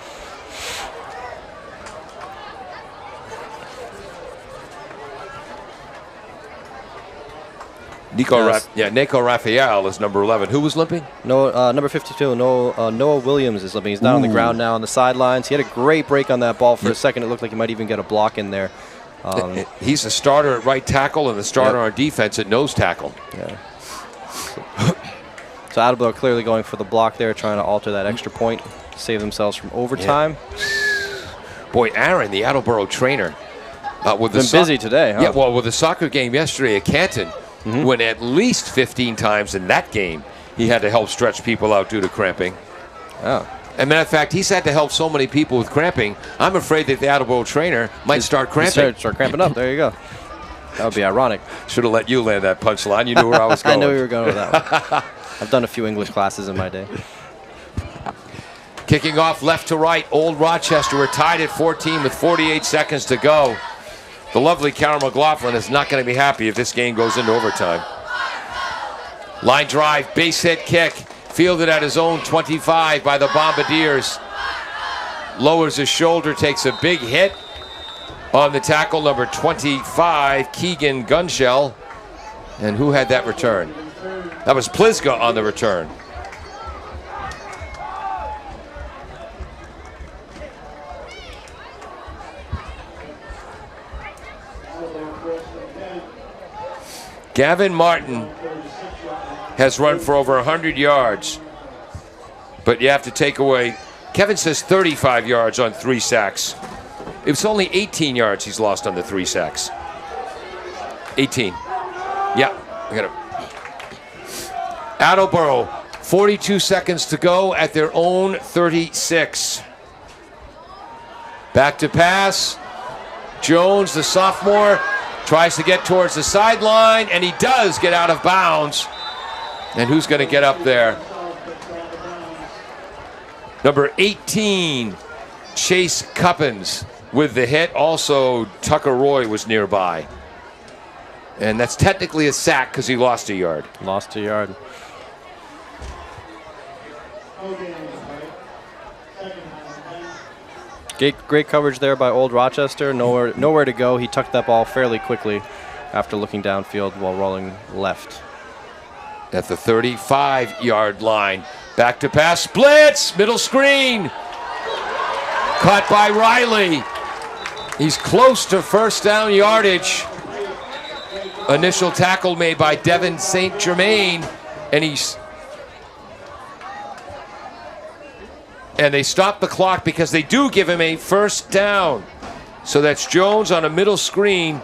Nico Raphael is number 11. Who was limping? No, number 52. Noah Williams is limping. He's down on the ground now on the sidelines. He had a great break on that ball for a second. It looked like he might even get a block in there. He's the starter at right tackle and the starter on defense at nose tackle. Yeah. So Attleboro clearly going for the block there, trying to alter that extra point, save themselves from overtime. Yeah. Boy, Aaron, the Attleboro trainer, with been busy today, huh? Yeah, well, with the soccer game yesterday at Canton, when at least 15 times in that game he had to help stretch people out due to cramping. Oh. As a matter of fact, he's had to help so many people with cramping, I'm afraid that the Attleboro trainer might start cramping. Start cramping up. There you go. That would be ironic. Should have let you land that punchline. You knew where I was going. I knew you were going with that one. I've done a few English classes in my day. Kicking off left to right, Old Rochester. We're tied at 14 with 48 seconds to go. The lovely Carol McLaughlin is not going to be happy if this game goes into overtime. Line drive, base hit kick. Fielded at his own 25 by the Bombardiers. Lowers his shoulder, takes a big hit on the tackle, number 25, Keegan Gunshell. And who had that return? That was Plizga on the return. Gavin Martin has run for over 100 yards, but you have to take away, Kevin says 35 yards on 3 sacks. It's only 18 yards he's lost on the 3 sacks. 18. Yeah, I got it. Attleboro, 42 seconds to go at their own 36. Back to pass. Jones, the sophomore, tries to get towards the sideline, and he does get out of bounds. And who's going to get up there? Number 18, Chase Cuppins with the hit. Also, Tucker Roy was nearby. And that's technically a sack because he lost a yard. Lost a yard. Great coverage there by Old Rochester. Nowhere to go. He tucked that ball fairly quickly after looking downfield while rolling left. At the 35-yard line. Back to pass, splits, middle screen. Caught by Riley. He's close to first down yardage. Initial tackle made by Devin St. Germain, and they stop the clock because they do give him a first down. So that's Jones on a middle screen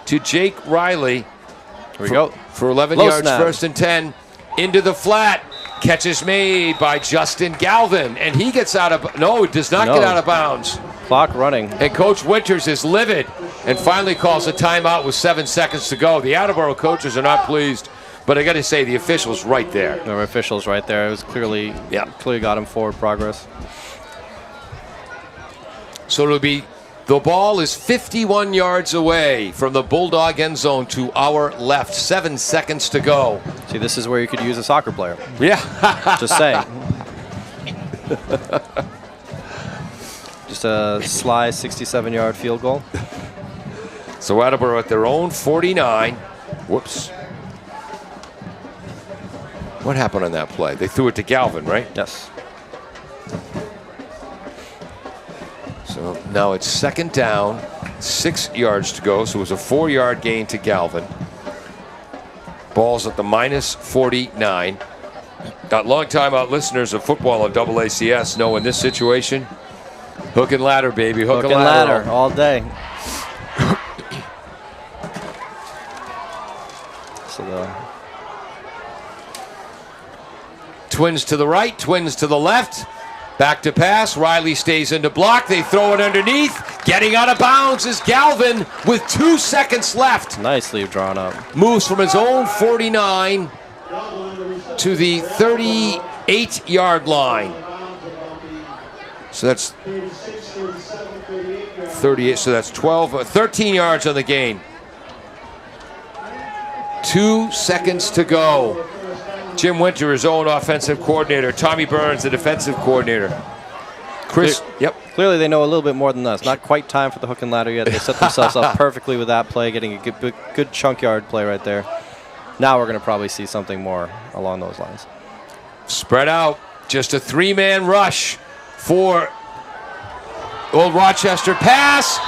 to Jake Riley. Here we go. For 11 yards, first and 10. Into the flat. Catch is made by Justin Galvin. And he gets out of... No, does not get out of bounds. Clock running. And Coach Winters is livid and finally calls a timeout with 7 seconds to go. The Attleboro coaches are not pleased. But I got to say, the official's right there. The official's right there. It was clearly got him forward progress. So it'll be... The ball is 51 yards away from the Bulldog end zone to our left. 7 seconds to go. See, this is where you could use a soccer player. Yeah. Just saying. Just a sly 67-yard field goal. So Attleboro at their own 49. Whoops. What happened on that play? They threw it to Galvin, right? Yes. So now it's second down, 6 yards to go. So it was a 4-yard gain to Galvin. Ball's at the minus 49. Long timeout listeners of football on AACS know in this situation, hook and ladder, baby. Hook and ladder all day. So the Twins to the right, twins to the left. Back to pass. Riley stays into block. They throw it underneath. Getting out of bounds is Galvin with 2 seconds left. Nicely drawn up. Moves from his own 49 to the 38-yard line. So that's 38. So that's 13 yards on the gain. 2 seconds to go. Jim Winter, his own offensive coordinator. Tommy Burns, the defensive coordinator. Chris, Clearly they know a little bit more than us. Not quite time for the hook and ladder yet. They set themselves up perfectly with that play, getting a good chunk yard play right there. Now we're going to probably see something more along those lines. Spread out. Just a 3-man rush for Old Rochester. Pass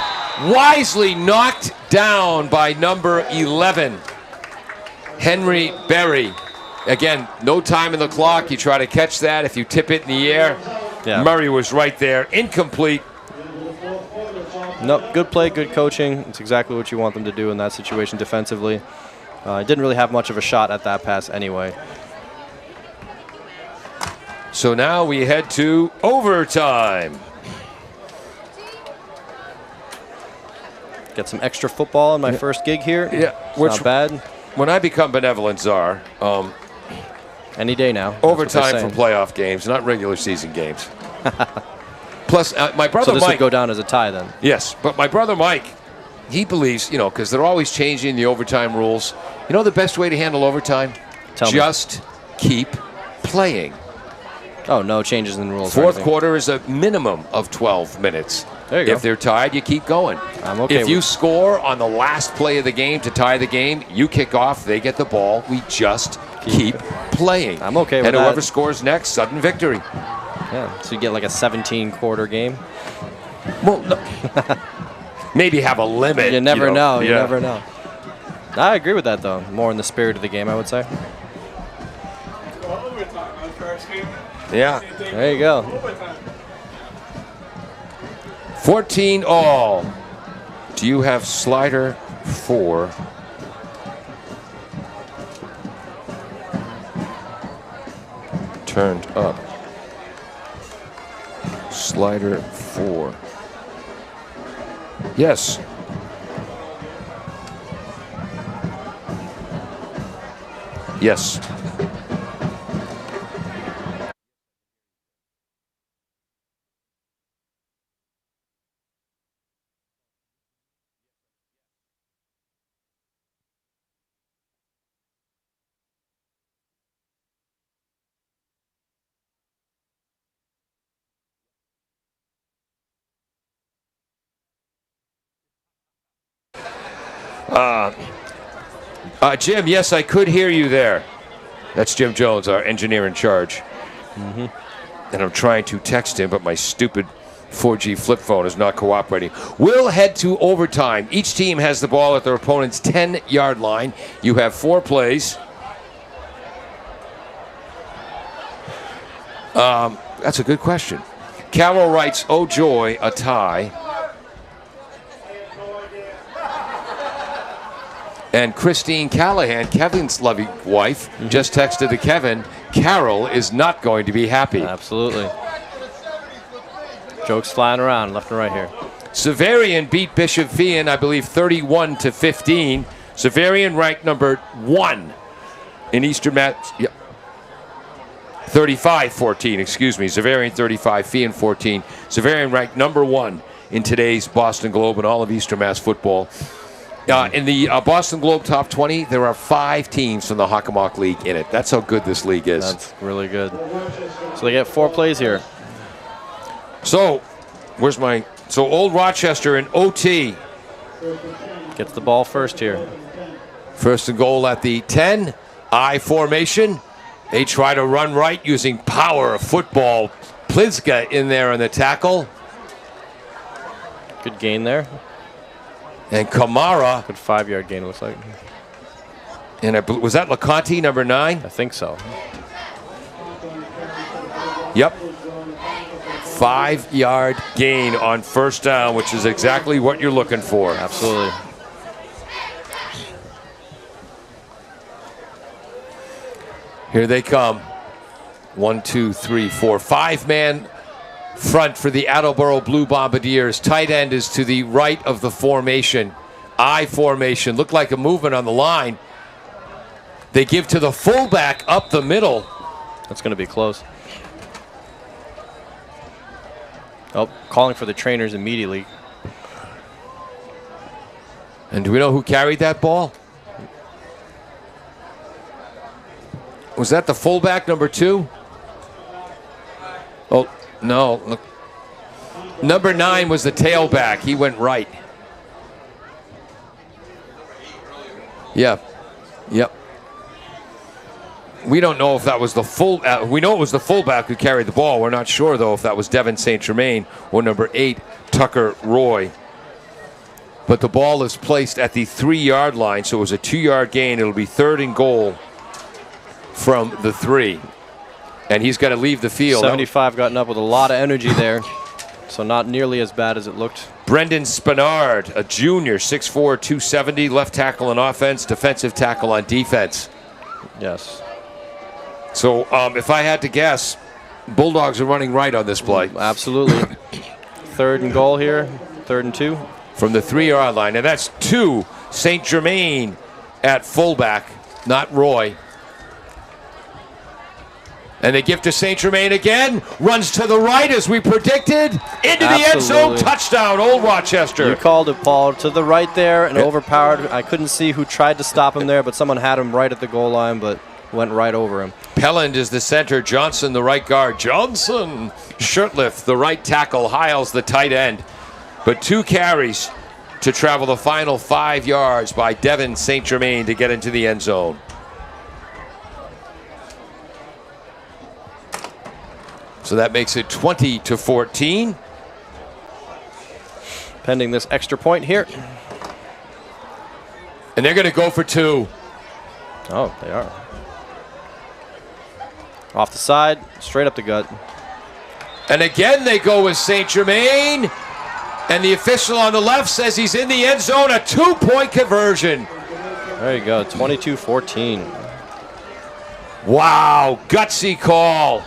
wisely knocked down by number 11, Henry Berry. Again, no time in the clock. You try to catch that. If you tip it in the air, Murray was right there. Incomplete. No, good play, good coaching. It's exactly what you want them to do in that situation defensively. I didn't really have much of a shot at that pass anyway. So now we head to overtime. Get some extra football in my first gig here. Yeah, it's not bad. When I become benevolent czar, Any day now. overtime for playoff games, not regular season games. Plus, my brother So this Mike would go down as a tie then. Yes, but my brother Mike, he believes, because they're always changing the overtime rules. You know the best way to handle overtime? Tell me. Just keep playing. Oh, no changes in rules. Fourth quarter is a minimum of 12 minutes. There you go. If they're tied, you keep going. I'm okay If you score on the last play of the game to tie the game, you kick off, they get the ball. We just keep playing. I'm okay with and whoever that. scores next, sudden victory. Yeah, so you get like a 17-quarter game. Well, no. Maybe have a limit. You never know. You Yeah. never know. I agree with that, though. More in the spirit of the game, I would say. Yeah. There you go. 14 all. Do you have slider 4? Turned up. Slider 4. Yes. Yes. Jim, yes, I could hear you there. That's Jim Jones, our engineer in charge. And I'm trying to text him, but my stupid 4G flip phone is not cooperating. We'll head to overtime. Each team has the ball at their opponent's 10-yard line. You have 4 plays. That's a good question. Carol writes, "Oh joy, a tie." And Christine Callahan, Kevin's loving wife, just texted to Kevin, Carol is not going to be happy. Absolutely. Jokes flying around left and right here. Severian beat Bishop Fian, I believe, 31-15. Severian ranked number 1 in Eastern Mass. Yep. 35-14, excuse me. Severian 35, Fian 14. Severian ranked number 1 in today's Boston Globe and all of Eastern Mass football. In the Boston Globe Top 20, there are 5 teams from the Hockomock League in it. That's how good this league is. That's really good. So they get 4 plays here. So, Old Rochester in OT. Gets the ball first here. First and goal at the 10. I formation. They try to run right using power of football. Pliska in there on the tackle. Good gain there. And Kamara. Good 5-yard gain, it looks like. And was that LeConte, number 9? I think so. Yep. 5-yard gain on first down, which is exactly what you're looking for. Absolutely. Here they come. 1, 2, 3, 4. 5-man front for the Attleboro Blue Bombardiers. Tight end is to the right of the formation. I formation. Looked like a movement on the line. They give to the fullback up the middle. That's going to be close. Oh, calling for the trainers immediately. And do we know who carried that ball? Was that the fullback, number 2? Oh, no. Look. Number 9 was the tailback. He went right. Yeah. Yep. We don't know if that was the full. We know it was the fullback who carried the ball. We're not sure, though, if that was Devin St. Germain or number 8, Tucker Roy. But the ball is placed at the 3-yard line, so it was a 2-yard gain. It'll be 3rd and goal from the 3. And he's got to leave the field. 75 gotten up with a lot of energy there. So not nearly as bad as it looked. Brendan Spinard, a junior, 6'4", 270, left tackle on offense, defensive tackle on defense. Yes. So if I had to guess, Bulldogs are running right on this play. Absolutely. 3rd and goal here, 3rd and 2. From the 3-yard line, and that's to St. Germain at fullback, not Roy. And they give to St. Germain again. Runs to the right as we predicted. Into the end zone. Touchdown, Old Rochester. You called it, Paul. To the right there and overpowered. I couldn't see who tried to stop him there, but someone had him right at the goal line, but went right over him. Pelland is the center. Johnson, the right guard. Johnson. Shirtliff, the right tackle. Hiles, the tight end. But 2 carries to travel the final 5 yards by Devin St. Germain to get into the end zone. So that makes it 20-14. Pending this extra point here. And they're going to go for 2. Oh, they are. Off the side, straight up the gut. And again they go with St. Germain. And the official on the left says he's in the end zone. A 2-point conversion. There you go, 22-14. Wow, gutsy call.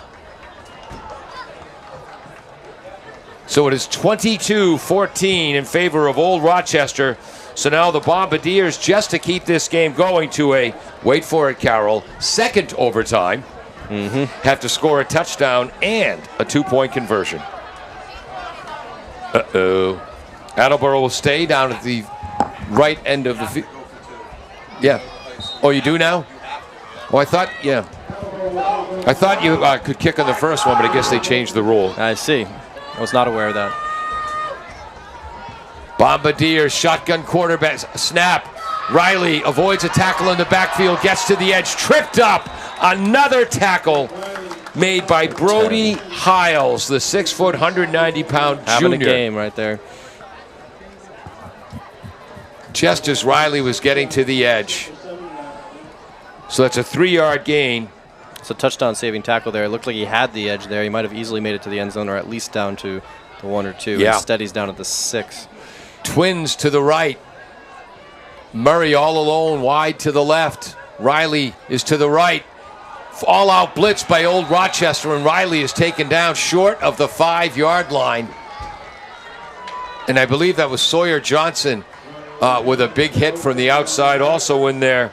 So it is 22-14 in favor of Old Rochester. So now the Bombardiers, just to keep this game going to a, wait for it, Carol, second overtime, have to score a touchdown and a 2-point conversion. Uh-oh. Attleboro will stay down at the right end of the field. Yeah. Oh, you do now? Oh, I thought, yeah. I thought you could kick on the first one, but I guess they changed the rule. I see. I was not aware of that. Bombardier, shotgun quarterback, snap. Riley avoids a tackle in the backfield, gets to the edge, tripped up. Another tackle made by Brody Hiles, the 6', 190-pound junior. Having a game right there. Just as Riley was getting to the edge. So that's a 3-yard gain. It's a touchdown-saving tackle there. It looked like he had the edge there. He might have easily made it to the end zone or at least down to the 1 or 2. Yeah. Instead, he's down at the 6. Twins to the right. Murray all alone, wide to the left. Riley is to the right. All-out blitz by Old Rochester, and Riley is taken down short of the 5-yard line. And I believe that was Sawyer Johnson with a big hit from the outside also in there.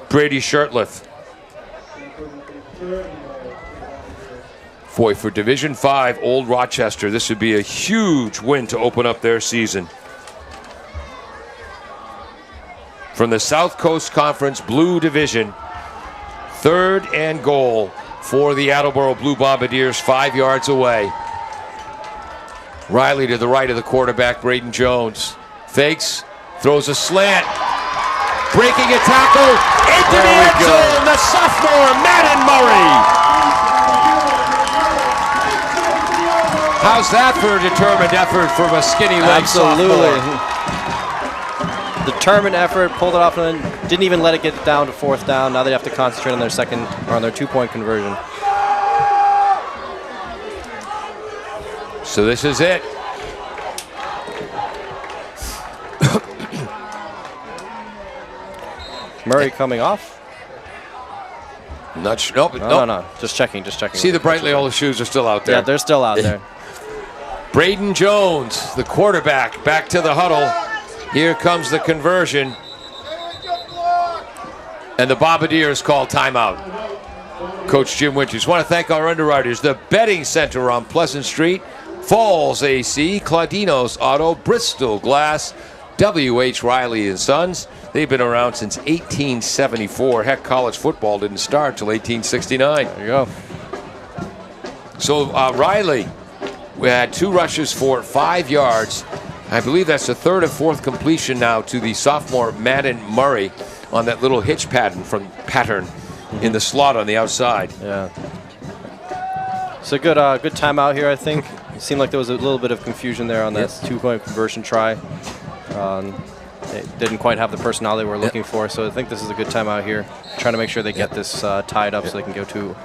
Brady Shirtliff. Boy, for Division 5, Old Rochester, this would be a huge win to open up their season. From the South Coast Conference Blue Division, 3rd and goal for the Attleboro Blue Bombardiers, 5 yards away. Riley to the right of the quarterback, Braden Jones. Fakes, throws a slant. Breaking a tackle into the end zone, the sophomore, Madden Murray. How's that for a determined effort from a skinny leg sophomore? Determined effort, pulled it off, and then didn't even let it get down to 4th down. Now they have to concentrate on their second, or on their 2-point conversion. So this is it. Murray coming off. Not sure. Nope, No. Just checking. See the brightly all the shoes are still out there. Yeah, they're still out there. Braden Jones, the quarterback, back to the huddle. Here comes the conversion. And the Bombardiers call timeout. Coach Jim Winters. Want to thank our underwriters. The Betting Center on Pleasant Street. Falls AC, Claudino's Auto, Bristol Glass, W.H. Riley & Sons. They've been around since 1874. Heck, college football didn't start till 1869. There you go. So Riley, we had 2 rushes for 5 yards. I believe that's the 3rd and 4th completion now to the sophomore Madden Murray on that little hitch pattern in the slot on the outside. Yeah. It's a good timeout here, I think. It seemed like there was a little bit of confusion there on that 2-point conversion try. They didn't quite have the personnel they were looking for, so I think this is a good timeout here. Trying to make sure they get this tied up so they can go to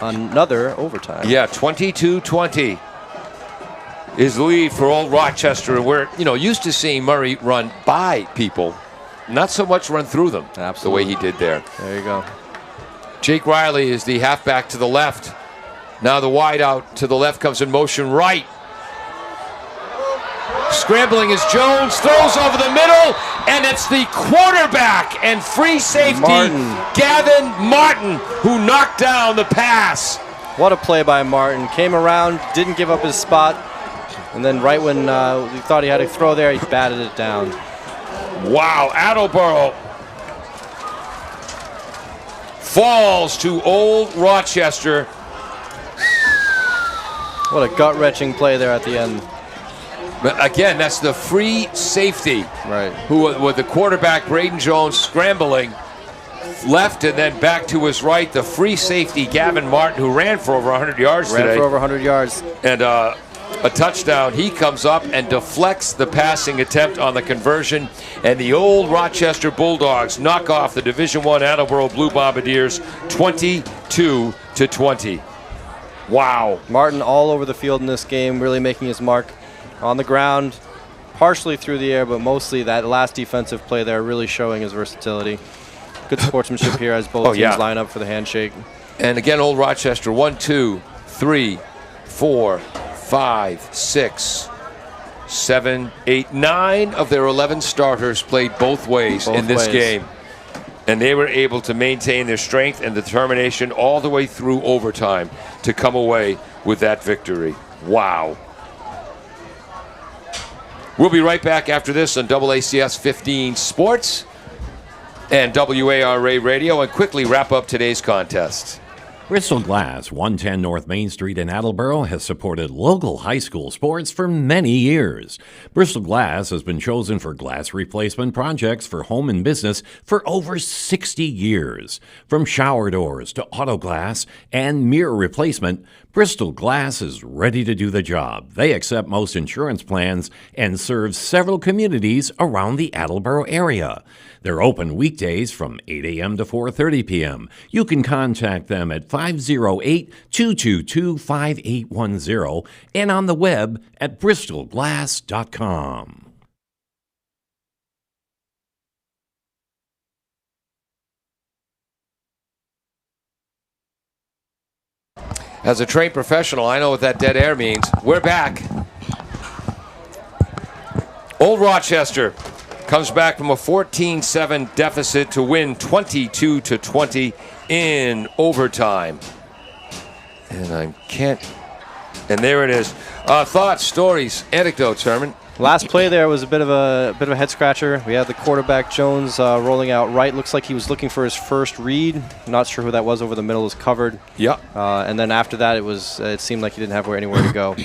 another overtime. Yeah, 22-20. is the lead for Old Rochester. And we're, used to seeing Murray run by people, not so much run through them. Absolutely. The way he did there. There you go. Jake Riley is the halfback to the left. Now the wide out to the left comes in motion right. Scrambling is Jones, throws over the middle, and it's the quarterback and free safety, Gavin Martin, who knocked down the pass. What a play by Martin. Came around, didn't give up his spot, and then right when we thought he had a throw there, he batted it down. Wow, Attleboro falls to Old Rochester. What a gut-wrenching play there at the end. But again, that's the free safety. Right. Who, with the quarterback, Braden Jones, scrambling left and then back to his right. The free safety, Gavin Martin, who ran for over 100 yards today. Ran for over 100 yards. And a touchdown. He comes up and deflects the passing attempt on the conversion. And the Old Rochester Bulldogs knock off the Division I Attleboro Blue Bombardiers 22-20. Wow. Martin all over the field in this game, really making his mark on the ground, partially through the air, but mostly that last defensive play there really showing his versatility. Good sportsmanship here as both teams line up for the handshake. And again, Old Rochester, 1, 2, 3, 4, 5, 6, 7, 8, 9 of their 11 starters played both ways in this game. And they were able to maintain their strength and determination all the way through overtime to come away with that victory. Wow. We'll be right back after this on AACS 15 Sports and WARA Radio and quickly wrap up today's contest. Bristol Glass, 110 North Main Street in Attleboro, has supported local high school sports for many years. Bristol Glass has been chosen for glass replacement projects for home and business for over 60 years. From shower doors to auto glass and mirror replacement, Bristol Glass is ready to do the job. They accept most insurance plans and serve several communities around the Attleboro area. They're open weekdays from 8 a.m. to 4:30 p.m. You can contact them at 508-222-5810 and on the web at bristolglass.com. As a trained professional, I know what that dead air means. We're back. Old Rochester comes back from a 14-7 deficit to win 22-20 in overtime. And there it is. Thoughts, stories, anecdotes, Herman? Last play there was a bit of a head scratcher. We had the quarterback Jones rolling out right. Looks like he was looking for his first read. Not sure who that was. Over the middle was covered. Yeah. And then after that, it seemed like he didn't have anywhere to go.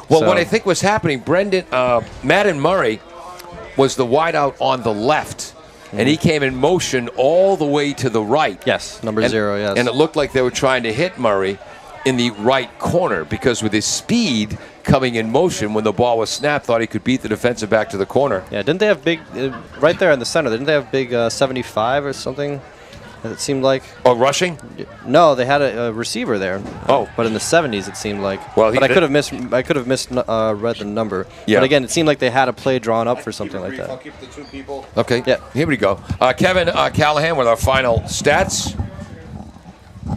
Well, what I think was happening, Madden Murray was the wideout on the left, and he came in motion all the way to the right. Yes, number 0. Yes. And it looked like they were trying to hit Murray in the right corner because with his speed coming in motion when the ball was snapped, thought he could beat the defensive back to the corner. Yeah, didn't they have big, right there in the center, didn't they have big 75 or something? It seemed like. Oh, rushing? No, they had a receiver there. Oh, but in the 70s it seemed like. Well, but I could have misread the number. Yeah. But again, it seemed like they had a play drawn up for something like that. I'll keep the two people. Okay. Yeah. Here we go. Kevin Callahan with our final stats.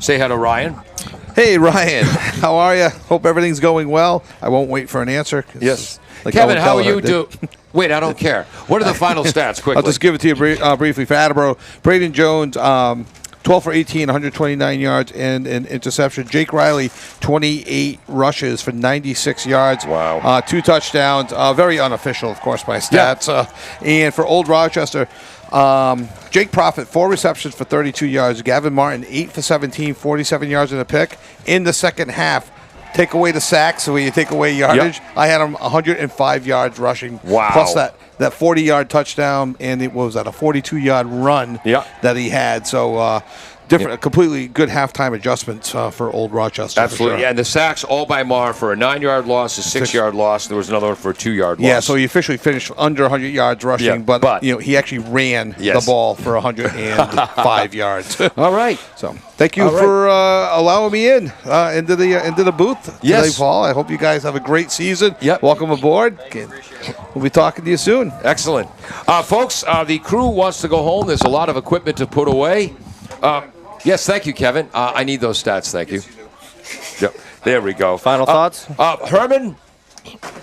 Say hi to Ryan. Hey, Ryan. How are you? Hope everything's going well. I won't wait for an answer. Yes. Like Kevin, Owen how are Keller you did. doing? Wait, I don't care. What are the final stats, quickly? I'll just give it to you briefly. For Attleboro, Braden Jones, 12 for 18, 129 yards, and an interception. Jake Riley, 28 rushes for 96 yards. Wow. 2 touchdowns. Very unofficial, of course, by stats. Yeah. And for Old Rochester, Jake Profit, 4 receptions for 32 yards. Gavin Martin, 8 for 17, 47 yards in a pick. In the second half, take away the sacks, so you take away yardage. Yep. I had him 105 yards rushing. Wow. Plus that 40-yard touchdown, and it was at a 42-yard run that he had. So different, completely good halftime adjustments for Old Rochester. Absolutely. For sure. Yeah, and the sacks all by Marr for a 9-yard loss, a 6-yard loss. There was another one for a 2-yard loss. Yeah, so he officially finished under 100 yards rushing, Yeah, but he actually ran Yes. the ball for 105 yards. All right. So thank you All right. for allowing me in into the booth Yes. today, Paul. I hope you guys have a great season. Yep. Welcome aboard. We'll be talking to you soon. Excellent. Folks, the crew wants to go home. There's a lot of equipment to put away. Yes, thank you, Kevin. I need those stats. Thank you. Yep. There we go. Final thoughts? Herman?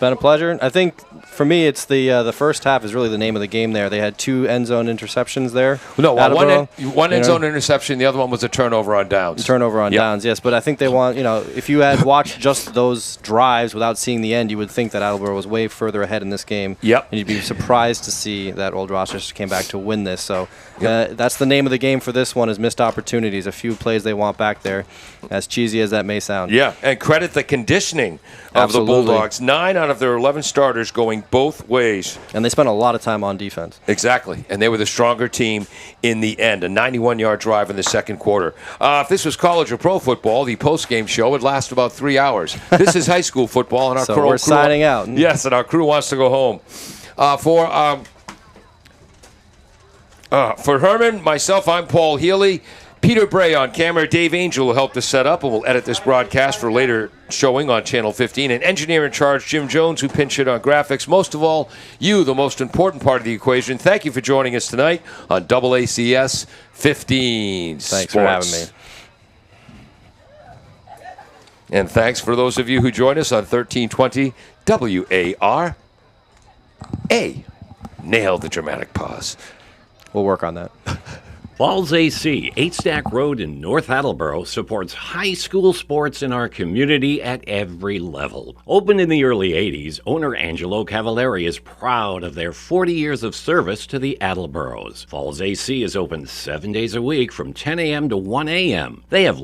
Been a pleasure. I think for me, it's the first half is really the name of the game there. They had 2 end zone interceptions there. No, Attleboro, one end zone interception. The other one was a turnover on downs. Turnover on Yep. downs, yes. But I think they want, if you had watched just those drives without seeing the end, you would think that Attleboro was way further ahead in this game. Yep. And you'd be surprised to see that Old Rochester came back to win this. So that's the name of the game for this one is missed opportunities. A few plays they want back there, as cheesy as that may sound. Yeah, and credit the conditioning of Absolutely. the Bulldogs. 9 out of their 11 starters going both ways. And they spent a lot of time on defense. Exactly, and they were the stronger team in the end. A 91-yard drive in the second quarter. If this was college or pro football, the post-game show would last about 3 hours. This is high school football, and our So crew, we're signing out. Yes, and our crew wants to go home. For Herman, myself, I'm Paul Healy. Peter Bray on camera. Dave Angel will help to set up, and we'll edit this broadcast for later showing on Channel 15. And engineer in charge, Jim Jones, who pinch hit on graphics. Most of all, you, the most important part of the equation. Thank you for joining us tonight on AACS 15 Thanks Sports. for having me. And thanks for those of you who joined us on 1320 WARA. Nailed the dramatic pause. We'll work on that. Falls AC, 8 Stack Road in North Attleboro, supports high school sports in our community at every level. Opened in the early 80s, owner Angelo Cavallari is proud of their 40 years of service to the Attleboros. Falls AC is open 7 days a week from 10 a.m. to 1 a.m. They have